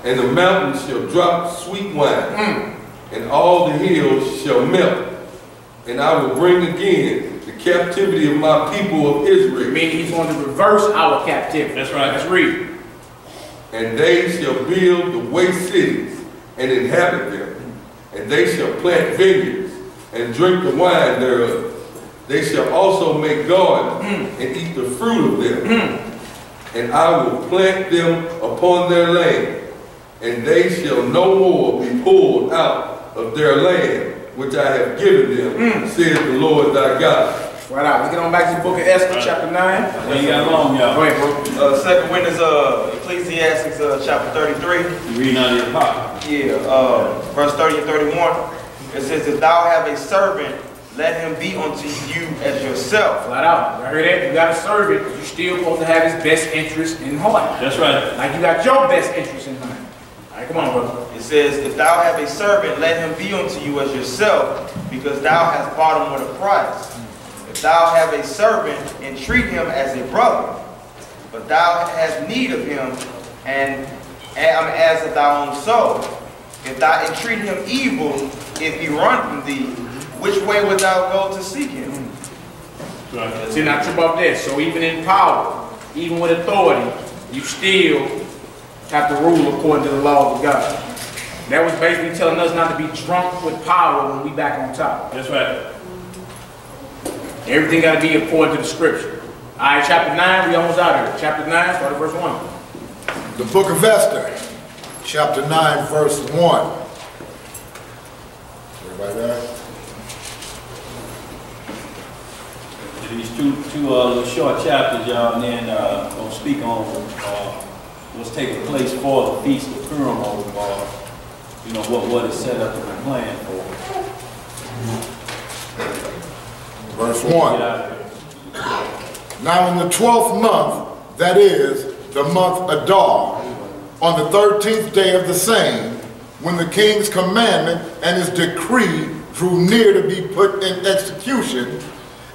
and the mountains shall drop sweet wine, and all the hills shall melt. And I will bring again the captivity of my people of Israel. Meaning he's going to reverse our captivity. That's right. Let's read. And they shall build the waste cities and inhabit them. And they shall plant vineyards and drink the wine thereof. They shall also make gardens and eat the fruit of them. And I will plant them upon their land. And they shall no more be pulled out of their land, which I have given them, saith the Lord thy God. Right out. Let's get on back to the book of Esther, chapter 9. We got long, y'all. Go ahead, bro. Second witness, Ecclesiastes, chapter 33. You reading out of your pocket. Yeah, verse 30 and 31. It says, if thou have a servant, let him be unto you as yourself. Flat out. I heard that. You got a servant, but you still supposed to have his best interest in heart. That's right. Like you got your best interest in mind. All right, come on, brother. It says, if thou have a servant, let him be unto you as yourself, because thou hast bought him with a price. If thou have a servant, entreat him as a brother, but thou hast need of him, and as of thy own soul. If thou entreat him evil, if he run from thee, which way wilt thou go to seek him? Right. See, not trip up there. So even in power, even with authority, you still have to rule according to the laws of God. That was basically telling us not to be drunk with power when we back on top. That's right. Everything got to be according to the scripture. All right, chapter 9, we almost out here. Chapter 9, start at verse 1. The book of Esther, chapter 9, verse 1. Everybody there? These two little short chapters, y'all, and then gonna speak on what's taking place for the Feast of Purim, you know, what is set up and planned for. Verse 1. Now in the 12th month, that is, the month Adar, on the 13th day of the same, when the king's commandment and his decree drew near to be put in execution,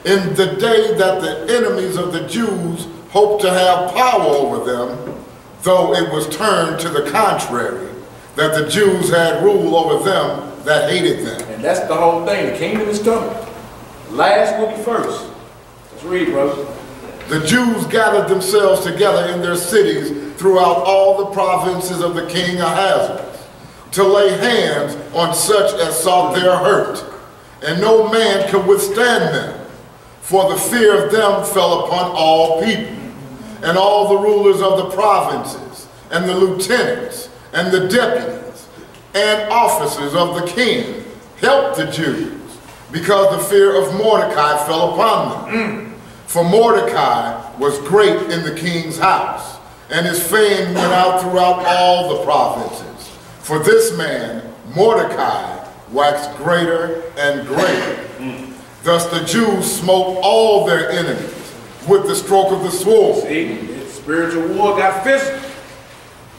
in the day that the enemies of the Jews hoped to have power over them, though it was turned to the contrary, that the Jews had rule over them that hated them. And that's the whole thing. The kingdom is coming. Last will be first. Let's read, brother. The Jews gathered themselves together in their cities throughout all the provinces of the king Ahasuerus, to lay hands on such as sought their hurt, and no man could withstand them. For the fear of them fell upon all people, and all the rulers of the provinces, and the lieutenants, and the deputies, and officers of the king helped the Jews, because the fear of Mordecai fell upon them. For Mordecai was great in the king's house, and his fame went out throughout all the provinces. For this man, Mordecai, waxed greater and greater. Thus the Jews smote all their enemies with the stroke of the sword. See, spiritual war got physical.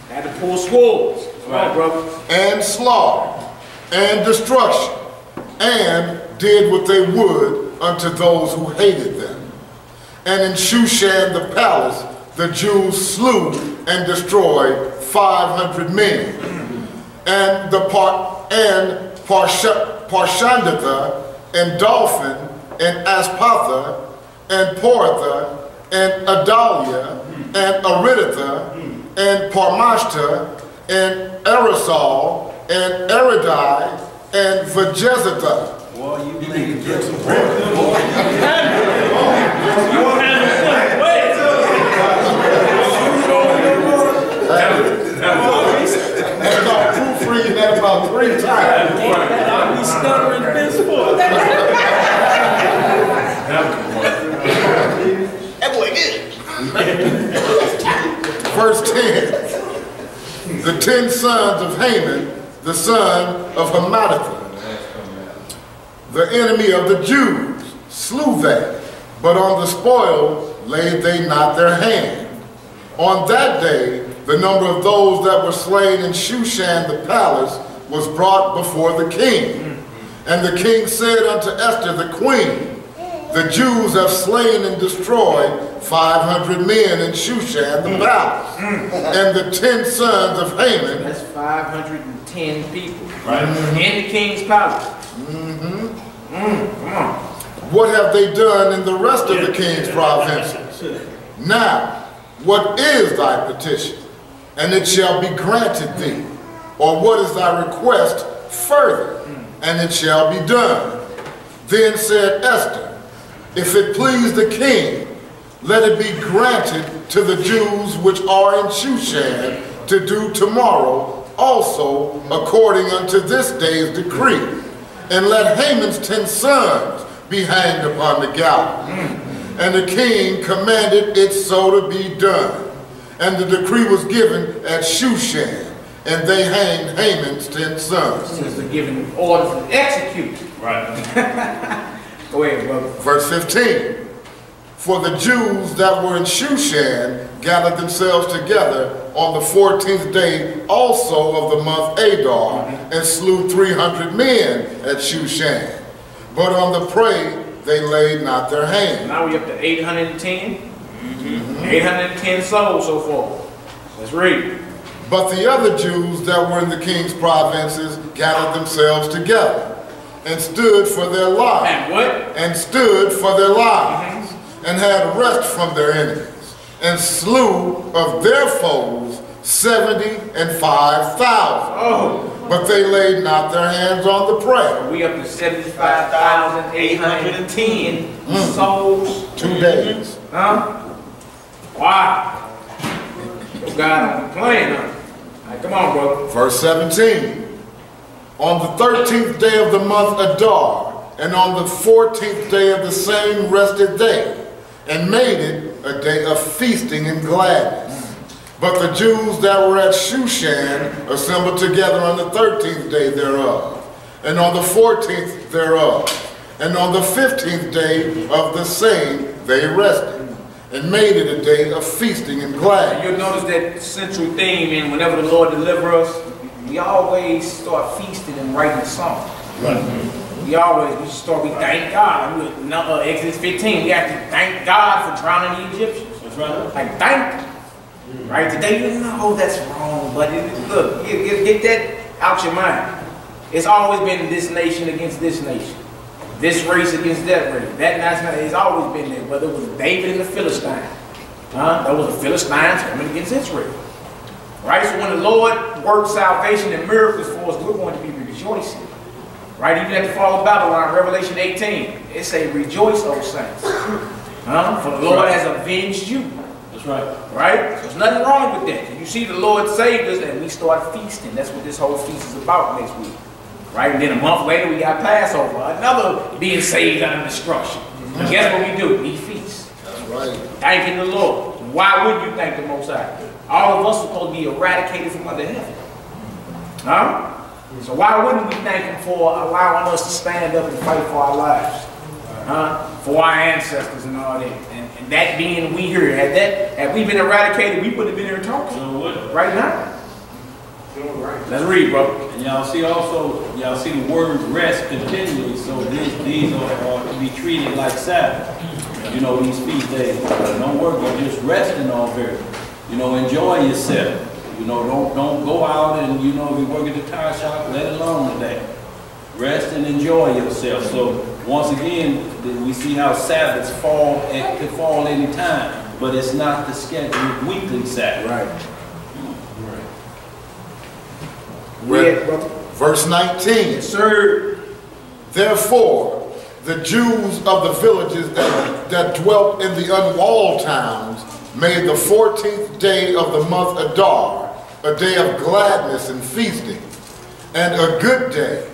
Had to pull swords. Right, brother. And slaughter, and destruction, and did what they would unto those who hated them. And in Shushan the palace, the Jews slew and destroyed 500 men. And the Parshandatha, and Dolphin, and Aspatha, and Portha, and Adalia, and Ariditha, and Parmashta, and Aerosol, and Eridai, and Vajezatha. Well, you need to get some proofreading that about 3 times. I'll be stuttering this for. Verse 10. The 10 sons of Haman, the son of Hammedatha, the enemy of the Jews, slew they, but on the spoil laid they not their hand. On that day, the number of those that were slain in Shushan the palace was brought before the king. And the king said unto Esther the queen, the Jews have slain and destroyed 500 men in Shushan the palace, and the 10 sons of Haman. That's 510 people, right? In the king's palace. Come on. What have they done in the rest of the king's provinces? Now, what is thy petition? And it shall be granted thee. Or what is thy request further? And it shall be done. Then said Esther, if it please the king, let it be granted to the Jews which are in Shushan to do tomorrow also according unto this day's decree. And let Haman's 10 sons be hanged upon the gallows. And the king commanded it so to be done. And the decree was given at Shushan, and they hanged Haman's 10 sons. Since they're giving orders to execute. Right. Go ahead, brother. Verse 15. For the Jews that were in Shushan gathered themselves together on the 14th day also of the month Adar, and slew 300 men at Shushan. But on the prey they laid not their hand. Now we up to 810. 810 souls so far. Let's read. But the other Jews that were in the king's provinces gathered themselves together and stood for their lives. And what? And stood for their lives, and had rest from their enemies, and slew of their foes 75,000. Oh. But they laid not their hands on the prey. We up to 75,810 souls. 2 days. Huh? Wow. God, I'm playing, huh? All right, come on, brother. Verse 17. On the 13th day of the month Adar, and on the 14th day of the same rested they, and made it a day of feasting and gladness. But the Jews that were at Shushan assembled together on the 13th day thereof, and on the 14th thereof, and on the 15th day of the same they rested, and made it a day of feasting and gladness. You'll notice that central theme, and whenever the Lord delivers us, we always start feasting and writing a song. Right. We thank God. Exodus 15, we have to thank God for drowning the Egyptians. That's right. Like, thank you. Right? Today, you know that's wrong, but look, get that out your mind. It's always been this nation against this nation. This race against that race. That nationality has always been there, whether it was David and the Philistines. That was the Philistines coming against Israel. Right? So when the Lord works salvation and miracles for us, we're going to be rejoicing. Right? Even at the fall of Babylon, Revelation 18, it says, rejoice, O saints. For the Lord has avenged you. That's right. Right? So there's nothing wrong with that. You see the Lord saved us and we start feasting. That's what this whole feast is about next week. Right? And then a month later we got Passover. Another being saved out of destruction. And guess what we do? We feast. That's right. Thanking the Lord. Why would you thank the Most High? All of us are supposed to be eradicated from under heaven. Huh? So why wouldn't we thank him for allowing us to stand up and fight for our lives? For our ancestors and all that. And that being we here, had we been eradicated, we would have been here talking. Right now. Let's read, bro. And y'all see the word rest continually, so these are to be treated like Sabbath. You know, these feast days. Don't work, but just resting all very. You know, enjoy yourself. You know, don't go out and, you know, if you work at the tire shop, let alone today. Rest and enjoy yourself. So once again, we see how Sabbaths could fall any time, but it's not the scheduled weekly Sabbath. Right. Verse 19. Yes, sir. Therefore, the Jews of the villages that dwelt in the unwalled towns made the 14th day of the month Adar a day of gladness and feasting, and a good day,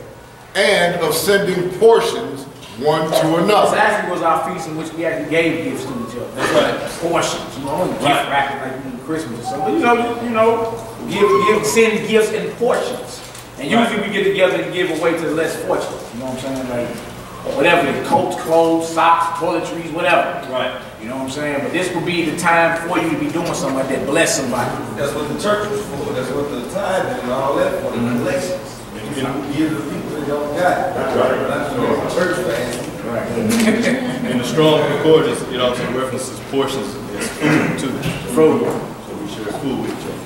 and of sending portions one to another. This actually was our feast in which we actually gave gifts to each other. That's right. Portions. You know, gift wrapping like we do Christmas or something. But send gifts in portions. And usually we get together and give away to the less fortunate. You know what I'm saying? Like, whatever, coats, clothes, socks, toiletries, whatever. Right. You know what I'm saying? But this would be the time for you to be doing something like that, bless somebody. That's what the church was for. That's what the tithing and all that for, the collections. You know, give the people that don't got it. That's right. That's what the church fans. Right. In the Strong Concordance, it also references portions as food too. Food. So we share food with each other.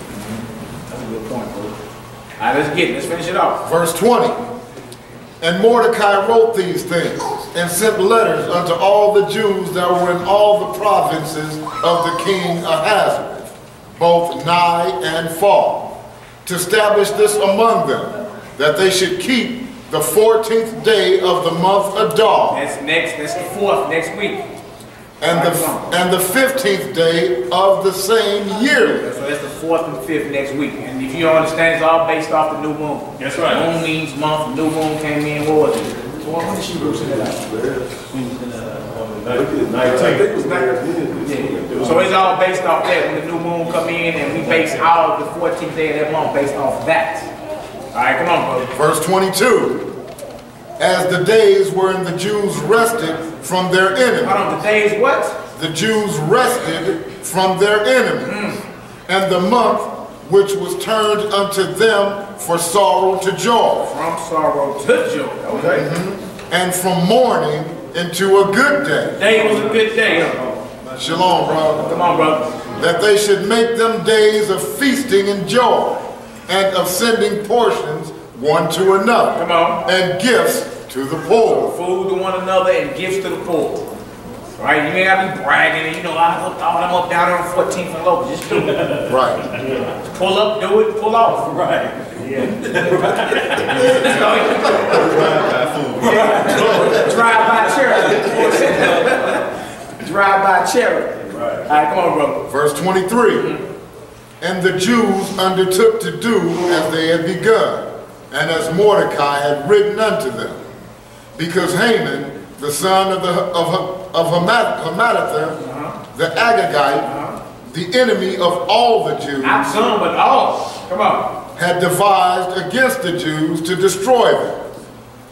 That's a good point, bro. All right, let's finish it off. Verse 20. And Mordecai wrote these things and sent letters unto all the Jews that were in all the provinces of the king Ahasuerus, both nigh and far, to establish this among them, that they should keep the 14th day of the month Adar. That's the 4th next week. And the 15th day of the same year. So that's the 4th and 5th next week. And if you don't understand, it's all based off the new moon. That's right. Moon means month, new moon came in, what was it? So when did she loosen it out? So it's all based off that. When the new moon come in, and we base all the 14th day of that month based off that. All right, come on, brother. Verse 22. As the days wherein the Jews rested from their enemy. Hold on, the days what? The Jews rested from their enemies. And the month which was turned unto them for sorrow to joy. From sorrow to joy, okay. And from mourning into a good day. Day was a good day. Shalom, brother. Come on, brother. That they should make them days of feasting and joy, and of sending portions one to another. Come on. And gifts to the poor. Food to one another and gifts to the poor. Right? You ain't gotta be bragging and, you know, I hooked all them up down there on 14th and Local. Just do it. Right. Pull up, do it, pull off. Right. Drive by charity. Drive by charity. Right. All right, come on, brother. Verse 23. And the Jews undertook to do as they had begun, and as Mordecai had written unto them. Because Haman, the son of Hammedatha, the Agagite, the enemy of all the Jews, not some, but all. Come on. Had devised against the Jews to destroy them,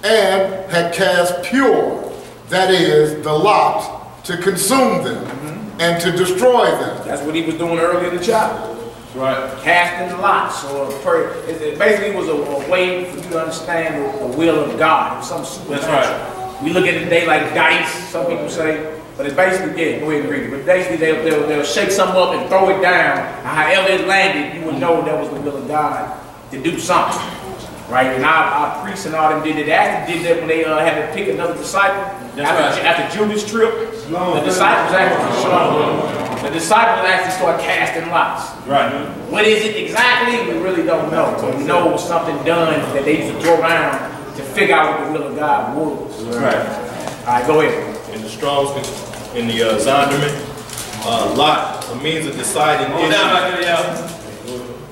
and had cast pure, that is, the lot, to consume them, and to destroy them. That's what he was doing earlier in the chapter. Right. Casting the lots. It basically was a way for you to understand the will of God. It was something supernatural. That's right. We look at it today like dice, some people say. But it's basically, yeah, go ahead and read it. But basically, they'll shake something up and throw it down. And however it landed, you would know that was the will of God to do something. Right? And our priests and all them did it. They actually did that when they had to pick another disciple. After Judas' trip, the disciples actually start casting lots. Right. What is it exactly? We really don't know. But we know it was something done that they used to throw around to figure out what the will of God was. Right. All right, go ahead. In the Strong's, in the Zondervan, lot, a means of deciding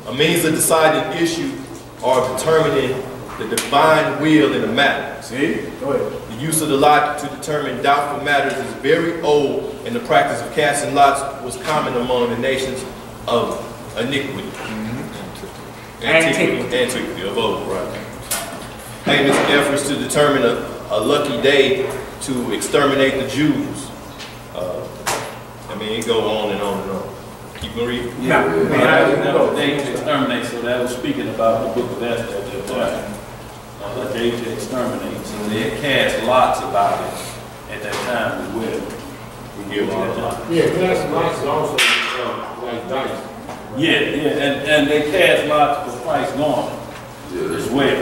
a means of deciding issue or determining the divine will in a matter. See? Go ahead. The use of the lot to determine doubtful matters is very old, and the practice of casting lots was common among the nations of iniquity. Antiquity of old, right. Haman's efforts to determine a lucky day to exterminate the Jews. I mean, it go on and on and on. Keep reading. Yeah. That was day to exterminate, so that was speaking about the book of Esther at that time. A day to exterminate. So they had cast lots about it at that time as well. Yeah, cast lots is also like dice. Yeah, and they cast lots for Christ's garment as well.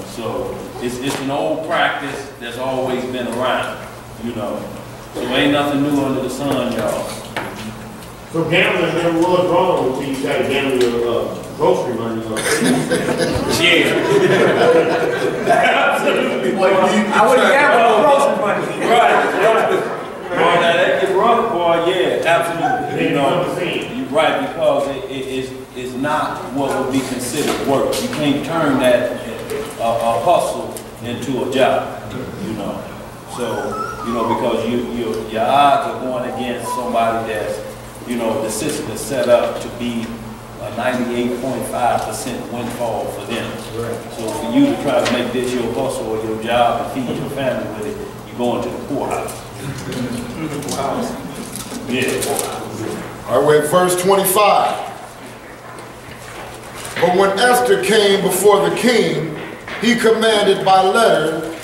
So it's an old practice that's always been around, you know. So ain't nothing new under the sun, y'all. So gambling never was wrong until you started gambling your grocery money. Yeah. Absolutely. I wouldn't gamble on grocery money. Right. Boy, now that get rough, boy, yeah, absolutely. You know, you're right, because it's not what would be considered work. You can't turn that a hustle into a job, you know. So, you know, because your odds are going against somebody that's, you know, the system is set up to be a 98.5% windfall for them. So for you to try to make this your hustle or your job and feed your family with it, you're going to the poorhouse. Yeah. All right, we're at verse 25. But when Esther came before the king, he commanded by letter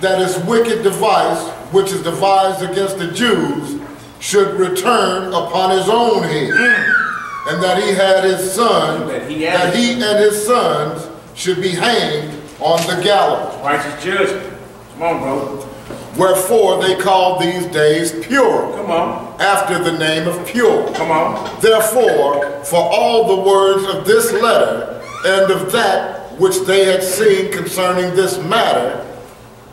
that his wicked device, which is devised against the Jews, should return upon his own head, and that he had his son, that he and his sons should be hanged on the gallows. Righteous judgment. Come on, bro. Wherefore they call these days Purim. Come on. After the name of Pure. Come on. Therefore, for all the words of this letter and of that which they had seen concerning this matter,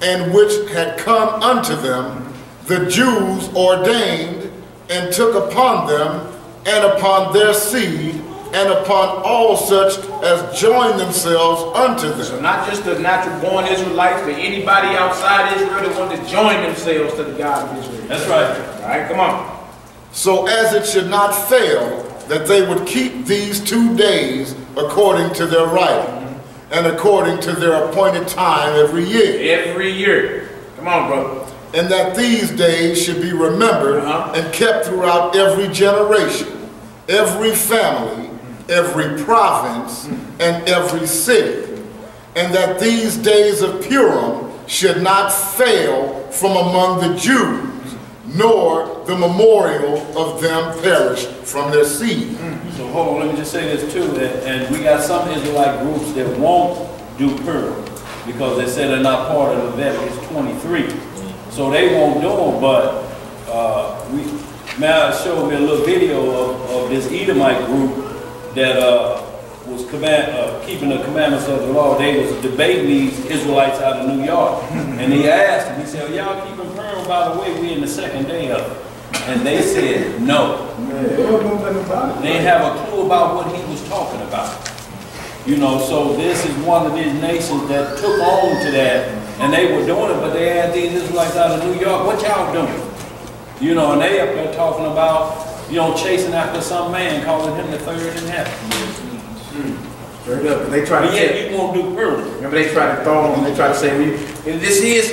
and which had come unto them, the Jews ordained and took upon them and upon their seed and upon all such as join themselves unto them. So not just the natural born Israelites, but anybody outside Israel that want to join themselves to the God of Israel. That's right. All right, come on. So as it should not fail that they would keep these 2 days according to their writing and according to their appointed time every year. Every year. Come on, brother. And that these days should be remembered and kept throughout every generation, every family, every province, and every city. And that these days of Purim should not fail from among the Jews, nor the memorial of them perish from their seed. So hold on, let me just say this too, and we got some Israelite groups that won't do Purim because they say they're not part of Leviticus 23. So they won't do them, but Mal showed me a little video of this Edomite group that was keeping the commandments of the law. They was debating these Israelites out of New York. And he asked them, he said, well, y'all keeping Purim, by the way, we in the second day of it. And they said no. They didn't have a clue about what he was talking about. You know, so this is one of these nations that took on to that, and they were doing it, but they had these Israelites out of New York. What y'all doing? You know, and they up there talking about, you know, chasing after some man, calling him the third in heaven. Straight up. They try to yeah, you won't do Purim. Remember they try to throw them, they try to say, this is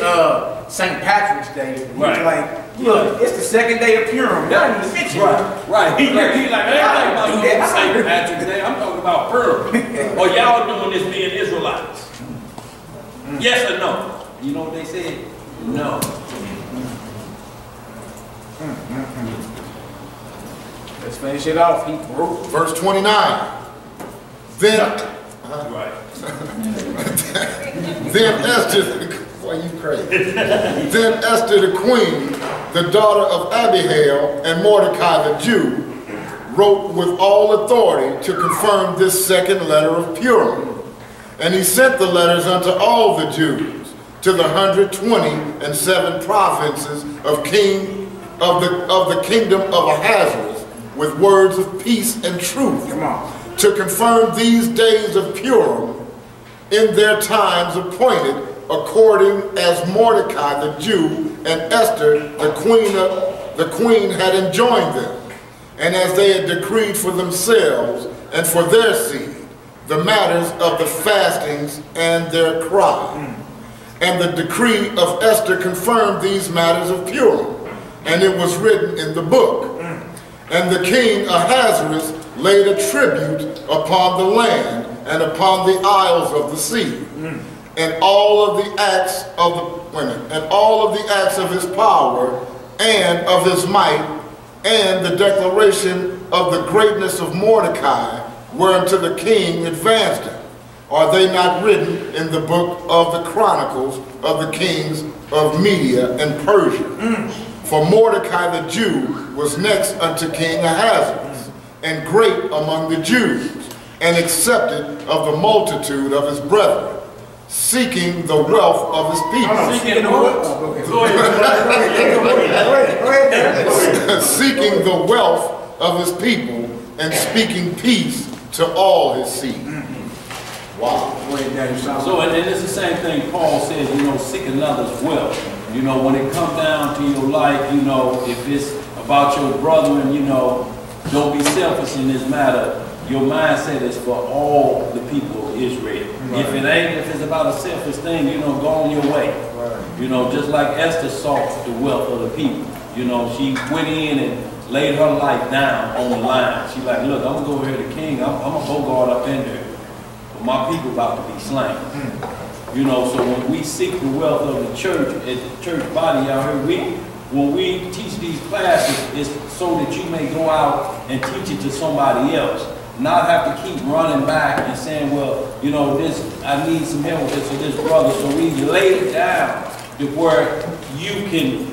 St. Patrick's Day. Right. Like, look, it's the second day of Purim. Not even mention it. Right. He like, I ain't talking about St. Patrick's Day. I'm talking about Purim. Or y'all doing this being Israelites. Yes or no? You know what they said? No. Let's finish it off. Verse 29. Then Esther, why you crazy? Then Esther the queen, the daughter of Abihail, and Mordecai the Jew, wrote with all authority to confirm this second letter of Purim. And he sent the letters unto all the Jews, to the 127 provinces of the kingdom of Ahasuerus, with words of peace and truth. Come on. To confirm these days of Purim in their times appointed, according as Mordecai the Jew and Esther the queen had enjoined them, and as they had decreed for themselves and for their seed the matters of the fastings and their cry. And the decree of Esther confirmed these matters of Purim, and it was written in the book. And the king Ahasuerus laid a tribute upon the land and upon the isles of the sea, and all of the acts of the acts of his power and of his might, and the declaration of the greatness of Mordecai, whereunto the king advanced him. Are they not written in the book of the Chronicles of the kings of Media and Persia? For Mordecai the Jew was next unto King Ahasuerus, and great among the Jews, and accepted of the multitude of his brethren, seeking the wealth of his people. Seeking the what? Seeking the wealth of his people, and speaking peace to all his seed. Wow. So, and it's the same thing Paul says, you know, seek another's wealth. You know, when it comes down to your life, you know, if it's about your brethren, you know, don't be selfish in this matter. your mindset is for all the people of Israel. Right. If it ain't, if it's about a selfish thing, you know, go on your way. Right. You know, just like Esther sought the wealth of the people. You know, she went in and laid her life down on the line. She like, look, I'm gonna go here to the king. I'm gonna go guard up in there. But my people about to be slain. You know, so when we seek the wealth of the church, at the church body out here, when we teach these classes, it's so that you may go out and teach it to somebody else. Not have to keep running back and saying, well, you know, I need some help with this or this brother. So we lay it down to where you can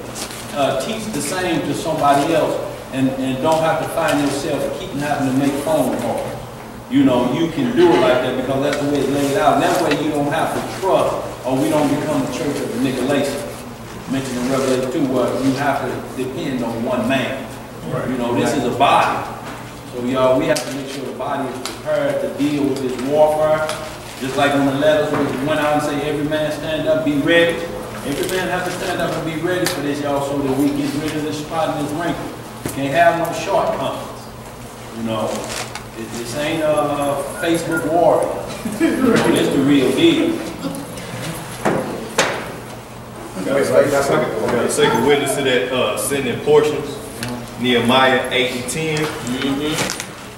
teach the same to somebody else and don't have to find yourself keeping having to make phone calls. You know, you can do it like that because that's the way it's laid out. And that way you don't have to trust, or we don't become the church of manipulation. Mentioned in Revelation 2 where you have to depend on one man. Right. You know, this is a body. So y'all, we have to make sure the body is prepared to deal with this warfare. Just like when the letters went out and say, every man stand up, be ready. Every man has to stand up and be ready for this, y'all, so that we get rid of this spot and this wrinkle. Can't have no shortcomings. You know, this ain't a Facebook warrior. It's the real deal. Got a second witness to that sending portions. Nehemiah 8 and 10.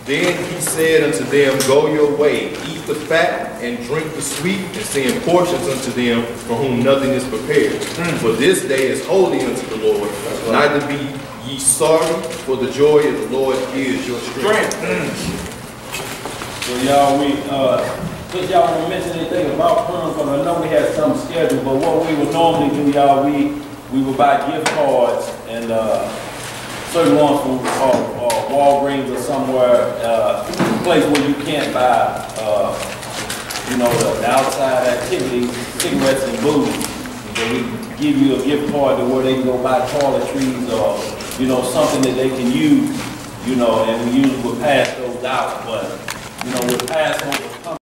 Then he said unto them, go your way, eat the fat and drink the sweet, and send portions unto them for whom nothing is prepared. For this day is holy unto the Lord. Neither be ye sorry, for the joy of the Lord is your strength. So y'all, since y'all want to mention anything about Purim, because I know we had something scheduled, but what we would normally do, y'all, we would buy gift cards and certain ones from Walgreens or somewhere, a place where you can't buy, you know, the outside activities, cigarettes and booze. So we give you a gift card to where they can go buy toiletries or, you know, something that they can use, you know, and we usually would pass those out. But, you know, with Passover